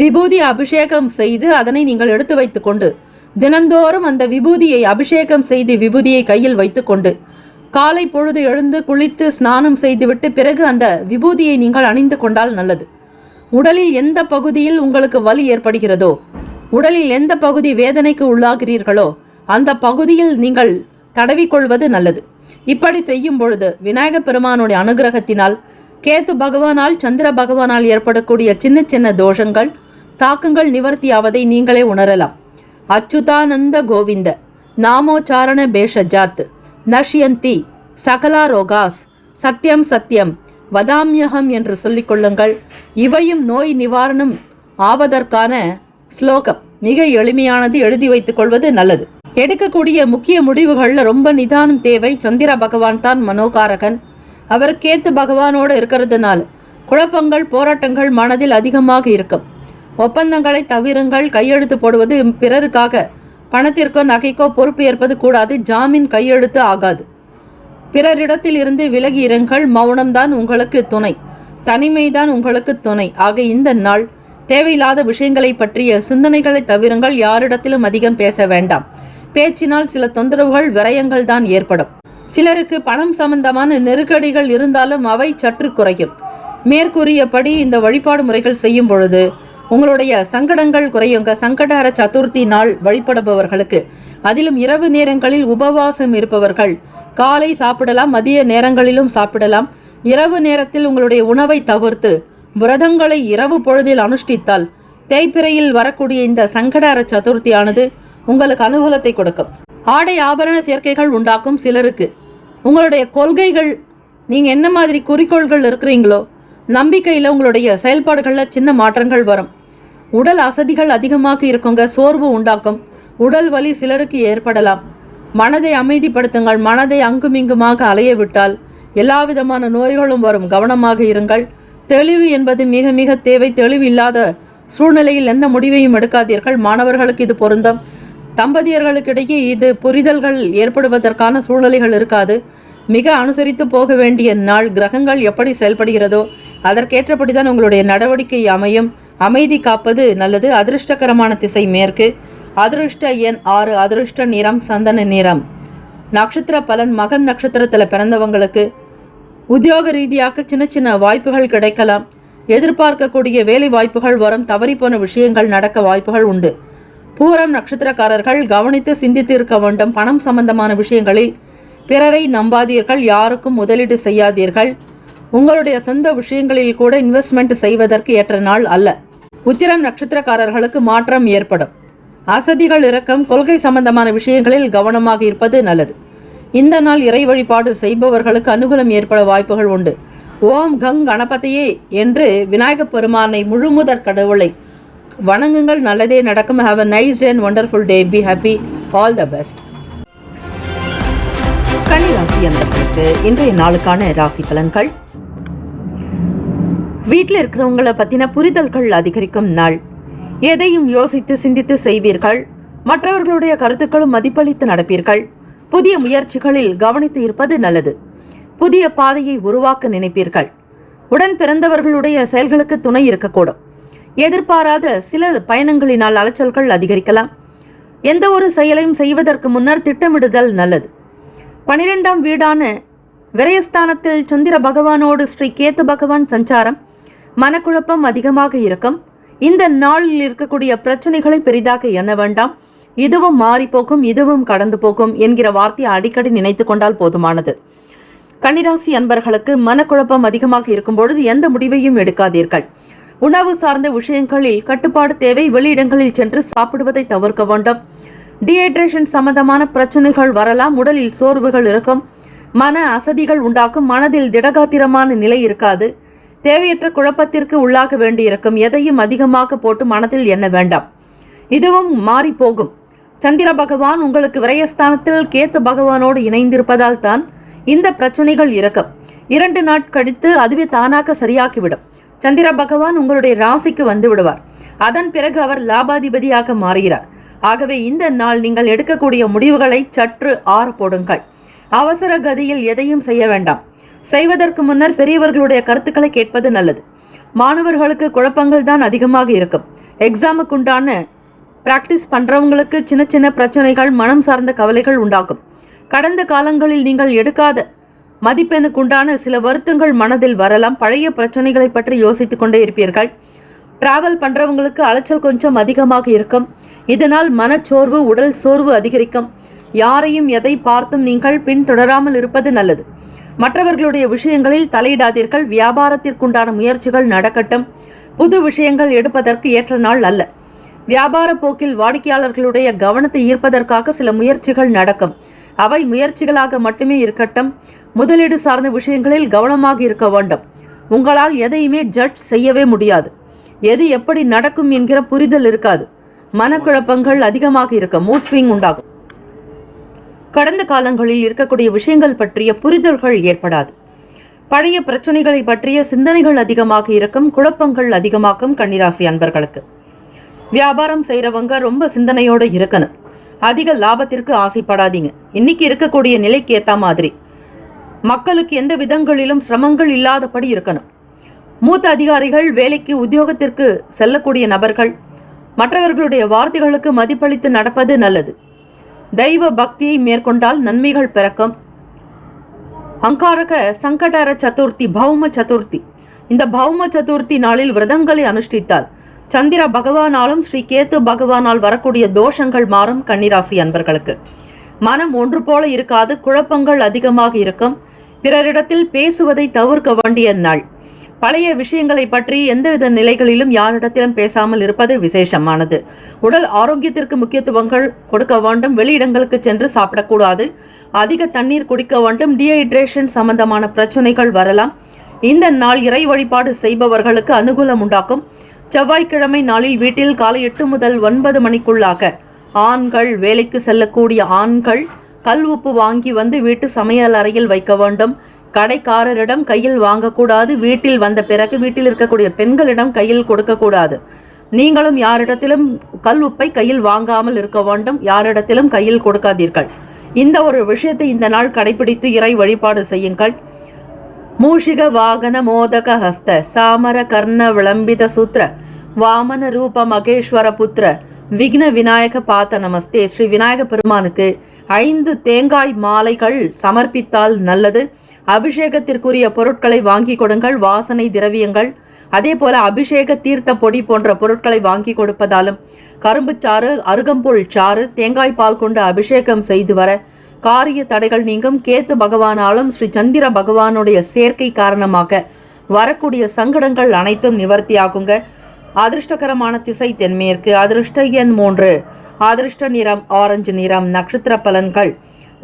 விபூதி அபிஷேகம் செய்து அதனை நீங்கள் எடுத்து வைத்து கொண்டு தினந்தோறும் அந்த விபூதியை அபிஷேகம் செய்து விபூதியை கையில் வைத்து கொண்டு காலை பொழுது எழுந்து குளித்து ஸ்நானம் செய்துவிட்டு பிறகு அந்த விபூதியை நீங்கள் அணிந்து கொண்டால் நல்லது. உடலில் எந்த பகுதியில் உங்களுக்கு வலி ஏற்படுகிறதோ, உடலில் எந்த பகுதி வேதனைக்கு உள்ளாகிறீர்களோ அந்த பகுதியில் நீங்கள் தடவிக்கொள்வது நல்லது. இப்படி செய்யும் பொழுது விநாயக பெருமானுடைய அனுகிரகத்தினால் கேத்து பகவானால் சந்திர பகவானால் ஏற்படக்கூடிய சின்ன சின்ன தோஷங்கள் தாக்கங்கள் நிவர்த்தியாவதை நீங்களே உணரலாம். அச்சுதானந்த கோவிந்த நாமோச்சாரண பேஷஜாத் நஷ்யந்தி சகலா ரோகாஸ் சத்யம் சத்யம் வதாமியகம் என்று சொல்லிக்கொள்ளுங்கள். இவையும் நோய் நிவாரணம் ஆவதற்கான ஸ்லோகம். மிக எளிமையானது, எழுதி வைத்துக் கொள்வது நல்லது. எடுக்கக்கூடிய முக்கிய முடிவுகளில் ரொம்ப நிதானம் தேவை. சந்திர பகவான் தான் மனோகாரகன். அவர் கேத்து பகவானோடு இருக்கிறதுனால குழப்பங்கள் போராட்டங்கள் மனதில் அதிகமாக இருக்கும். ஒப்பந்தங்களை தவிருங்கள். கையெழுத்து போடுவது பிறருக்காக பணத்திற்கோ நகைக்கோ பொறுப்பு ஏற்பது கூடாது. ஜாமீன் கையெழுத்து ஆகாது. பிறரிடத்தில் இருந்து விலகி இருங்கள். மௌனம்தான் உங்களுக்கு துணை, தனிமைதான் உங்களுக்கு துணை. ஆக இந்த நாள் தேவையில்லாத விஷயங்களை பற்றிய சிந்தனைகளை தவிருங்கள். யாரிடத்திலும் அதிகம் பேச வேண்டாம். பேச்சினால் சில தொந்தரவுகள் விரயங்கள் தான் ஏற்படும். சிலருக்கு பணம் சம்பந்தமான நெருக்கடிகள் இருந்தாலும் அவை சற்று குறையும். மேற்கூறியபடி இந்த வழிபாடு முறைகள் செய்யும் பொழுது உங்களுடைய சங்கடங்கள் குறையுங்க. சங்கடார சதுர்த்தி நாள் வழிபடுபவர்களுக்கு, அதிலும் இரவு நேரங்களில் உபவாசம் இருப்பவர்கள் காலை சாப்பிடலாம், மதிய நேரங்களிலும் சாப்பிடலாம். இரவு நேரத்தில் உங்களுடைய உணவை தவிர்த்து விரதங்களை இரவு பொழுதில் அனுஷ்டித்தால் தேய்பிறையில் வரக்கூடிய இந்த சங்கடார சதுர்த்தியானது உங்களுக்கு அனுகூலத்தை கொடுக்கும். ஆடை ஆபரண சேர்க்கைகள் உண்டாக்கும். சிலருக்கு உங்களுடைய கொள்கைகள், நீங்கள் என்ன மாதிரி குறிக்கோள்கள் இருக்கிறீங்களோ நம்பிக்கையில் உங்களுடைய செயல்பாடுகளில் சின்ன மாற்றங்கள் வரும். உடல் அசதிகள் அதிகமாக இருக்குங்க. சோர்வு உண்டாக்கும். உடல் வலி சிலருக்கு ஏற்படலாம். மனதை அமைதிப்படுத்துங்கள். மனதை அங்குமிங்குமாக அலைய விட்டால் எல்லா விதமான நோய்களும் வரும். கவனமாக இருங்கள். தெளிவு என்பது மிக மிக தேவை. தெளிவு இல்லாத சூழ்நிலையில் எந்த முடிவையும் எடுக்காதீர்கள். மாணவர்களுக்கு இது பொருந்தும். தம்பதியர்களுக்கிடையே இது புரிதல்கள் ஏற்படுவதற்கான சூழ்நிலைகள் இருக்காது. மிக அனுசரித்து போக வேண்டிய நாள். கிரகங்கள் எப்படி செயல்படுகிறதோ அதற்கேற்றபடிதான் உங்களுடைய நடவடிக்கை அமையும். அமைதி காப்பது நல்லது. அதிர்ஷ்டகரமான திசை மேற்கு. அதிர்ஷ்ட எண் 6. அதிர்ஷ்ட நிறம் சந்தன நிறம். நட்சத்திர பலன். மகம் நட்சத்திரத்தில் பிறந்தவங்களுக்கு உத்தியோக ரீதியாக சின்ன சின்ன வாய்ப்புகள் கிடைக்கலாம். எதிர்பார்க்கக்கூடிய வேலை வாய்ப்புகள் வரும். தவறிப்போன விஷயங்கள் நடக்க வாய்ப்புகள் உண்டு. பூரம் நட்சத்திரக்காரர்கள் கவனித்து சிந்தித்து இருக்க வேண்டும். பணம் சம்பந்தமான விஷயங்களில் பிறரை நம்பாதீர்கள். யாருக்கும் முதலீடு செய்யாதீர்கள். உங்களுடைய சொந்த விஷயங்களில் கூட இன்வெஸ்ட்மெண்ட் செய்வதற்கு ஏற்ற நாள் அல்ல. உத்திரம் நட்சத்திரக்காரர்களுக்கு மாற்றம் ஏற்படும். அசதிகள் இறக்கம். கொள்கை சம்பந்தமான விஷயங்களில் கவனமாக இருப்பது நல்லது. இந்த நாள் இறை வழிபாடு செய்பவர்களுக்கு அனுகூலம் ஏற்பட வாய்ப்புகள் உண்டு. ஓம் கங் கணபதியே என்று விநாயகப் பெருமானை முழுமுதற் கடவுளை வணங்குங்கள். நல்லதே நடக்கும். Have a nice day and wonderful day. Be happy. All the best. கன்னி ராசி அன்பர்களுக்கு இன்றைய நாளுக்கான ராசி பலன்கள். வீட்டில் இருக்கிறவங்களை பற்றின புரிதல்கள் அதிகரிக்கும் நாள். எதையும் யோசித்து சிந்தித்து செய்வீர்கள். மற்றவர்களுடைய கருத்துக்களும் மதிப்பளித்து நடப்பீர்கள். புதிய முயற்சிகளில் கவனித்து இருப்பது நல்லது. புதிய பாதையை உருவாக்க நினைப்பீர்கள். உடன் பிறந்தவர்களுடைய செயல்களுக்கு துணை இருக்கக்கூடும். எதிர்பாராத சில பயணங்களினால் அலைச்சல்கள் அதிகரிக்கலாம். எந்த ஒரு செயலையும் செய்வதற்கு முன்னர் திட்டமிடுதல் நல்லது. 12ஆம் வீடான விரயஸ்தானத்தில் சந்திர பகவானோடு ஸ்ரீ கேத்து பகவான் சஞ்சாரம். மனக்குழப்பம் அதிகமாக இருக்கும். இந்த நாளில் இருக்கக்கூடிய பிரச்சனைகளை பெரிதாக எண்ண வேண்டாம். இதுவும் மாறி போகும், இதுவும் கடந்து போகும் என்கிற வார்த்தையை அடிக்கடி நினைத்து கொண்டால் போதுமானது. கன்னிராசி அன்பர்களுக்கு மனக்குழப்பம் அதிகமாக இருக்கும் பொழுது எந்த முடிவையும் எடுக்காதீர்கள். உணவு சார்ந்த விஷயங்களில் கட்டுப்பாடு தேவை. வெளியிடங்களில் சென்று சாப்பிடுவதை தவிர்க்க வேண்டும். டீஹைட்ரேஷன் சம்பந்தமான பிரச்சனைகள் வரலாம். உடலில் சோர்வுகள் இருக்கும். மன அசதிகள் உண்டாக்கும். மனதில் திடகாத்திரமான நிலை இருக்காது. தேவையற்ற குழப்பத்திற்கு உள்ளாக வேண்டியிருக்கும். எதையும் அதிகமாக போட்டு மனதில் எண்ண வேண்டாம். இதுவும் மாறி போகும். சந்திர பகவான் உங்களுக்கு விரயஸ்தானத்தில் கேத்து பகவானோடு இணைந்திருப்பதால் தான் இந்த பிரச்சனைகள் இருக்கும். 2 நாட்கள் கழித்து அதுவே தானாக சரியாக்கிவிடும். சந்திர பகவான் உங்களுடைய ராசிக்கு வந்து விடுவார். அதன் பிறகு அவர் லாபாதிபதியாக மாறுகிறார். ஆகவே இந்த நாள் நீங்கள் எடுக்கக்கூடிய முடிவுகளை சற்று ஆற போடுங்கள். அவசர கதியில் எதையும் செய்ய வேண்டாம். செய்வதற்கு முன்னர் பெரியவர்களுடைய கருத்துக்களை கேட்பது நல்லது. மாணவர்களுக்கு குழப்பங்கள் தான் அதிகமாக இருக்கும். எக்ஸாமுக்குண்டான பிராக்டிஸ் பண்ணுறவங்களுக்கு சின்ன சின்ன பிரச்சனைகள், மனம் சார்ந்த கவலைகள் உண்டாகும். கடந்த காலங்களில் நீங்கள் எடுக்காத மதிப்பெண்ணுக்குண்டான சில வருத்தங்கள் மனதில் வரலாம். பழைய பிரச்சனைகளை பற்றி யோசித்து கொண்டே இருப்பீர்கள். டிராவல் பண்ணுறவங்களுக்கு அலைச்சல் கொஞ்சம் அதிகமாக இருக்கும். இதனால் மனச்சோர்வு, உடல் சோர்வு அதிகரிக்கும். யாரையும் எதை பார்த்தும் நீங்கள் பின்தொடராமல் இருப்பது நல்லது. மற்றவர்களுடைய விஷயங்களில் தலையிடாதீர்கள். வியாபாரத்திற்குண்டான முயற்சிகள் நடக்கட்டும். புது விஷயங்கள் எடுப்பதற்கு ஏற்ற நாள் அல்ல. வியாபார போக்கில் வாடிக்கையாளர்களுடைய கவனத்தை ஈர்ப்பதற்காக சில முயற்சிகள் நடக்கும். அவை முயற்சிகளாக மட்டுமே இருக்கட்டும். முதலீடு சார்ந்த விஷயங்களில் கவனமாக இருக்க வேண்டும். உங்களால் எதையுமே ஜட்ஜ் செய்யவே முடியாது. எது எப்படி நடக்கும் என்கிற புரிதல் இருக்காது. மனக்குழப்பங்கள் அதிகமாக இருக்கும். மூட் ஸ்விங் உண்டாகும். கடந்த காலங்களில் இருக்கக்கூடிய விஷயங்கள் பற்றிய புரிதல்கள் ஏற்படாது. பழைய பிரச்சனைகளை பற்றிய சிந்தனைகள் அதிகமாக இருக்கும். குழப்பங்கள் அதிகமாக்கும். கன்னிராசி அன்பர்களுக்கு வியாபாரம் செய்கிறவங்க ரொம்ப சிந்தனையோடு இருக்கணும். அதிக லாபத்திற்கு ஆசைப்படாதீங்க. இன்னைக்கு இருக்கக்கூடிய நிலைக்கு ஏற்ற மாதிரி மக்களுக்கு எந்த விதங்களிலும் சிரமங்கள் இல்லாதபடி இருக்கணும். மூத்த அதிகாரிகள், வேலைக்கு உத்தியோகத்திற்கு செல்லக்கூடிய நபர்கள் மற்றவர்களுடைய வார்த்தைகளுக்கு மதிப்பளித்து நடப்பது நல்லது. தெய்வ பக்தியை மேற்கொண்டால் நன்மைகள் பிறக்கும். அங்காரக சங்கடர சதுர்த்தி, பௌம சதுர்த்தி. இந்த பௌம சதுர்த்தி நாளில் விரதங்களை அனுஷ்டித்தால் சந்திர பகவானாலும் ஸ்ரீ கேத்து பகவானால் வரக்கூடிய தோஷங்கள் மாறும். கன்னிராசி அன்பர்களுக்கு மனம் ஒன்று போல இருக்காது. குழப்பங்கள் அதிகமாக இருக்கும். பிறரிடத்தில் பேசுவதை தவிர்க்க வேண்டிய நாள். பழைய விஷயங்களை பற்றி எந்தவித நிலைகளிலும் யாரிடத்திலும் பேசாமல் இருப்பது விசேஷமானது. உடல் ஆரோக்கியத்திற்கு முக்கியத்துவங்கள் கொடுக்க வேண்டும். வெளியிடங்களுக்கு சென்று சாப்பிடக்கூடாது. அதிக தண்ணீர் குடிக்க வேண்டும். டீஹைட்ரேஷன் சம்பந்தமான பிரச்சனைகள் வரலாம். இந்த நாள் இறை வழிபாடு செய்பவர்களுக்கு அனுகூலம் உண்டாக்கும். செவ்வாய்க்கிழமை நாளில் வீட்டில் காலை 8 முதல் 9 மணிக்குள்ளாக ஆண்கள், வேலைக்கு செல்லக்கூடிய ஆண்கள் கல் உப்பு வாங்கி வந்து வீட்டு சமையல் அறையில் வைக்க வேண்டும். கடைக்காரரிடம் கையில் வாங்கக்கூடாது. வீட்டில் வந்த பிறகு வீட்டில் இருக்கக்கூடிய பெண்களிடம் கையில் கொடுக்கக்கூடாது. நீங்களும் யாரிடத்திலும் கல் உப்பை கையில் வாங்காமல் இருக்க வேண்டும். யாரிடத்திலும் கையில் கொடுக்காதீர்கள். இந்த ஒரு விஷயத்தை இந்த நாள் கடைபிடித்து இறை வழிபாடு செய்யுங்கள். மூஷிக வாகன மோதக ஹஸ்த சாமர கர்ண விளம்பித சூத்திர வாமன ரூப மகேஸ்வர புத்திர விக்ன விநாயக பாத்த நமஸ்தே. ஸ்ரீ விநாயக பெருமானுக்கு 5 தேங்காய் மாலைகள் சமர்ப்பித்தால் நல்லது. அபிஷேகத்திற்குரிய பொருட்களை வாங்கி கொடுங்கள். வாசனை திரவியங்கள், அதே போல அபிஷேக தீர்த்த பொடி போன்ற பொருட்களை வாங்கி கொடுப்பதாலும், கரும்புச்சாறு, அருகம்புல் சாறு, தேங்காய் பால் கொண்டு அபிஷேகம் செய்து வர காரிய தடைகள் நீங்கும். கேத்து பகவானாலும் ஸ்ரீ சந்திர பகவானுடைய சேர்க்கை காரணமாக வரக்கூடிய சங்கடங்கள் அனைத்தும் நிவர்த்தியாகுங்க. அதிர்ஷ்டகரமான திசை தென்மேற்கு. அதிர்ஷ்ட எண் 3. அதிர்ஷ்ட நிறம் ஆரஞ்சு நிறம். நட்சத்திர பலன்கள்.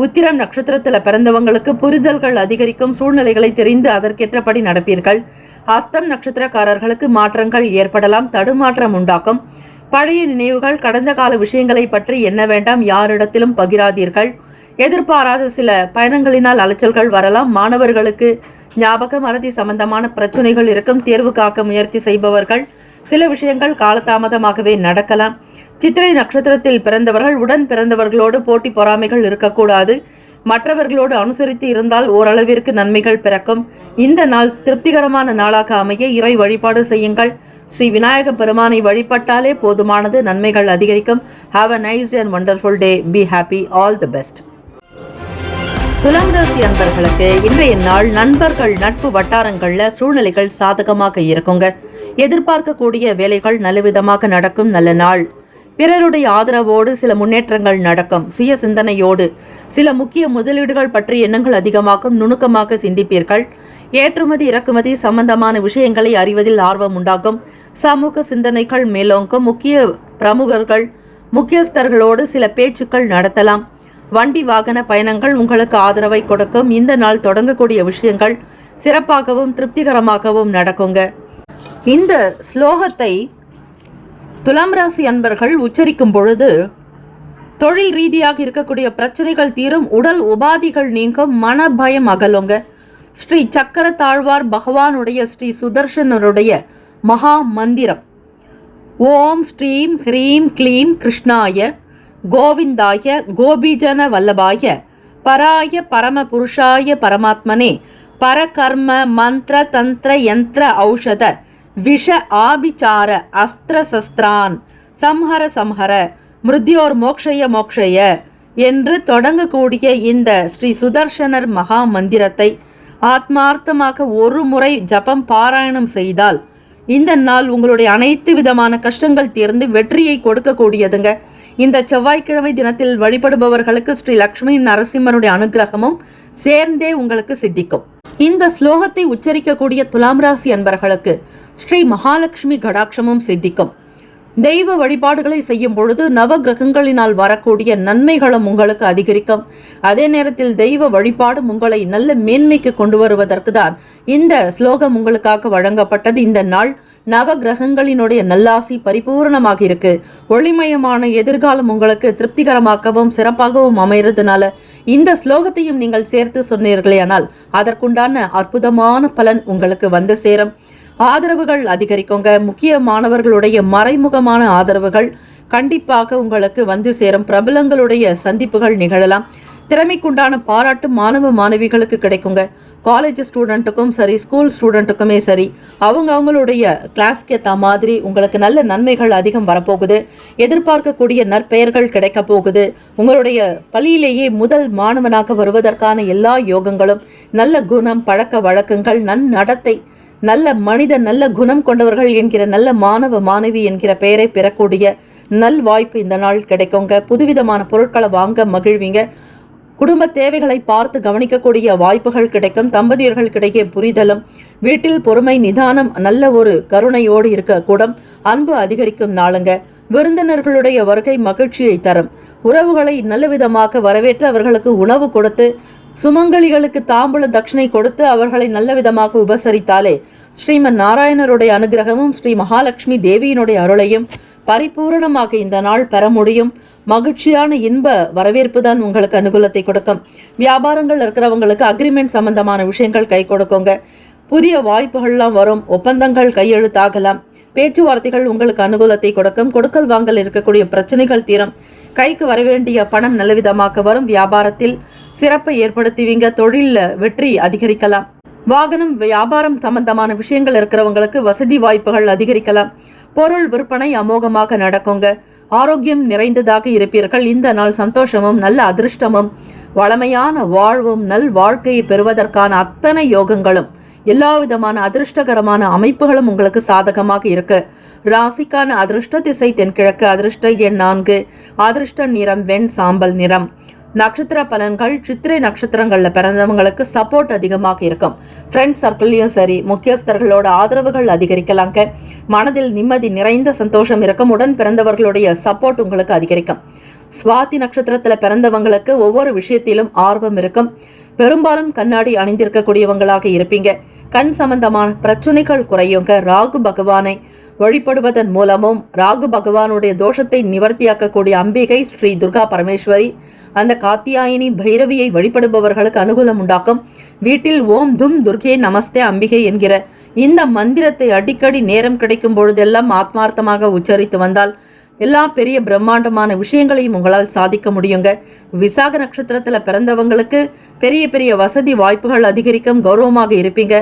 உத்திரம் நட்சத்திரத்தில் பிறந்தவங்களுக்கு புரிதல்கள் அதிகரிக்கும். சூழ்நிலைகளை தெரிந்து அதற்கேற்றபடி நடப்பீர்கள். ஹஸ்தம் நட்சத்திரக்காரர்களுக்கு மாற்றங்கள் ஏற்படலாம், தடுமாற்றம் உண்டாக்கும். பழைய நினைவுகள், கடந்த கால விஷயங்களை பற்றி எண்ண வேண்டாம். யாரிடத்திலும் பகிராதீர்கள். எதிர்பாராத சில பயணங்களினால் அலைச்சல்கள் வரலாம். மாணவர்களுக்கு ஞாபக மறதி சம்பந்தமான பிரச்சனைகள் இருக்கும். தேர்வு காக்க முயற்சி செய்பவர்கள் சில விஷயங்கள் காலதாமதமாகவே நடக்கலாம். சித்திரை நட்சத்திரத்தில் பிறந்தவர்கள் உடன் பிறந்தவர்களோடு போட்டி பொறாமைகள் இருக்கக்கூடாது. மற்றவர்களோடு அனுசரித்து இருந்தால் ஓரளவிற்கு நன்மைகள் பிறக்கும். இந்த நாள் திருப்திகரமான நாளாக அமைய இறை வழிபாடு செய்யுங்கள். ஸ்ரீ விநாயக பெருமானை வழிபட்டாலே போதுமானது. நன்மைகள் அதிகரிக்கும். Have a nice and wonderful day. Be happy. All the best. துலாம் ராசி அன்பர்களுக்கு இன்றைய நாள் நண்பர்கள் நட்பு வட்டாரங்கள்ல சூழ்நிலைகள் சாதகமாக இருக்குங்க. எதிர்பார்க்கக்கூடிய வேலைகள் நல்லவிதமாக நடக்கும். நல்ல நாள். பிறருடைய ஆதரவோடு சில முன்னேற்றங்கள் நடக்கும். சுய சிந்தனையோடு சில முக்கிய முதலீடுகள் பற்றி எண்ணங்கள் அதிகமாகும். நுணுக்கமாக சிந்திப்பீர்கள். ஏற்றுமதி இறக்குமதி சம்பந்தமான விஷயங்களை அறிவதில் ஆர்வம் உண்டாகும். சமூக சிந்தனைகள் மேலோங்கும். முக்கிய பிரமுகர்கள் முக்கியஸ்தர்களோடு சில பேச்சுக்கள் நடத்தலாம். வண்டி வாகன பயணங்கள் உங்களுக்கு ஆதரவை கொடுக்கும். இந்த நாள் தொடங்கக்கூடிய விஷயங்கள் சிறப்பாகவும் திருப்திகரமாகவும் நடக்குங்க. இந்த ஸ்லோகத்தை துலாம் ராசி அன்பர்கள் உச்சரிக்கும் பொழுது தொழில் ரீதியாக இருக்கக்கூடிய பிரச்சனைகள் தீரும். உடல் உபாதிகள் நீங்கும். மன பயம் அகலுங்க. ஸ்ரீ சக்கர தாழ்வார் பகவானுடைய ஸ்ரீ சுதர்சனருடைய மகா மந்திரம் ஓம் ஸ்ரீம் ஹ்ரீம் க்ளீம் கிருஷ்ணாய கோவிந்தாய கோபிஜன வல்லபாய பராய பரம புருஷாய பரமாத்மனே பரகர்ம மந்திர தந்திர யந்திர ஔஷத விஷ ஆபிச்சார அஸ்திர சஸ்திரான் சம்ஹர சம்ஹர மிருத்யோர் மோக்ஷய மோக்ஷய என்று தொடங்கக்கூடிய இந்த ஸ்ரீ சுதர்சனர் மகா மந்திரத்தை ஆத்மார்த்தமாக ஒரு முறை ஜபம் பாராயணம் செய்தால் இந்த நாள் உங்களுடைய அனைத்து விதமான கஷ்டங்கள் தீர்ந்து வெற்றியை கொடுக்கக்கூடியதுங்க. இந்த செவ்வாய்க்கிழமை தினத்தில் வழிபடுபவர்களுக்கு ஸ்ரீ லக்ஷ்மி நரசிம்மருடைய அனுகிரகமும் சேர்ந்தே உங்களுக்கு சித்திக்கும். இந்த ஸ்லோகத்தை உச்சரிக்கக்கூடிய துலாம் ராசி அன்பர்களுக்கு ஸ்ரீ மகாலட்சுமி கடாட்சமும் சித்திக்கும். தெய்வ வழிபாடுகளை செய்யும் பொழுது நவ கிரகங்களினால் வரக்கூடிய நன்மைகளும் உங்களுக்கு அதிகரிக்கும். அதே நேரத்தில் தெய்வ வழிபாடும் உங்களை நல்ல மேன்மைக்கு கொண்டு வருவதற்கு தான் இந்த ஸ்லோகம் உங்களுக்காக வழங்கப்பட்டது. இந்த நாள் நவ கிரகங்களினுடைய நல்லாசி பரிபூர்ணமாக இருக்கு. ஒளிமயமான எதிர்காலம் உங்களுக்கு திருப்திகரமாகவும் சிறப்பாகவும் அமைகிறதுனால இந்த ஸ்லோகத்தையும் நீங்கள் சேர்த்து சொன்னீர்களேயானால் அதற்குண்டான அற்புதமான பலன் உங்களுக்கு வந்து சேரும். ஆதரவுகள் அதிகரிக்குங்க. முக்கிய மாணவர்களுடைய மறைமுகமான ஆதரவுகள் கண்டிப்பாக உங்களுக்கு வந்து சேரும். பிரபலங்களுடைய சந்திப்புகள் நிகழலாம். திறமைக்குண்டான பாராட்டு மாணவ மாணவிகளுக்கு கிடைக்குங்க. காலேஜ் ஸ்டூடெண்ட்டுக்கும் சரி, ஸ்கூல் ஸ்டூடெண்ட்டுக்குமே சரி, அவங்களுடைய கிளாஸ்க்கு ஏற்ற மாதிரி உங்களுக்கு நல்ல நன்மைகள் அதிகம் வரப்போகுது. எதிர்பார்க்கக்கூடிய நற்பெயர்கள் கிடைக்க போகுது. உங்களுடைய பள்ளியிலேயே முதல் மாணவனாக வருவதற்கான எல்லா யோகங்களும், நல்ல குணம், பழக்க வழக்கங்கள், நன்னடத்தை, நல்ல மனித, நல்ல குணம் கொண்டவர்கள் என்கிற நல்ல மாணவ மாணவி என்கிற பெயரை பெறக்கூடிய நல் வாய்ப்பு இந்த நாள் கிடைக்குங்க. புதுவிதமான பொருட்களை வாங்க மகிழ்வீங்க. குடும்ப தேவைகளை பார்த்து கவனிக்கக்கூடிய வாய்ப்புகள் கிடைக்கும். தம்பதியர்களுக்கிடையே புரிதலும், வீட்டில் பொறுமை, நிதானம், நல்ல ஒரு கருணையோடு இருக்கக்கூடும். அன்பு அதிகரிக்கும் நாளுங்க. விருந்தினர்களுடைய வருகை மகிழ்ச்சியை தரும். உறவுகளை நல்ல விதமாக வரவேற்று அவர்களுக்கு உணவு கொடுத்து, சுமங்கலிகளுக்கு தாம்பூல தட்சிணை கொடுத்து அவர்களை நல்ல விதமாக உபசரித்தாலே ஸ்ரீமன் நாராயணருடைய அனுகிரகமும் ஸ்ரீ மகாலட்சுமி தேவியினுடைய அருளையும் பரிபூரணமாக இந்த நாள் பெற முடியும். மகிழ்ச்சியான இன்ப வரவேற்பு தான் உங்களுக்கு அனுகூலத்தை கொடுக்கும். வியாபாரங்கள் இருக்கிறவங்களுக்கு அக்ரிமெண்ட் சம்பந்தமான விஷயங்கள் கை கொடுக்குங்க. புதிய வாய்ப்புகள்லாம் வரும். ஒப்பந்தங்கள் கையெழுத்தாகலாம். பேச்சுவார்த்தைகள் உங்களுக்கு அனுகூலத்தை கொடுக்கும். கொடுக்கல் வாங்கல் இருக்கக்கூடிய பிரச்சனைகள் தீரும். கைக்கு வரவேண்டிய பணம் நல்லவிதமாக வரும். வியாபாரத்தில் சிறப்பை ஏற்படுத்துவீங்க. தொழிலில் வெற்றி அதிகரிக்கலாம். வாகனம், வியாபாரம் சம்பந்தமான விஷயங்கள் இருக்கிறவங்களுக்கு வசதி வாய்ப்புகள் அதிகரிக்கலாம். பொருள் விற்பனை அமோகமாக நடக்குங்க. ஆரோக்கியம் நிறைந்ததாக இருப்பீர்கள். இந்த நாள் சந்தோஷமும் நல்ல அதிர்ஷ்டமும் வளமையான வாழ்வும் நல் வாழ்க்கையை பெறுவதற்கான அத்தனை யோகங்களும் எல்லா விதமான அதிர்ஷ்டகரமான அமைப்புகளும் உங்களுக்கு சாதகமாக இருக்கு. ராசிக்கான அதிர்ஷ்ட திசை தென்கிழக்கு, அதிர்ஷ்ட எண் 4, அதிர்ஷ்ட நிறம் வெண் சாம்பல் நிறம். நட்சத்திர பலன்கள், சித்திரை நட்சத்திரங்கள்ல பிறந்தவங்களுக்கு சப்போர்ட் அதிகமாக இருக்கும். ஃப்ரெண்ட்ஸ் சர்க்கிள்லையும் சரி, முக்கியஸ்தர்களோட ஆதரவுகள் அதிகரிக்கலாங்க. மனதில் நிம்மதி நிறைந்த சந்தோஷம் இருக்கும். உடன் பிறந்தவர்களுடைய சப்போர்ட் உங்களுக்கு அதிகரிக்கும். சுவாதி நட்சத்திரத்துல பிறந்தவங்களுக்கு ஒவ்வொரு விஷயத்திலும் ஆர்வம் இருக்கும். பெரும்பாலும் கண்ணாடி அணிந்திருக்கக்கூடியவங்களாக இருப்பீங்க. கண் சம்பந்தமான பிரச்சனைகள் குறையுங்க. ராகு பகவானை வழிபடுவதன் மூலமும் ராகு பகவானுடைய தோஷத்தை நிவர்த்தியாக்கக்கூடிய அம்பிகை ஸ்ரீ துர்கா பரமேஸ்வரி, அந்த காத்தியாயினி பைரவியை வழிபடுபவர்களுக்கு அனுகூலம் உண்டாக்கும். வீட்டில் ஓம் தும் துர்கே நமஸ்தே அம்பிகை என்கிற இந்த மந்திரத்தை அடிக்கடி நேரம் கிடைக்கும் பொழுதெல்லாம் ஆத்மார்த்தமாக உச்சரித்து வந்தால் எல்லா பெரிய பிரம்மாண்டமான விஷயங்களையும் உங்களால் சாதிக்க முடியுங்க. விசாக நட்சத்திரத்துல பிறந்தவங்களுக்கு பெரிய பெரிய வசதி வாய்ப்புகள் அதிகரிக்கும். கௌரவமாக இருப்பீங்க.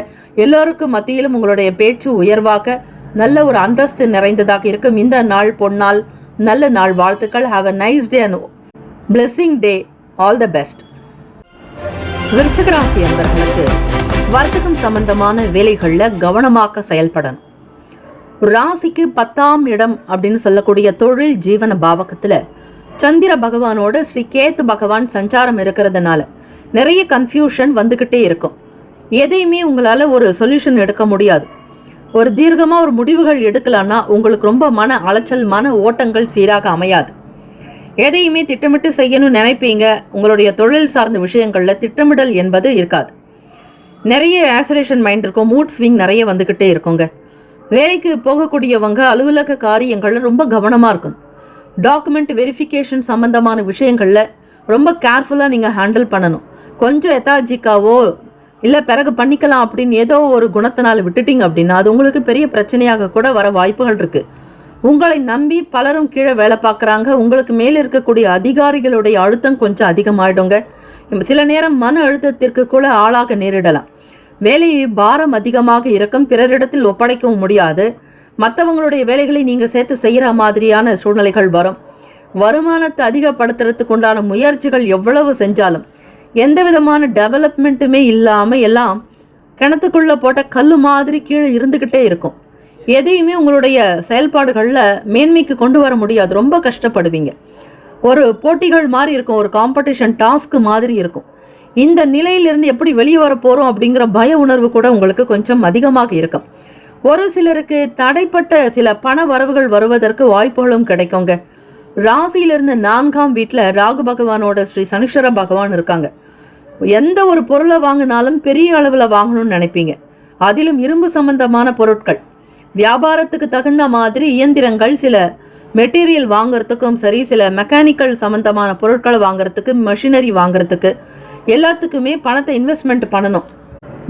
எல்லோருக்கும் மத்தியிலும் உங்களுடைய பேச்சு உயர்வாக நல்ல ஒரு அந்தஸ்து நிறைந்ததாக இருக்கும். இந்த நாள் பொன்னாள், நல்ல நாள். வாழ்த்துக்கள். Have a nice day and blessing day. All the best. விருச்சிக ராசி அன்பர்களுக்கு வர்த்தகம் சம்பந்தமான வேலைகள்ல கவனமாக செயல்படணும். ராசிக்கு 10ஆம் இடம் அப்படின்னு சொல்லக்கூடிய தொழில் ஜீவன பாவகத்துல சந்திர பகவானோட ஸ்ரீ கேத்து பகவான் சஞ்சாரம் இருக்கிறதுனால நிறைய கன்ஃபியூஷன் வந்துகிட்டே இருக்கும். எதையுமே உங்களால ஒரு சொல்யூஷன் எடுக்க முடியாது. ஒரு தீர்க்கமா ஒரு முடிவுகள் எடுக்கலான்னா உங்களுக்கு ரொம்ப மன அலைச்சல், மன ஓட்டங்கள் சீராக அமையாது. எதையுமே திட்டமிட்டு செய்யணும்னு நினைப்பீங்க. உங்களுடைய தொழில் சார்ந்த விஷயங்கள்ல திட்டமிடல் என்பது இருக்காது. நிறைய ஆசோலேஷன் மைண்ட் இருக்கும். மூட் ஸ்விங் நிறைய வந்துகிட்டே இருக்குங்க. வேலைக்கு போகக்கூடியவங்க அலுவலக காரியங்கள்ல ரொம்ப கவனமா இருக்கணும். டாக்குமெண்ட் வெரிஃபிகேஷன் சம்பந்தமான விஷயங்கள்ல ரொம்ப கேர்ஃபுல்லாக நீங்கள் ஹேண்டில் பண்ணணும். கொஞ்சம் எதாஜிக்காவோ இல்லை பிறகு பண்ணிக்கலாம் அப்படின்னு ஏதோ ஒரு குணத்தினால் விட்டுட்டீங்க அப்படின்னா அது உங்களுக்கு பெரிய பிரச்சனையாக கூட வர வாய்ப்புகள் இருக்குது. உங்களை நம்பி பலரும் கீழே வேலை பார்க்குறாங்க. உங்களுக்கு மேலே இருக்கக்கூடிய அதிகாரிகளுடைய அழுத்தம் கொஞ்சம் அதிகமாகிடுங்க. சில நேரம் மன அழுத்தத்திற்கு கூட ஆளாக நேரிடலாம். வேலை பாரம் அதிகமாக இருக்கும். பிறரிடத்தில் ஒப்படைக்கவும் முடியாது. மற்றவங்களுடைய வேலைகளை நீங்கள் சேர்த்து செய்கிற மாதிரியான சூழ்நிலைகள் வரும். வருமானத்தை அதிகப்படுத்துறதுக்கு உண்டான முயற்சிகள் எவ்வளவு செஞ்சாலும் எந்த விதமான டெவலப்மெண்ட்டுமே இல்லாமல் எல்லாம் கிணத்துக்குள்ளே போட்ட கல் மாதிரி கீழே இருந்துக்கிட்டே இருக்கும். எதையுமே உங்களுடைய செயல்பாடுகளில் மேன்மைக்கு கொண்டு வர முடியாது. ரொம்ப கஷ்டப்படுவீங்க. ஒரு போட்டிகள் மாதிரி இருக்கும். ஒரு காம்படிஷன் டாஸ்க் மாதிரி இருக்கும். இந்த நிலையிலிருந்து எப்படி வெளியே வர போகிறோம் அப்படிங்கிற பய உணர்வு கூட உங்களுக்கு கொஞ்சம் அதிகமாக இருக்கும். ஒரு சிலருக்கு தடைப்பட்ட சில பண வரவுகள் வருவதற்கு வாய்ப்புகளும் கிடைக்குங்க. ராசியிலிருந்து 4ஆம் வீட்டில் ராகு பகவானோட ஸ்ரீ சனீஸ்வர பகவான் இருக்காங்க. எந்த ஒரு பொருளை வாங்கினாலும் பெரிய அளவில் வாங்கணும்னு நினைப்பீங்க. அதிலும் இரும்பு சம்பந்தமான பொருட்கள், வியாபாரத்துக்கு தகுந்த மாதிரி இயந்திரங்கள், சில மெட்டீரியல் வாங்குறதுக்கும் சரி, சில மெக்கானிக்கல் சம்பந்தமான பொருட்களை வாங்குறதுக்கு, மெஷினரி வாங்குறதுக்கு எல்லாத்துக்குமே பணத்தை இன்வெஸ்ட்மெண்ட் பண்ணணும்.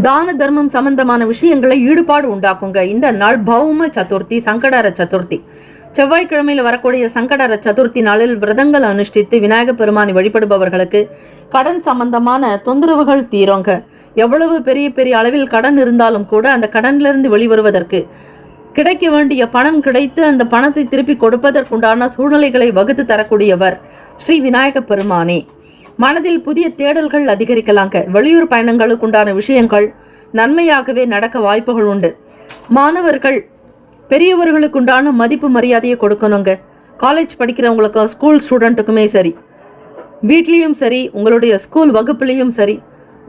தான தர்மம் சம்பந்தமான விஷயங்களை ஈடுபாடு உண்டாக்குங்க. இந்த நாள் பௌம சதுர்த்தி, சங்கடர சதுர்த்தி. செவ்வாய்க்கிழமையில் வரக்கூடிய சங்கடர சதுர்த்தி நாளில் விரதங்கள் அனுஷ்டித்து விநாயக பெருமானை வழிபடுபவர்களுக்கு கடன் சம்பந்தமான தொந்தரவுகள் தீருங்க. எவ்வளவு பெரிய பெரிய அளவில் கடன் இருந்தாலும் கூட அந்த கடனிலிருந்து வெளிவருவதற்கு, கிடைக்க வேண்டிய பணம் கிடைத்து அந்த பணத்தை திருப்பி கொடுப்பதற்குண்டான சூழ்நிலைகளை வகுத்து தரக்கூடியவர் ஸ்ரீ விநாயக பெருமானே. மனதில் புதிய தேடல்கள் அதிகரிக்கலாங்க. வெளியூர் பயணங்களுக்கு உண்டான விஷயங்கள் நன்மையாகவே நடக்க வாய்ப்புகள் உண்டு. மாணவர்கள் பெரியவர்களுக்கு உண்டான மதிப்பு மரியாதையை கொடுக்கணுங்க. காலேஜ் படிக்கிறவங்களுக்கும் ஸ்கூல் ஸ்டூடெண்ட்டுக்குமே சரி, வீட்லேயும் சரி, உங்களுடைய ஸ்கூல் வகுப்புலேயும் சரி,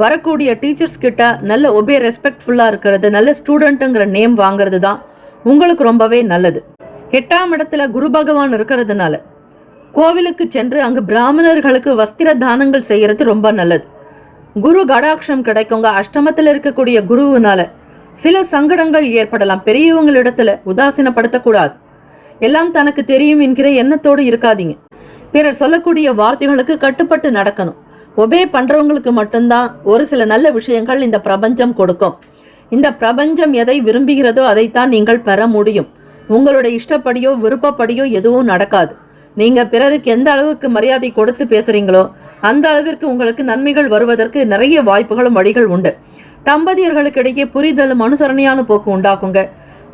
வரக்கூடிய டீச்சர்ஸ் கிட்ட நல்ல ரெஸ்பெக்ட்ஃபுல்லாக இருக்கிறது, நல்ல ஸ்டூடெண்ட்டுங்கிற நேம் வாங்கிறது தான் உங்களுக்கு ரொம்பவே நல்லது. 8ஆம் இடத்துல குரு பகவான் இருக்கிறதுனால கோவிலுக்கு சென்று அங்கு பிராமணர்களுக்கு வஸ்திர தானங்கள் செய்கிறது ரொம்ப நல்லது. குரு கடாட்சம் கிடைக்குங்க. அஷ்டமத்தில் இருக்கக்கூடிய குருவினால சில சங்கடங்கள் ஏற்படலாம். பெரியவங்களிடத்துல உதாசீனப்படுத்தக்கூடாது. எல்லாம் தனக்கு தெரியும் என்கிற எண்ணத்தோடு இருக்காதீங்க. பிறர் சொல்லக்கூடிய வார்த்தைகளுக்கு கட்டுப்பட்டு நடக்கணும். ஒபே பண்றவங்களுக்கு மட்டும்தான் ஒரு சில நல்ல விஷயங்கள் இந்த பிரபஞ்சம் கொடுக்கும். இந்த பிரபஞ்சம் எதை விரும்புகிறதோ அதைத்தான் நீங்கள் பெற முடியும். உங்களுடைய இஷ்டப்படியோ விருப்பப்படியோ எதுவும் நடக்காது. நீங்க பிறருக்கு எந்த அளவுக்கு மரியாதை கொடுத்து பேசுறீங்களோ அந்த அளவிற்கு உங்களுக்கு நன்மைகள் வருவதற்கு நிறைய வாய்ப்புகளும் வழிகள் உண்டு. தம்பதியர்களுக்கு இடையே புரிதலும் அனுசரணையான போக்கு உண்டாக்குங்க.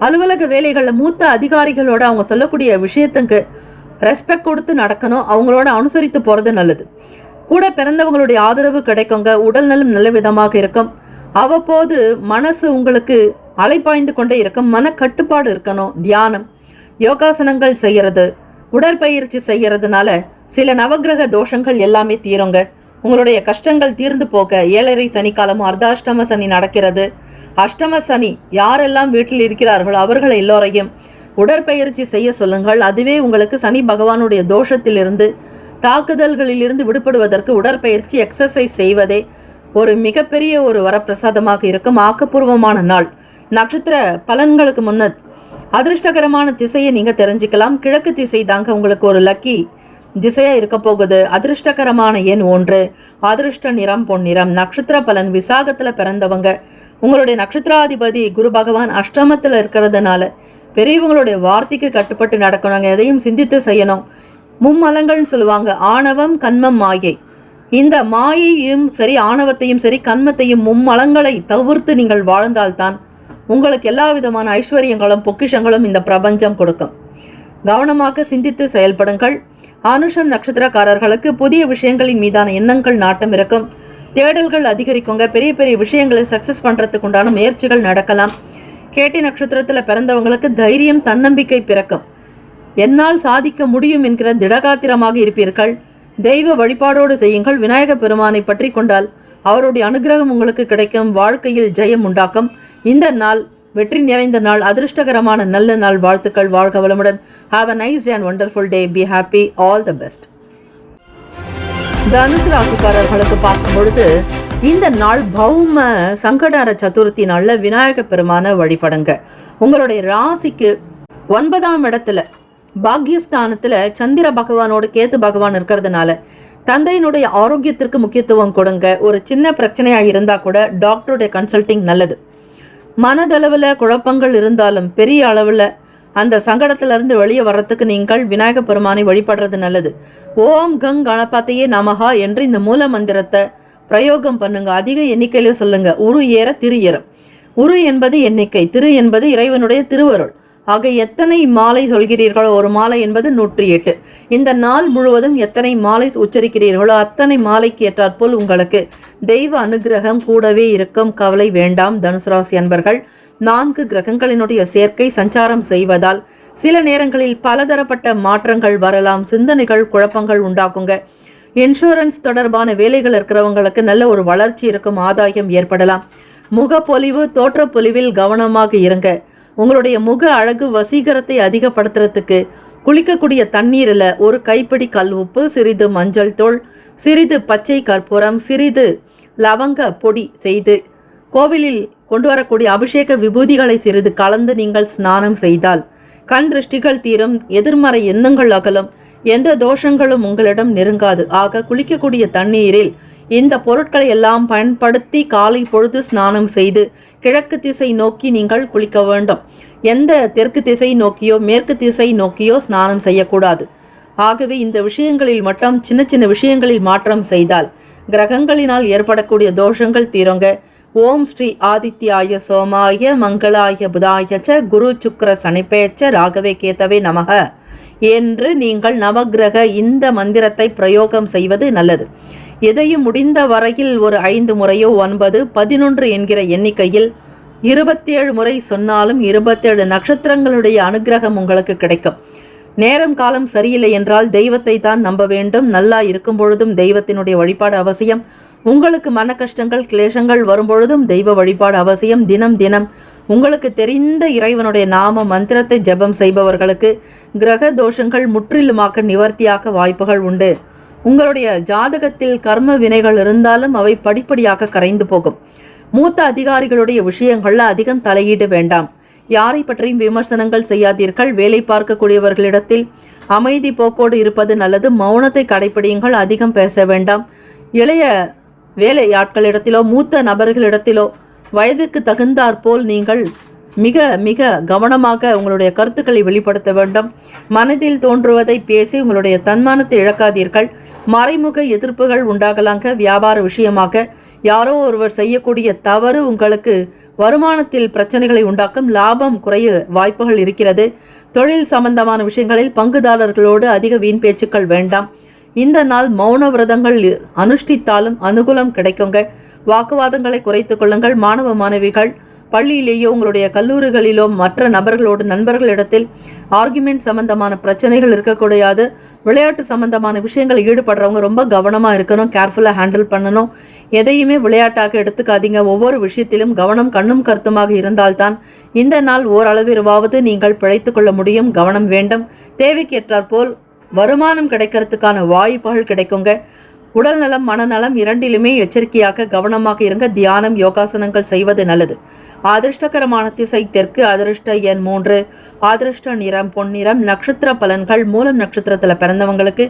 அலுவலக வேலைகளில் மூத்த அதிகாரிகளோட அவங்க சொல்லக்கூடிய விஷயத்துக்கு ரெஸ்பெக்ட் கொடுத்து நடக்கணும், அவங்களோட அனுசரித்து போகிறது நல்லது. கூட பிறந்தவங்களுடைய ஆதரவு கிடைக்குங்க. உடல்நலம் நல்ல விதமாக இருக்கும். அவ்வப்போது மனசு உங்களுக்கு அலைப்பாய்ந்து கொண்டே இருக்கும். மனக்கட்டுப்பாடு இருக்கணும். தியானம், யோகாசனங்கள் செய்யறது, உடற்பயிற்சி செய்யறதுனால சில நவகிரக தோஷங்கள் எல்லாமே தீருங்க. உங்களுடைய கஷ்டங்கள் தீர்ந்து போக 7.5 சனி காலமும் அர்த்தாஷ்டம சனி நடக்கிறது. அஷ்டம சனி யாரெல்லாம் வீட்டில் இருக்கிறார்களோ அவர்கள் எல்லோரையும் உடற்பயிற்சி செய்ய சொல்லுங்கள். அதுவே உங்களுக்கு சனி பகவானுடைய தோஷத்திலிருந்து தாக்குதல்களிலிருந்து விடுபடுவதற்கு உடற்பயிற்சி எக்ஸசைஸ் செய்வதே ஒரு மிகப்பெரிய ஒரு வரப்பிரசாதமாக இருக்கும். ஆக்கப்பூர்வமான நாள். நட்சத்திர பலன்களுக்கு முன்னர் அதிர்ஷ்டகரமான திசையை நீங்கள் தெரிஞ்சுக்கலாம். கிழக்கு திசை தாங்க உங்களுக்கு ஒரு லக்கி திசையாக இருக்க போகுது. அதிர்ஷ்டகரமான எண் 1. அதிர்ஷ்ட நிறம் பொன்னிறம். நட்சத்திர பலன் விசாகத்தில் பிறந்தவங்க, உங்களுடைய நட்சத்திராதிபதி குரு பகவான் அஷ்டமத்தில் இருக்கிறதுனால பெரியவங்களுடைய வார்த்தைக்கு கட்டுப்பட்டு நடக்கணுங்க. எதையும் சிந்தித்து செய்யணும். மும்மலங்கள்னு சொல்லுவாங்க. ஆணவம், கண்மம், மாயை. இந்த மாயையும் சரி, ஆணவத்தையும் சரி, கண்மத்தையும், மும்மலங்களை தவிர்த்து நீங்கள் வாழ்ந்தால்தான் உங்களுக்கு எல்லா விதமான ஐஸ்வர்யங்களும் பொக்கிஷங்களும் இந்த பிரபஞ்சம் கொடுக்கும். கவனமாக சிந்தித்து செயல்படுங்கள். அனுஷம் நட்சத்திரக்காரர்களுக்கு புதிய விஷயங்களின் மீதான எண்ணங்கள் நாட்டம் இருக்கும். தேடல்கள் அதிகரிக்குங்க. பெரிய பெரிய விஷயங்களை சக்சஸ் பண்ணுறதுக்கு உண்டான முயற்சிகள் நடக்கலாம். கேட்டி நட்சத்திரத்தில் பிறந்தவங்களுக்கு தைரியம், தன்னம்பிக்கை பிறக்கும். என்னால் சாதிக்க முடியும் என்கிற திடகாத்திரமாக இருப்பீர்கள். தெய்வ வழிபாடோடு செய்யுங்கள். விநாயக பெருமானை பற்றி கொண்டால் அவருடைய அனுகிரகம் உங்களுக்கு கிடைக்கும். வாழ்க்கையில் ஜெயம் உண்டாக்கும். இந்த நாள் வெற்றி நிறைந்த நாள், அதிர்ஷ்டகரமான நல்ல நாள். வாழ்த்துக்கள். வாழ்க வளமுடன். Have a nice and wonderful day. Be happy. All the best. தனுசு ராசிக்காரர்களுக்கு பார்க்கும் பொழுது இந்த நாள் பௌம சங்கடஹர சதுர்த்தி நாளில் விநாயக பெருமான வழிபடுங்க. உங்களுடைய ராசிக்கு 9ஆம் இடத்துல பாக்யஸ்தானத்தில் சந்திர பகவானோட கேத்து பகவான் இருக்கிறதுனால தந்தையினுடைய ஆரோக்கியத்திற்கு முக்கியத்துவம் கொடுங்க. ஒரு சின்ன பிரச்சனையாக இருந்தால் கூட டாக்டருடைய கன்சல்டிங் நல்லது. மனதளவில் குழப்பங்கள் இருந்தாலும் பெரிய அளவில் அந்த சங்கடத்திலிருந்து வெளியே வர்றதுக்கு நீங்கள் விநாயக பெருமானை வழிபடுறது நல்லது. ஓம் கங் கணபதியே நமஹா என்று இந்த மூல மந்திரத்தை பிரயோகம் பண்ணுங்க. அதிக எண்ணிக்கையில சொல்லுங்க. உரு ஏற திரு ஏறும். உரு என்பது எண்ணிக்கை, திரு என்பது இறைவனுடைய திருவருள். ஆக எத்தனை மாலை சொல்கிறீர்களோ, ஒரு மாலை என்பது 108. இந்த நாள் முழுவதும் எத்தனை மாலை உச்சரிக்கிறீர்களோ அத்தனை மாலைக்கு ஏற்றாற்போல் உங்களுக்கு தெய்வ அனுகிரகம் கூடவே இருக்கும். கவலை வேண்டாம். தனுசு ராசி அன்பர்கள், 4 கிரகங்களினுடைய சேர்க்கை சஞ்சாரம் செய்வதால் சில நேரங்களில் பலதரப்பட்ட மாற்றங்கள் வரலாம். சிந்தனைகள், குழப்பங்கள் உண்டாக்குங்க. இன்சூரன்ஸ் தொடர்பான வேலைகள் இருக்கிறவங்களுக்கு நல்ல ஒரு வளர்ச்சி இருக்கும். ஆதாயம் ஏற்படலாம். முகப்பொலிவு, தோற்றப்பொலிவில் கவனமாக இருங்க. உங்களுடைய முக அழகு வசீகரத்தை அதிகப்படுத்துறதுக்கு குளிக்கக்கூடிய தண்ணீரில் ஒரு கைப்பிடி கல் உப்பு, சிறிது மஞ்சள் தூள், சிறிது பச்சை கற்பூரம், சிறிது லவங்க பொடி செய்து கோவிலில் கொண்டு வரக்கூடிய அபிஷேக விபூதிகளை சிறிது கலந்து நீங்கள் ஸ்நானம் செய்தால் கண் திருஷ்டிகள் தீரும். எதிர்மறை எண்ணங்கள் அகலும். எந்த தோஷங்களும் உங்களிடம் நெருங்காது. ஆக குளிக்கக்கூடிய தண்ணீரில் இந்த பொருட்களை எல்லாம் பயன்படுத்தி காலை பொழுது ஸ்நானம் செய்து கிழக்கு திசை நோக்கி நீங்கள் குளிக்க வேண்டும். எந்த தெற்கு திசை நோக்கியோ மேற்கு திசை நோக்கியோ ஸ்நானம் செய்யக்கூடாது. ஆகவே இந்த விஷயங்களில் மட்டும் சின்ன சின்ன விஷயங்களில் மாற்றம் செய்தால் கிரகங்களினால் ஏற்படக்கூடிய தோஷங்கள் தீருங்க. ஓம் ஸ்ரீ ஆதித்யாய சோமாய மங்களாய புதாயச்ச குரு சுக்கர சனிப்பேச்ச ராகவே கேத்தவே நமக என்று நீங்கள் நவகிரக இந்த மந்திரத்தை பிரயோகம் செய்வது நல்லது. எதையும் முடிந்த வரையில் ஒரு 5 முறையோ 9, 11 என்கிற எண்ணிக்கையில் 27 முறை சொன்னாலும் 27 நட்சத்திரங்களுடைய அனுகிரகம் உங்களுக்கு கிடைக்கும். நேரம் காலம் சரியில்லை என்றால் தெய்வத்தை தான் நம்ப வேண்டும். நல்லா இருக்கும் பொழுதும் தெய்வத்தினுடைய வழிபாடு அவசியம். உங்களுக்கு மன கஷ்டங்கள், கிளேசங்கள் வரும்பொழுதும் தெய்வ வழிபாடு அவசியம். தினம் தினம் உங்களுக்கு தெரிந்த இறைவனுடைய நாம மந்திரத்தை ஜெபம் செய்பவர்களுக்கு கிரக தோஷங்கள் முற்றிலுமாக நிவர்த்தியாக வாய்ப்புகள் உண்டு. உங்களுடைய ஜாதகத்தில் கர்ம வினைகள் இருந்தாலும் அவை படிப்படியாக கரைந்து போகும். மூத்த அதிகாரிகளுடைய விஷயங்கள்ல அதிகம் தலையீடு வேண்டாம். யாரை பற்றியும் விமர்சனங்கள் செய்யாதீர்கள். வேலை பார்க்கக்கூடியவர்களிடத்தில் அமைதி போக்கோடு இருப்பது நல்லது. மௌனத்தை கடைப்பிடியுங்கள். அதிகம் பேச வேண்டாம். இளைய வேலையாட்களிடத்திலோ மூத்த நபர்களிடத்திலோ வயதுக்கு தகுந்தாற்போல் நீங்கள் மிக மிக கவனமாக உங்களுடைய கருத்துக்களை வெளிப்படுத்த வேண்டும். மனதில் தோன்றுவதை பேசி உங்களுடைய தன்மானத்தை இழக்காதீர்கள். மறைமுக எதிர்ப்புகள் உண்டாகலாங்க. வியாபார விஷயமாக யாரோ ஒருவர் செய்யக்கூடிய தவறு உங்களுக்கு வருமானத்தில் பிரச்சனைகளை உண்டாக்கும், லாபம் குறைய வாய்ப்புகள் இருக்கிறது. தொழில் சம்பந்தமான விஷயங்களில் பங்குதாரர்களோடு அதிக வீண் பேச்சுக்கள் வேண்டாம். இந்த நாள் மௌன விரதங்கள் அனுஷ்டித்தாலும் அனுகூலம் கிடைக்குங்க. வாக்குவாதங்களை குறைத்துக் கொள்ளுங்கள். மாணவ மாணவிகள் பள்ளியிலேயோ உங்களுடைய கல்லூரிகளிலோ மற்ற நண்பர்களிடத்தில் ஆர்குமெண்ட் சம்பந்தமான பிரச்சனைகள் இருக்கக்கூடாது. விளையாட்டு சம்பந்தமான விஷயங்கள் ஈடுபடுறவங்க ரொம்ப கவனமாக இருக்கணும், கேர்ஃபுல்லாக ஹேண்டில் பண்ணணும். எதையுமே விளையாட்டாக எடுத்துக்காதீங்க. ஒவ்வொரு விஷயத்திலும் கவனம் கண்ணும் கருத்துமாக இருந்தால்தான் இந்த நாள் ஓரளவிற்காவது நீங்கள் பிழைத்து கொள்ள முடியும். கவனம் வேண்டும். தேவைக்கேற்றாற்போல் வருமானம் கிடைக்கிறதுக்கான வாய்ப்புகள் கிடைக்குங்க. உடல்நலம் மனநலம் இரண்டிலுமே எச்சரிக்கையாக கவனமாக இருங்க. தியானம் யோகாசனங்கள் செய்வது நல்லது. அதிர்ஷ்டகரமான திசை தெற்கு. அதிர்ஷ்ட எண் 3. அதிர்ஷ்ட நிறம் பொன்னிறம். நட்சத்திர பலன்கள். மூலம் நட்சத்திரத்தில் பிறந்தவங்களுக்கு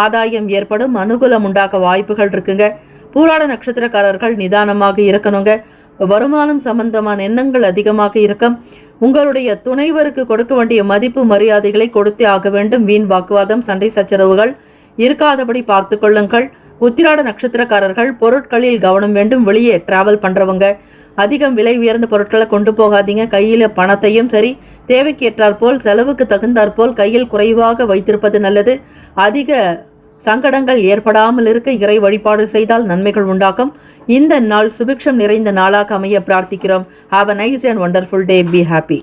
ஆதாயம் ஏற்படும், அனுகூலம் உண்டாக்க வாய்ப்புகள் இருக்குங்க. பூராட நட்சத்திரக்காரர்கள் நிதானமாக இருக்கணுங்க. வருமானம் சம்பந்தமான எண்ணங்கள் அதிகமாக இருக்கும். உங்களுடைய துணைவருக்கு கொடுக்க வேண்டிய மதிப்பு மரியாதைகளை கொடுத்தே ஆக வேண்டும். வீண் வாக்குவாதம் சண்டை சச்சரவுகள் இருக்காதபடி பார்த்து கொள்ளுங்கள். உத்திராட நட்சத்திரக்காரர்கள் பொருட்களில் கவனம் வேண்டும். வெளியே டிராவல் பண்றவங்க அதிகம் விலை உயர்ந்த பொருட்களை கொண்டு போகாதீங்க. கையில பணத்தையும் சரி தேவைக்கு ஏற்றாற்போல் செலவுக்கு தகுந்தாற்போல் கையில் குறைவாக வைத்திருப்பது நல்லது. அதிக சங்கடங்கள் ஏற்படாமல் இருக்க இறை வழிபாடு செய்தால் நன்மைகள் உண்டாக்கும். இந்த நாள் சுபிக்ஷம் நிறைந்த நாளாக அமைய பிரார்த்திக்கிறோம். Have a nice and wonderful day. Be happy.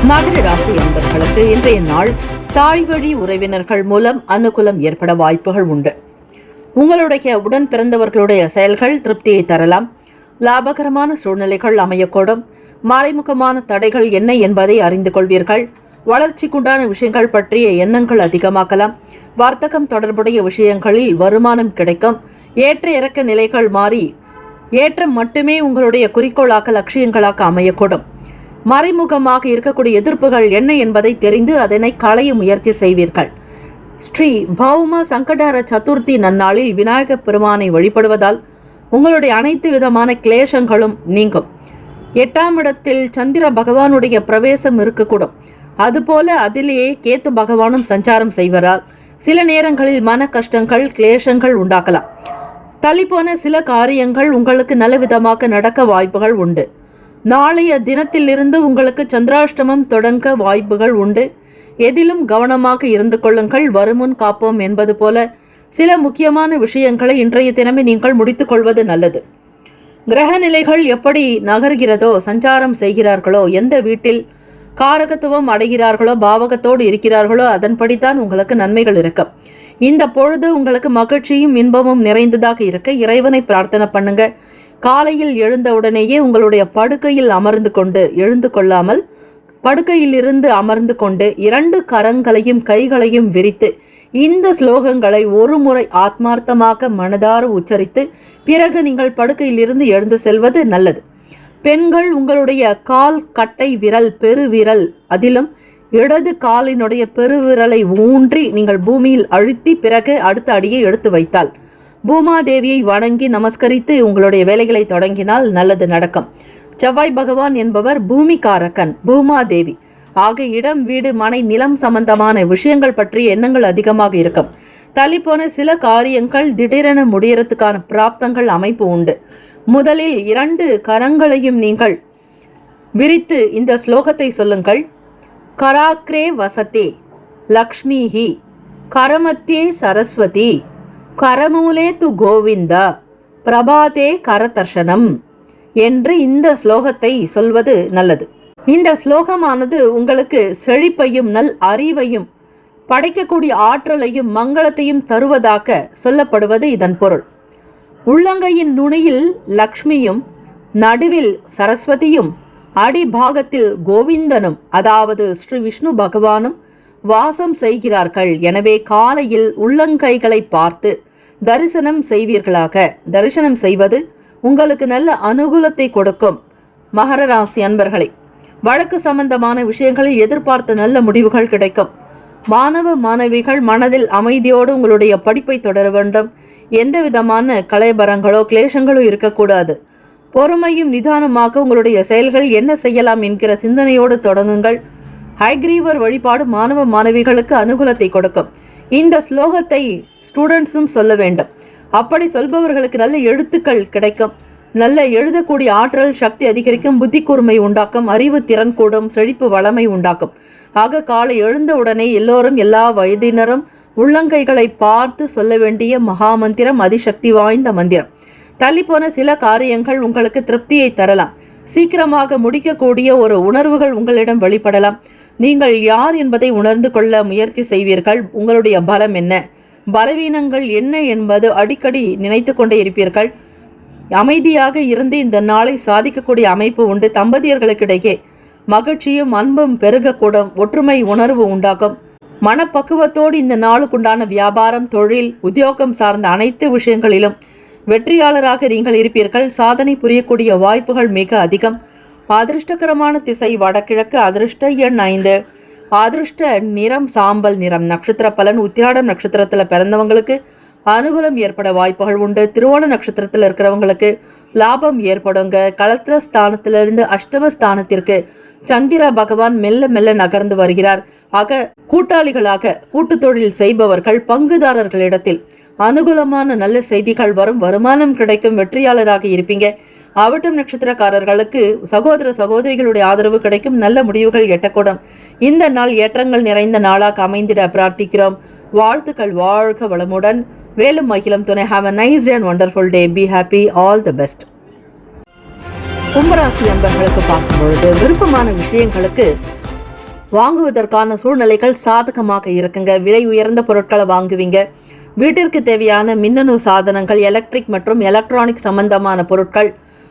மகர ராசி அன்பர்களுக்கு இன்றைய நாள் தாய்வழி உறவினர்கள் மூலம் அனுகூலம் ஏற்பட வாய்ப்புகள் உண்டு. உங்களுடைய உடன் பிறந்தவர்களுடைய செயல்கள் திருப்தியை தரலாம். லாபகரமான சூழ்நிலைகள் அமையக்கூடும். மறைமுகமான தடைகள் என்ன என்பதை அறிந்து கொள்வீர்கள். வளர்ச்சிக்குண்டான விஷயங்கள் பற்றிய எண்ணங்கள் அதிகமாக்கலாம். வர்த்தகம் தொடர்புடைய விஷயங்களில் வருமானம் கிடைக்கும். ஏற்ற இறக்க நிலைகள் மாறி ஏற்றம் மட்டுமே உங்களுடைய குறிக்கோளாக லட்சியங்களாக அமையக்கூடும். மறைமுகமாக இருக்கக்கூடிய எதிர்ப்புகள் என்ன என்பதை தெரிந்து அதனை களைய முயற்சி செய்வீர்கள். ஸ்ரீ பௌம சங்கடஹர சதுர்த்தி நன்னாளில் விநாயகப் பெருமானை வழிபடுவதால் உங்களுடைய அனைத்து விதமான கிளேசங்களும் நீங்கும். 8ஆம் இடத்தில் சந்திர பகவானுடைய பிரவேசம் இருக்கக்கூடும். அதுபோல அதிலேயே கேத்து பகவானும் சஞ்சாரம் செய்வதால் சில நேரங்களில் மன கஷ்டங்கள் கிளேசங்கள் உண்டாக்கலாம். தள்ளிப்போன சில காரியங்கள் உங்களுக்கு நல்ல விதமாக நடக்க வாய்ப்புகள் உண்டு. நாளைய தினத்திலிருந்து உங்களுக்கு சந்திராஷ்டமம் தொடங்க வாய்ப்புகள் உண்டு. எதிலும் கவனமாக இருந்து கொள்ளுங்கள். வருமுன் காப்போம் என்பது போல சில முக்கியமான விஷயங்களை இன்றைய தினமே நீங்கள் முடித்துக் கொள்வது நல்லது. கிரக நிலைகள் எப்படி நகர்கிறதோ, சஞ்சாரம் செய்கிறார்களோ, எந்த வீட்டில் காரகத்துவம் அடைகிறார்களோ, பாவகத்தோடு இருக்கிறார்களோ அதன்படித்தான் உங்களுக்கு நன்மைகள் இருக்கும். இந்த பொழுது உங்களுக்கு மகிழ்ச்சியும் இன்பமும் நிறைந்ததாக இருக்க இறைவனை பிரார்த்தனை பண்ணுங்க. காலையில் எழுந்தவுடனேயே உங்களுடைய படுக்கையில் அமர்ந்து கொண்டு எழுந்து கொள்ளாமல் படுக்கையிலிருந்து அமர்ந்து கொண்டு 2 கரங்களையும் கைகளையும் விரித்து இந்த ஸ்லோகங்களை ஒரு முறை ஆத்மார்த்தமாக மனதார உச்சரித்து பிறகு நீங்கள் படுக்கையிலிருந்து எழுந்து செல்வது நல்லது. பெண்கள் உங்களுடைய கால் கட்டை விரல் பெருவிரல் அதிலும் இடது காலினுடைய பெருவிரலை ஊன்றி நீங்கள் பூமியில் அழுத்தி பிறகு அடுத்த அடியை எடுத்து வைத்தால் பூமாதேவியை வணங்கி நமஸ்கரித்து உங்களுடைய வேலைகளை தொடங்கினால் நல்லது நடக்கும். செவ்வாய் பகவான் என்பவர் பூமிகாரகன், பூமாதேவி ஆக இடம் வீடு மனை நிலம் சம்பந்தமான விஷயங்கள் பற்றிய எண்ணங்கள் அதிகமாக இருக்கும். தள்ளிப்போன சில காரியங்கள் திடீரென முடியறதுக்கான பிராப்தங்கள் அமைப்பு உண்டு. முதலில் 2 கரங்களையும் நீங்கள் விரித்து இந்த ஸ்லோகத்தை சொல்லுங்கள். கராக்ரே வசத்தே லக்ஷ்மிஹி கரமத்தியே சரஸ்வதி கரமூலே து கோவிந்தா பிரபாதே கரதர்ஷனம் என்று இந்த ஸ்லோகத்தை சொல்வது நல்லது. இந்த ஸ்லோகமானது உங்களுக்கு செழிப்பையும் நல் அறிவையும் படைக்கக்கூடிய ஆற்றலையும் மங்களத்தையும் தருவதாக சொல்லப்படுவது இதன் பொருள். உள்ளங்கையின் நுனியில் லக்ஷ்மியும் நடுவில் சரஸ்வதியும் அடிபாகத்தில் கோவிந்தனும் அதாவது ஸ்ரீ விஷ்ணு பகவானும் வாசம் செய்கிறார்கள். எனவே காலையில் உள்ளங்கைகளை பார்த்து தரிசனம் செய்வீர்களாக. தரிசனம் செய்வது உங்களுக்கு நல்ல அனுகூலத்தை கொடுக்கும். மகர ராசி அன்பர்களே, வழக்கு சம்பந்தமான விஷயங்களில் எதிர்பார்த்த நல்ல முடிவுகள் கிடைக்கும். மாணவ மாணவிகள் மனதில் அமைதியோடு உங்களுடைய படிப்பை தொடர வேண்டும். எந்த விதமான கலைபரங்களோ கிளேசங்களோ இருக்கக்கூடாது. பொறுமையும் நிதானமாக உங்களுடைய செயல்கள் என்ன செய்யலாம் என்கிற சிந்தனையோடு தொடங்குங்கள். ஹைகிரீவர் வழிபாடு மாணவ மாணவிகளுக்கு அனுகூலத்தை கொடுக்கும். இந்த ஸ்லோகத்தை ஸ்டூடெண்ட்ஸும் சொல்ல வேண்டும். அப்படி சொல்பவர்களுக்கு நல்ல எழுத்துக்கள் கிடைக்கும். நல்ல எழுதக்கூடிய ஆற்றல் சக்தி அதிகரிக்கும், புத்தி கூர்மை உண்டாக்கும், அறிவு திறன் கூடும், செழிப்பு வளமை உண்டாக்கும். ஆக காலை எழுந்த உடனே எல்லோரும் எல்லா வயதினரும் உள்ளங்கைகளை பார்த்து சொல்ல வேண்டிய மகாமந்திரம் அதிசக்தி வாய்ந்த மந்திரம். தள்ளிப்போன சில காரியங்கள் உங்களுக்கு திருப்தியை தரலாம். சீக்கிரமாக முடிக்கக்கூடிய ஒரு உணர்வுகள் உங்களிடம் வெளிப்படலாம். நீங்கள் யார் என்பதை உணர்ந்து கொள்ள முயற்சி செய்வீர்கள். உங்களுடைய பலம் என்ன, பலவீனங்கள் என்ன என்பது அடிக்கடி நினைத்து கொண்டே இருப்பீர்கள். அமைதியாக இருந்து இந்த நாளை சாதிக்கக்கூடிய அமைப்பு உண்டு. தம்பதியர்களுக்கிடையே மகிழ்ச்சியும் அன்பும் பெருகக்கூடும். ஒற்றுமை உணர்வு உண்டாகும். மனப்பக்குவத்தோடு இந்த நாளுக்குண்டான வியாபாரம், தொழில், உத்தியோகம் சார்ந்த அனைத்து விஷயங்களிலும் வெற்றியாளராக நீங்கள் இருப்பீர்கள். சாதனை புரியக்கூடிய வாய்ப்புகள் மிக அதிகம். அதிர்ஷ்டகரமான திசை வடகிழக்கு. அதிர்ஷ்ட எண் 5. அதிர்ஷ்ட நிறம் சாம்பல் நிறம். நட்சத்திர பலன் உத்திராடம் நட்சத்திரத்தில் பிறந்தவங்களுக்கு அனுகூலம் ஏற்பட வாய்ப்புகள் உண்டு. திருவோண நட்சத்திரத்தில் இருக்கிறவங்களுக்கு லாபம் ஏற்படுங்க. களத்திர ஸ்தானத்திலிருந்து அஷ்டமஸ்தானத்திற்கு சந்திர பகவான் மெல்ல மெல்ல நகர்ந்து வருகிறார். ஆக கூட்டாளிகளாக கூட்டு தொழில் செய்பவர்கள், பங்குதாரர்களிடத்தில் அனுகூலமான நல்ல செய்திகள் வரும். வருமானம் கிடைக்கும். வெற்றியாளராக இருப்பீங்க. அவிட்டம் நட்சத்திரக்காரர்களுக்கு சகோதர சகோதரிகளுடைய ஆதரவு கிடைக்கும். நல்ல முடிவுகள் எட்டக்கூடும். இந்த நாள் ஏற்றங்கள் நிறைந்த நாளாக அமைந்திட பிரார்த்திக்கிறோம். வாழ்த்துக்கள். வாழ்க வளமுடன். வேலும் மகிழும் துணை. Have a nice day and wonderful day. Be happy. All the best. கும்பராசி அன்பர்களுக்கு பார்க்கும் பொழுது விருப்பமான விஷயங்களுக்கு வாங்குவதற்கான சூழ்நிலைகள் சாதகமாக இருக்குங்க. விலை உயர்ந்த பொருட்களை வாங்குவீங்க. வீட்டிற்கு தேவையான மின்னணு சாதனங்கள், எலக்ட்ரிக் மற்றும் எலக்ட்ரானிக் சம்பந்தமான பொருட்கள்,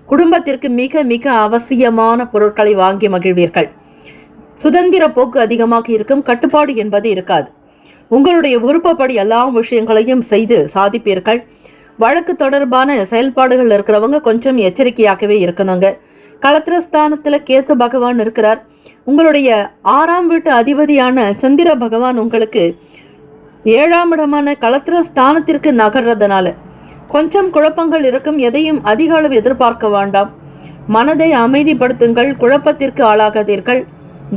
குடும்பத்திற்கு மிக மிக அவசியமான பொருட்களை வாங்கி மகிழ்வீர்கள். சுதந்திர போக்கு அதிகமாக இருக்கும். கட்டுப்பாடு என்பது இருக்காது. உங்களுடைய விருப்பப்படி எல்லா விஷயங்களையும் செய்து சாதிப்பீர்கள். வழக்கு தொடர்பான செயல்பாடுகள் இருக்கிறவங்க கொஞ்சம் எச்சரிக்கையாகவே இருக்கணுங்க. களத்திரஸ்தானத்தில் கேத்து பகவான் இருக்கிறார். உங்களுடைய 6ஆம் வீட்டு அதிபதியான சந்திர பகவான் உங்களுக்கு 7ஆம் இடமான களத்திரஸ்தானத்திற்கு நகர்றதுனால கொஞ்சம் குழப்பங்கள் இருக்கும். எதையும் அதிக அளவு எதிர்பார்க்க வேண்டாம். மனதை அமைதிப்படுத்துங்கள். குழப்பத்திற்கு ஆளாகாதீர்கள்.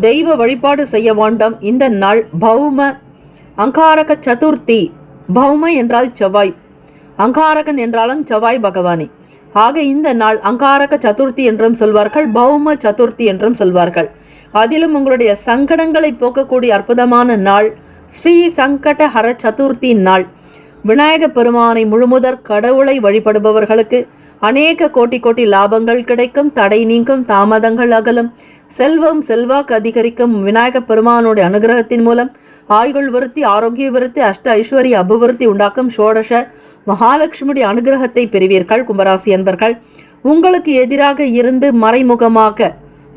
தெய்வ வழிபாடு செய்ய வேண்டாம். இந்த நாள் பௌம அங்காரக சதுர்த்தி. பௌம என்றால் செவ்வாய், அங்காரகன் என்றாலும் செவ்வாய் பகவானே. ஆக இந்த நாள் அங்காரக சதுர்த்தி என்றும் சொல்வார்கள், பௌம சதுர்த்தி என்றும் சொல்வார்கள். அதிலும் உங்களுடைய சங்கடங்களை போக்கக்கூடிய அற்புதமான நாள் ஸ்ரீ சங்கட ஹர சதுர்த்தி நாள். விநாயக பெருமானை முழுமுதற் கடவுளை வழிபடுபவர்களுக்கு அநேக கோட்டி கோட்டி லாபங்கள் கிடைக்கும். தடை நீங்கும். தாமதங்கள் அகலும். செல்வம் செல்வாக்கு அதிகரிக்கும். விநாயக பெருமானுடைய அனுகிரகத்தின் மூலம் ஆயுள் விருத்தி, ஆரோக்கிய விருத்தி, அஷ்ட ஐஸ்வர்ய அபிவிருத்தி உண்டாக்கும். ஷோடச மகாலட்சுமியுடைய அனுகிரகத்தை பெறுவீர்கள். கும்பராசி அன்பர்கள், உங்களுக்கு எதிராக இருந்து மறைமுகமாக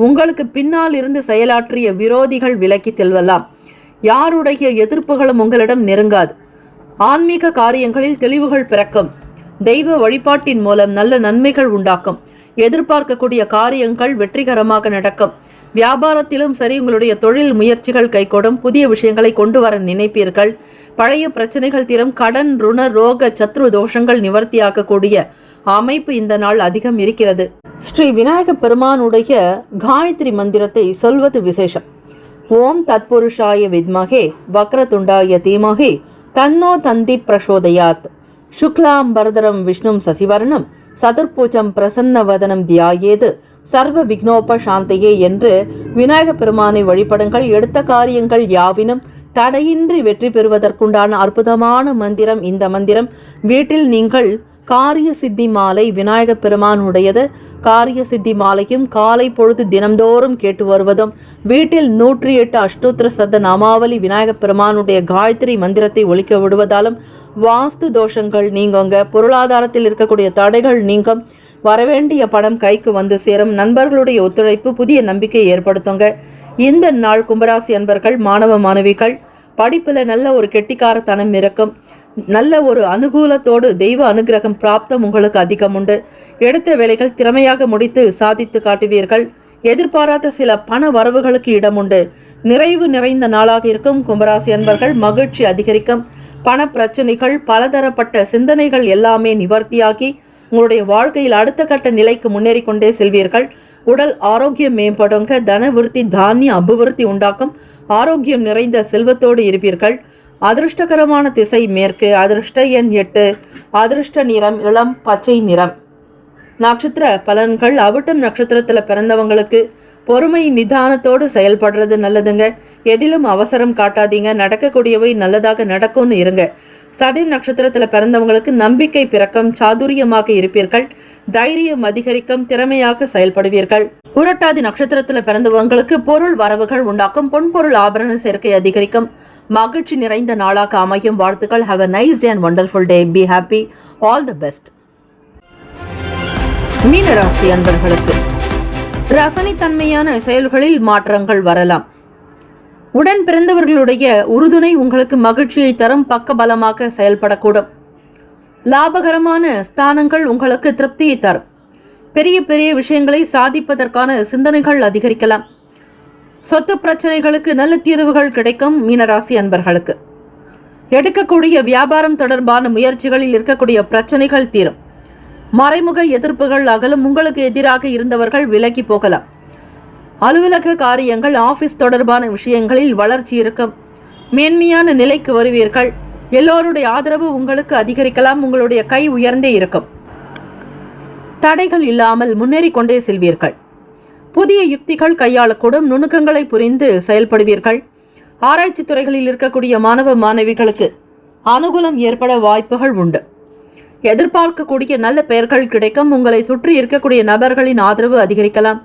உங்களுக்கு பின்னால் இருந்து செயலாற்றிய விரோதிகள் விலக்கி செல்வலாம். யாருடைய எதிர்ப்புகளும் உங்களிடம் நெருங்காது. ஆன்மீக காரியங்களில் தெளிவுகள் பிறக்கும். தெய்வ வழிபாட்டின் மூலம் நல்ல நன்மைகள் உண்டாக்கும். எதிர்பார்க்கக்கூடிய காரியங்கள் வெற்றிகரமாக நடக்கும். வியாபாரத்திலும் சரி, உங்களுடைய தொழில் முயற்சிகள் கைகூடும். புதிய விஷயங்களை கொண்டு வர நினைப்பீர்கள். பழைய பிரச்சனைகள் தீரும். கடன், ருண, ரோக, சத்ரு தோஷங்கள் நிவர்த்தியாக்கக்கூடிய அமைப்பு இந்த நாள் அதிகம் இருக்கிறது. ஸ்ரீ விநாயக பெருமானுடைய காயத்ரி மந்திரத்தை சொல்வது விசேஷம். ஓம் தத்புருஷாய வித்மகே வக்ரதுண்டாய தீமகே தன்னோ தந்தி பிரசோதயாத். சுக்லாம் பரதரம் விஷ்ணும் சசிவர்ணம் சதுர்பூஜம் பிரசன்ன வதனம் தியாயேது சர்வ விக்னோப சாந்தையே என்று விநாயக பெருமானை வழிபடுங்கள். எடுத்த காரியங்கள் யாவினும் தடையின்றி வெற்றி பெறுவதற்குண்டான அற்புதமான மந்திரம் இந்த மந்திரம். வீட்டில் நீங்கள் காரிய சித்தி மாலை விநாயக பெருமானுடையது. காரிய சித்தி மாலையும் காலை பொழுது தினம்தோறும் கேட்டு வருவதும், வீட்டில் 108 அஷ்டோத்திர சத நாமாவளி விநாயக பெருமானுடைய காயத்ரி மந்திரத்தை ஒலிக்க விடுவதாலும் வாஸ்து தோஷங்கள் நீங்குங்க. பொருளாதாரத்தில் இருக்கக்கூடிய தடைகள் நீங்கும். வரவேண்டிய பணம் கைக்கு வந்து சேரும். நண்பர்களுடைய ஒத்துழைப்பு புதிய நம்பிக்கை ஏற்படுத்துங்க. இந்த நாள் கும்பராசி அன்பர்கள், மாணவ மாணவிகள் படிப்பில் நல்ல ஒரு கெட்டிக்காரத்தனம் இருக்கும். நல்ல ஒரு அனுகூலத்தோடு தெய்வ அனுகிரகம் பிராப்தம் உங்களுக்கு அதிகம் உண்டு. எடுத்த வேலைகள் திறமையாக முடித்து சாதித்து காட்டுவீர்கள். எதிர்பாராத சில பண வரவுகளுக்கு இடம் உண்டு. நிறைவு நிறைந்த நாளாக இருக்கும் கும்பராசி அன்பர்கள். மகிழ்ச்சி அதிகரிக்கும். பண பிரச்சனைகள், பலதரப்பட்ட சிந்தனைகள் எல்லாமே நிவர்த்தியாகி உங்களுடைய வாழ்க்கையில் அடுத்த கட்ட நிலைக்கு முன்னேறி கொண்டே செல்வீர்கள். உடல் ஆரோக்கியம் மேம்படுங்க. தன விருத்தி, தானிய அபிவிருத்தி உண்டாக்கும். ஆரோக்கியம் நிறைந்த செல்வத்தோடு இருப்பீர்கள். அதிர்ஷ்டகரமான திசை மேற்கு. அதிர்ஷ்ட எண் 8. அதிர்ஷ்ட நிறம் இளம் பச்சை நிறம். நட்சத்திர பலன்கள். அவிட்டம் நட்சத்திரத்தில் பிறந்தவங்களுக்கு பொறுமை நிதானத்தோடு செயல்படுறது நல்லதுங்க. எதிலும் அவசரம் காட்டாதீங்க. நடக்கக்கூடியவை நல்லதாக நடக்கும்னு இருங்க. சதயம் நட்சத்திரத்தில் பிறந்தவங்களுக்கு நம்பிக்கை பிறக்கம், சாதுரியமாக இருப்பீர்கள், தைரியம் அதிகரிக்கும், திறமையாக செயல்படுவீர்கள். புரட்டாதி நட்சத்திரத்தில் பிறந்தவங்களுக்கு பொருள் வரவுகள் உண்டாக்கும், பொன்பொருள் ஆபரண சேர்க்கை அதிகரிக்கும், மகிழ்ச்சி நிறைந்த நாளாக அமையும். வாழ்த்துக்கள். Have a nice day and wonderful day. Be happy. All the best. மீனராசி அன்பர்களுக்கு ரசனைத்தன்மையான செயல்களில் மாற்றங்கள் வரலாம். உடன் பிறந்தவர்களுடைய உறுதுணை உங்களுக்கு மகிழ்ச்சியை தரும், பக்கபலமாக செயல்படக்கூடும். லாபகரமான ஸ்தானங்கள் உங்களுக்கு திருப்தியை தரும். பெரிய பெரிய விஷயங்களை சாதிப்பதற்கான சிந்தனைகள் அதிகரிக்கலாம். சொத்து பிரச்சனைகளுக்கு நல்ல தீர்வுகள் கிடைக்கும். மீனராசி அன்பர்களுக்கு எடுக்கக்கூடிய வியாபாரம் தொடர்பான முயற்சிகளில் இருக்கக்கூடிய பிரச்சனைகள் தீரும். மறைமுக எதிர்ப்புகள் அகலும். உங்களுக்கு எதிராக இருந்தவர்கள் விலகி போகலாம். அலுவலக காரியங்கள், ஆபீஸ் தொடர்பான விஷயங்களில் வளர்ச்சி இருக்கும். மேன்மையான நிலைக்கு வருவீர்கள். எல்லோருடைய ஆதரவு உங்களுக்கு அதிகரிக்கலாம். உங்களுடைய கை உயர்ந்தே இருக்கும். தடைகள் இல்லாமல் முன்னேறி கொண்டே செல்வீர்கள். புதிய யுக்திகள் கையாளக்கூடும். நுணுக்கங்களை புரிந்து செயல்படுவீர்கள். ஆராய்ச்சி துறைகளில் இருக்கக்கூடிய மாணவ மாணவிகளுக்கு அனுகூலம் ஏற்பட வாய்ப்புகள் உண்டு. எதிர்பார்க்கக்கூடிய நல்ல பெயர்கள் கிடைக்கும். உங்களை சுற்றி இருக்கக்கூடிய நபர்களின் ஆதரவு அதிகரிக்கலாம்.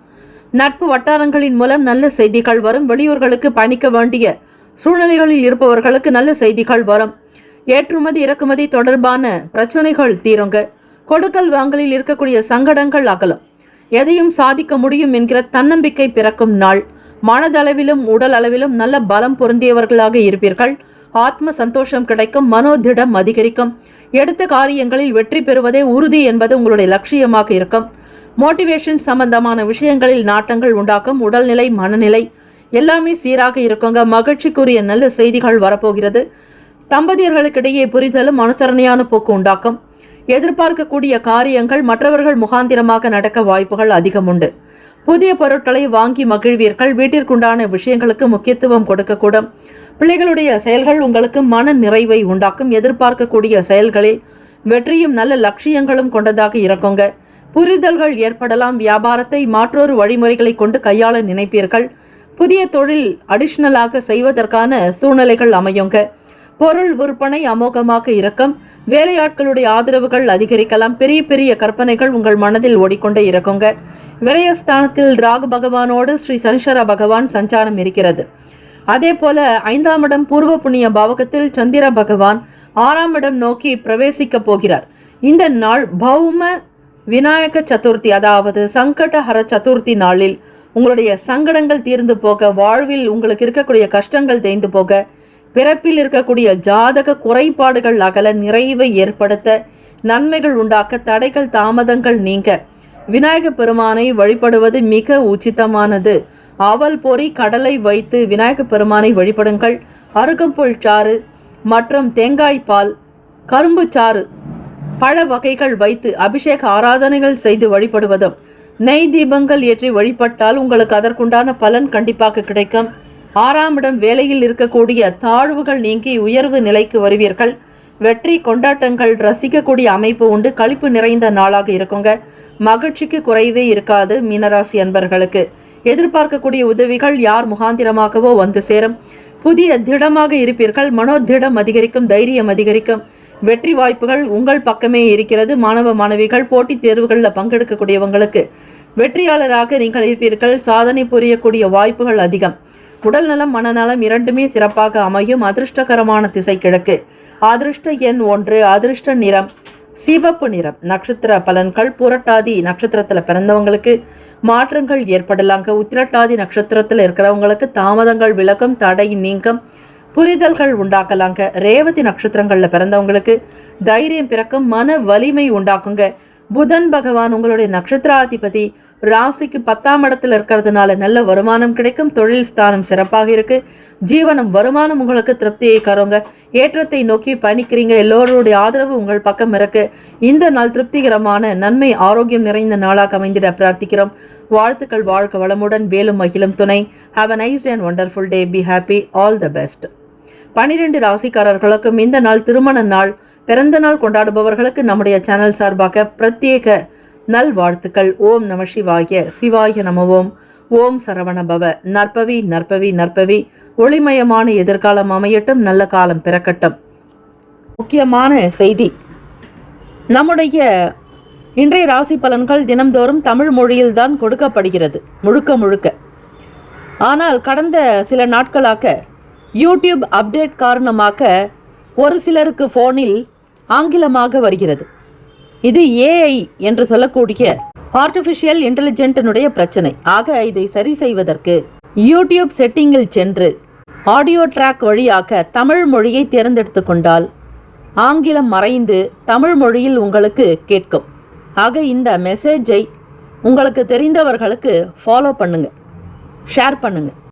நட்பு வட்டாரங்களின் மூலம் நல்ல செய்திகள் வரும். வெளியூர்களுக்கு பயணிக்க வேண்டிய சூழ்நிலைகளில் இருப்பவர்களுக்கு நல்ல செய்திகள் வரும். ஏற்றுமதி இறக்குமதி தொடர்பான பிரச்சனைகள் தீருங்க. கொடுக்கல் வாங்கலில் இருக்கக்கூடிய சங்கடங்கள் அகலும். எதையும் சாதிக்க முடியும் என்கிற தன்னம்பிக்கை பிறக்கும் நாள். மனதளவிலும் உடல் அளவிலும் நல்ல பலம் பொருந்தியவர்களாக இருப்பீர்கள். ஆத்ம சந்தோஷம் கிடைக்கும். மனோதிடம் அதிகரிக்கும். எடுத்த காரியங்களில் வெற்றி பெறுவதே உறுதி என்பது உங்களுடைய லட்சியமாக இருக்கும். மோட்டிவேஷன் சம்பந்தமான விஷயங்களில் நாட்டங்கள் உண்டாக்கும். உடல்நிலை, மனநிலை எல்லாமே சீராக இருக்குங்க. மகிழ்ச்சிக்குரிய நல்ல செய்திகள் வரப்போகிறது. தம்பதியர்களுக்கிடையே புரிதலும் அனுசரணையான போக்கு உண்டாக்கும். எதிர்பார்க்கக்கூடிய காரியங்கள் மற்றவர்கள் முகாந்திரமாக நடக்க வாய்ப்புகள் அதிகம் உண்டு. புதிய பொருட்களை வாங்கி மகிழ்வீர்கள். வீட்டிற்குண்டான விஷயங்களுக்கு முக்கியத்துவம் கொடுக்கக்கூடும். பிள்ளைகளுடைய செயல்கள் உங்களுக்கு மன நிறைவை உண்டாக்கும். எதிர்பார்க்கக்கூடிய செயல்களில் வெற்றியும் நல்ல லட்சியங்களும் கொண்டதாக இருக்குங்க. புரிதல்கள் ஏற்படலாம். வியாபாரத்தை மாற்றொரு வழிமுறைகளை கொண்டு கையாள நினைப்பீர்கள். புதிய தொழில் அடிஷனலாக செய்வதற்கான சூழ்நிலைகள் அமையுங்க. பொருள் விற்பனை அமோகமாக இருக்கும். வேலையாட்களுடைய ஆதரவுகள் அதிகரிக்கலாம். பெரிய பெரிய கற்பனைகள் உங்கள் மனதில் ஓடிக்கொண்டே இருக்குங்க. விரயஸ்தானத்தில் ராகு பகவானோடு ஸ்ரீ சனீஸ்வர பகவான் சஞ்சாரம் இருக்கிறது. அதே போல 5ஆம் இடம் பூர்வ புண்ணிய பாவகத்தில் சந்திர பகவான் 6ஆம் இடம் நோக்கி பிரவேசிக்க போகிறார். இந்த நாள் பௌம விநாயக சதுர்த்தி, அதாவது சங்கடஹர சதுர்த்தி நாளில் உங்களுடைய சங்கடங்கள் தீர்ந்து போக, வாழ்வில் உங்களுக்கு இருக்கக்கூடிய கஷ்டங்கள் தேய்ந்து போக, பிறப்பில் இருக்கக்கூடிய ஜாதக குறைபாடுகள் அகல, நிறைவை ஏற்படுத்த, நன்மைகள் உண்டாக்க, தடைகள் தாமதங்கள் நீங்க விநாயக பெருமானை வழிபடுவது மிக உச்சிதமானது. அவல் பொறி கடலை வைத்து விநாயக பெருமானை வழிபடுங்கள். அருகம்புல் சாறு மற்றும் தேங்காய் பால், கரும்பு சாறு, பழ வகைகள் வைத்து அபிஷேக ஆராதனைகள் செய்து வழிபடுவதும், நெய் தீபங்கள் ஏற்றி வழிபட்டால் உங்களுக்கு அதற்குண்டான பலன் கண்டிப்பாக கிடைக்கும். 6ஆம் இடம் வேலையில் இருக்கக்கூடிய தாழ்வுகள் நீங்கி உயர்வு நிலைக்கு வருவீர்கள். வெற்றி கொண்டாட்டங்கள் ரசிக்கக்கூடிய அமைப்பு உண்டு. களிப்பு நிறைந்த நாளாக இருக்குங்க. மகிழ்ச்சிக்கு குறைவே இருக்காது. மீனராசி அன்பர்களுக்கு எதிர்பார்க்கக்கூடிய உதவிகள் யார் முகாந்திரமாகவோ வந்து சேரும். புதிய திடமாக இருப்பீர்கள். மனோதிடம் அதிகரிக்கும். தைரியம் அதிகரிக்கும். வெற்றி வாய்ப்புகள் உங்கள் பக்கமே இருக்கிறது. மாணவ மாணவிகள் போட்டித் தேர்வுகளில் பங்கெடுக்கக்கூடியவங்களுக்கு வெற்றியாளராக நீங்கள் இருப்பீர்கள். சாதனை புரியக்கூடிய வாய்ப்புகள் அதிகம். உடல் நலம், மனநலம் இரண்டுமே சிறப்பாக அமையும். அதிர்ஷ்டகரமான திசை கிழக்கு. அதிர்ஷ்ட எண் 1. அதிர்ஷ்ட நிறம் சிவப்பு நிறம். நட்சத்திர பலன்கள். புரட்டாதி நட்சத்திரத்தில் பிறந்தவங்களுக்கு மாற்றங்கள் ஏற்படலாங்க. உத்திரட்டாதி நட்சத்திரத்தில் இருக்கிறவங்களுக்கு தாமதங்கள் விலகும், தடை நீங்கும், புரிதல்கள் உண்டாக்கலாங்க. ரேவதி நட்சத்திரங்களில் பிறந்தவங்களுக்கு தைரியம் பிறக்கும், மன வலிமை உண்டாக்குங்க. புதன் பகவான் உங்களுடைய நட்சத்திராதிபதி ராசிக்கு 10ஆம் இடத்துல இருக்கிறதுனால நல்ல வருமானம் கிடைக்கும். தொழில் ஸ்தானம் சிறப்பாக இருக்கு. ஜீவனம், வருமானம் உங்களுக்கு திருப்தியை தருங்க. ஏற்றத்தை நோக்கி பயணிக்கிறீங்க. எல்லோருடைய ஆதரவு உங்கள் பக்கம் இருக்கு. இந்த நாள் திருப்திகரமான, நன்மை, ஆரோக்கியம் நிறைந்த நாளாக அமைந்திட பிரார்த்திக்கிறோம். வாழ்த்துக்கள். வாழ்க வளமுடன். வேலும் மகிழும் துணை. Have a nice and wonderful day. Be happy. All the best. 12 ராசிக்காரர்களுக்கும் இந்த நாள் திருமண நாள், பிறந்த நாள் கொண்டாடுபவர்களுக்கு நம்முடைய சேனல் சார்பாக பிரத்யேக நல்வாழ்த்துக்கள். ஓம் நம சிவாய. சிவாய நம ஓம். ஓம் சரவணபவ. நற்பவி நற்பவி நற்பவி. ஒளிமயமான எதிர்காலம் அமையட்டும். நல்ல காலம் பிறக்கட்டும். முக்கியமான செய்தி, நம்முடைய இன்றைய ராசி பலன்கள் தினம்தோறும் தமிழ் மொழியில்தான் கொடுக்கப்படுகிறது முழுக்க முழுக்க. ஆனால் கடந்த சில நாட்களாக யூடியூப் அப்டேட் காரணமாக ஒரு சிலருக்கு ஃபோனில் ஆங்கிலமாக வருகிறது. இது ஏஐ என்று சொல்லக்கூடிய ஆர்டிஃபிஷியல் இன்டெலிஜென்ட்டினுடைய பிரச்சனை. ஆக இதை சரி செய்வதற்கு யூடியூப் செட்டிங்கில் சென்று ஆடியோ ட்ராக் வழியாக தமிழ் மொழியை தேர்ந்தெடுத்து கொண்டால் ஆங்கிலம் மறைந்து தமிழ் மொழியில் உங்களுக்கு கேட்கும். ஆக இந்த மெசேஜை உங்களுக்கு தெரிந்தவர்களுக்கு ஃபாலோ பண்ணுங்கள், ஷேர் பண்ணுங்கள்.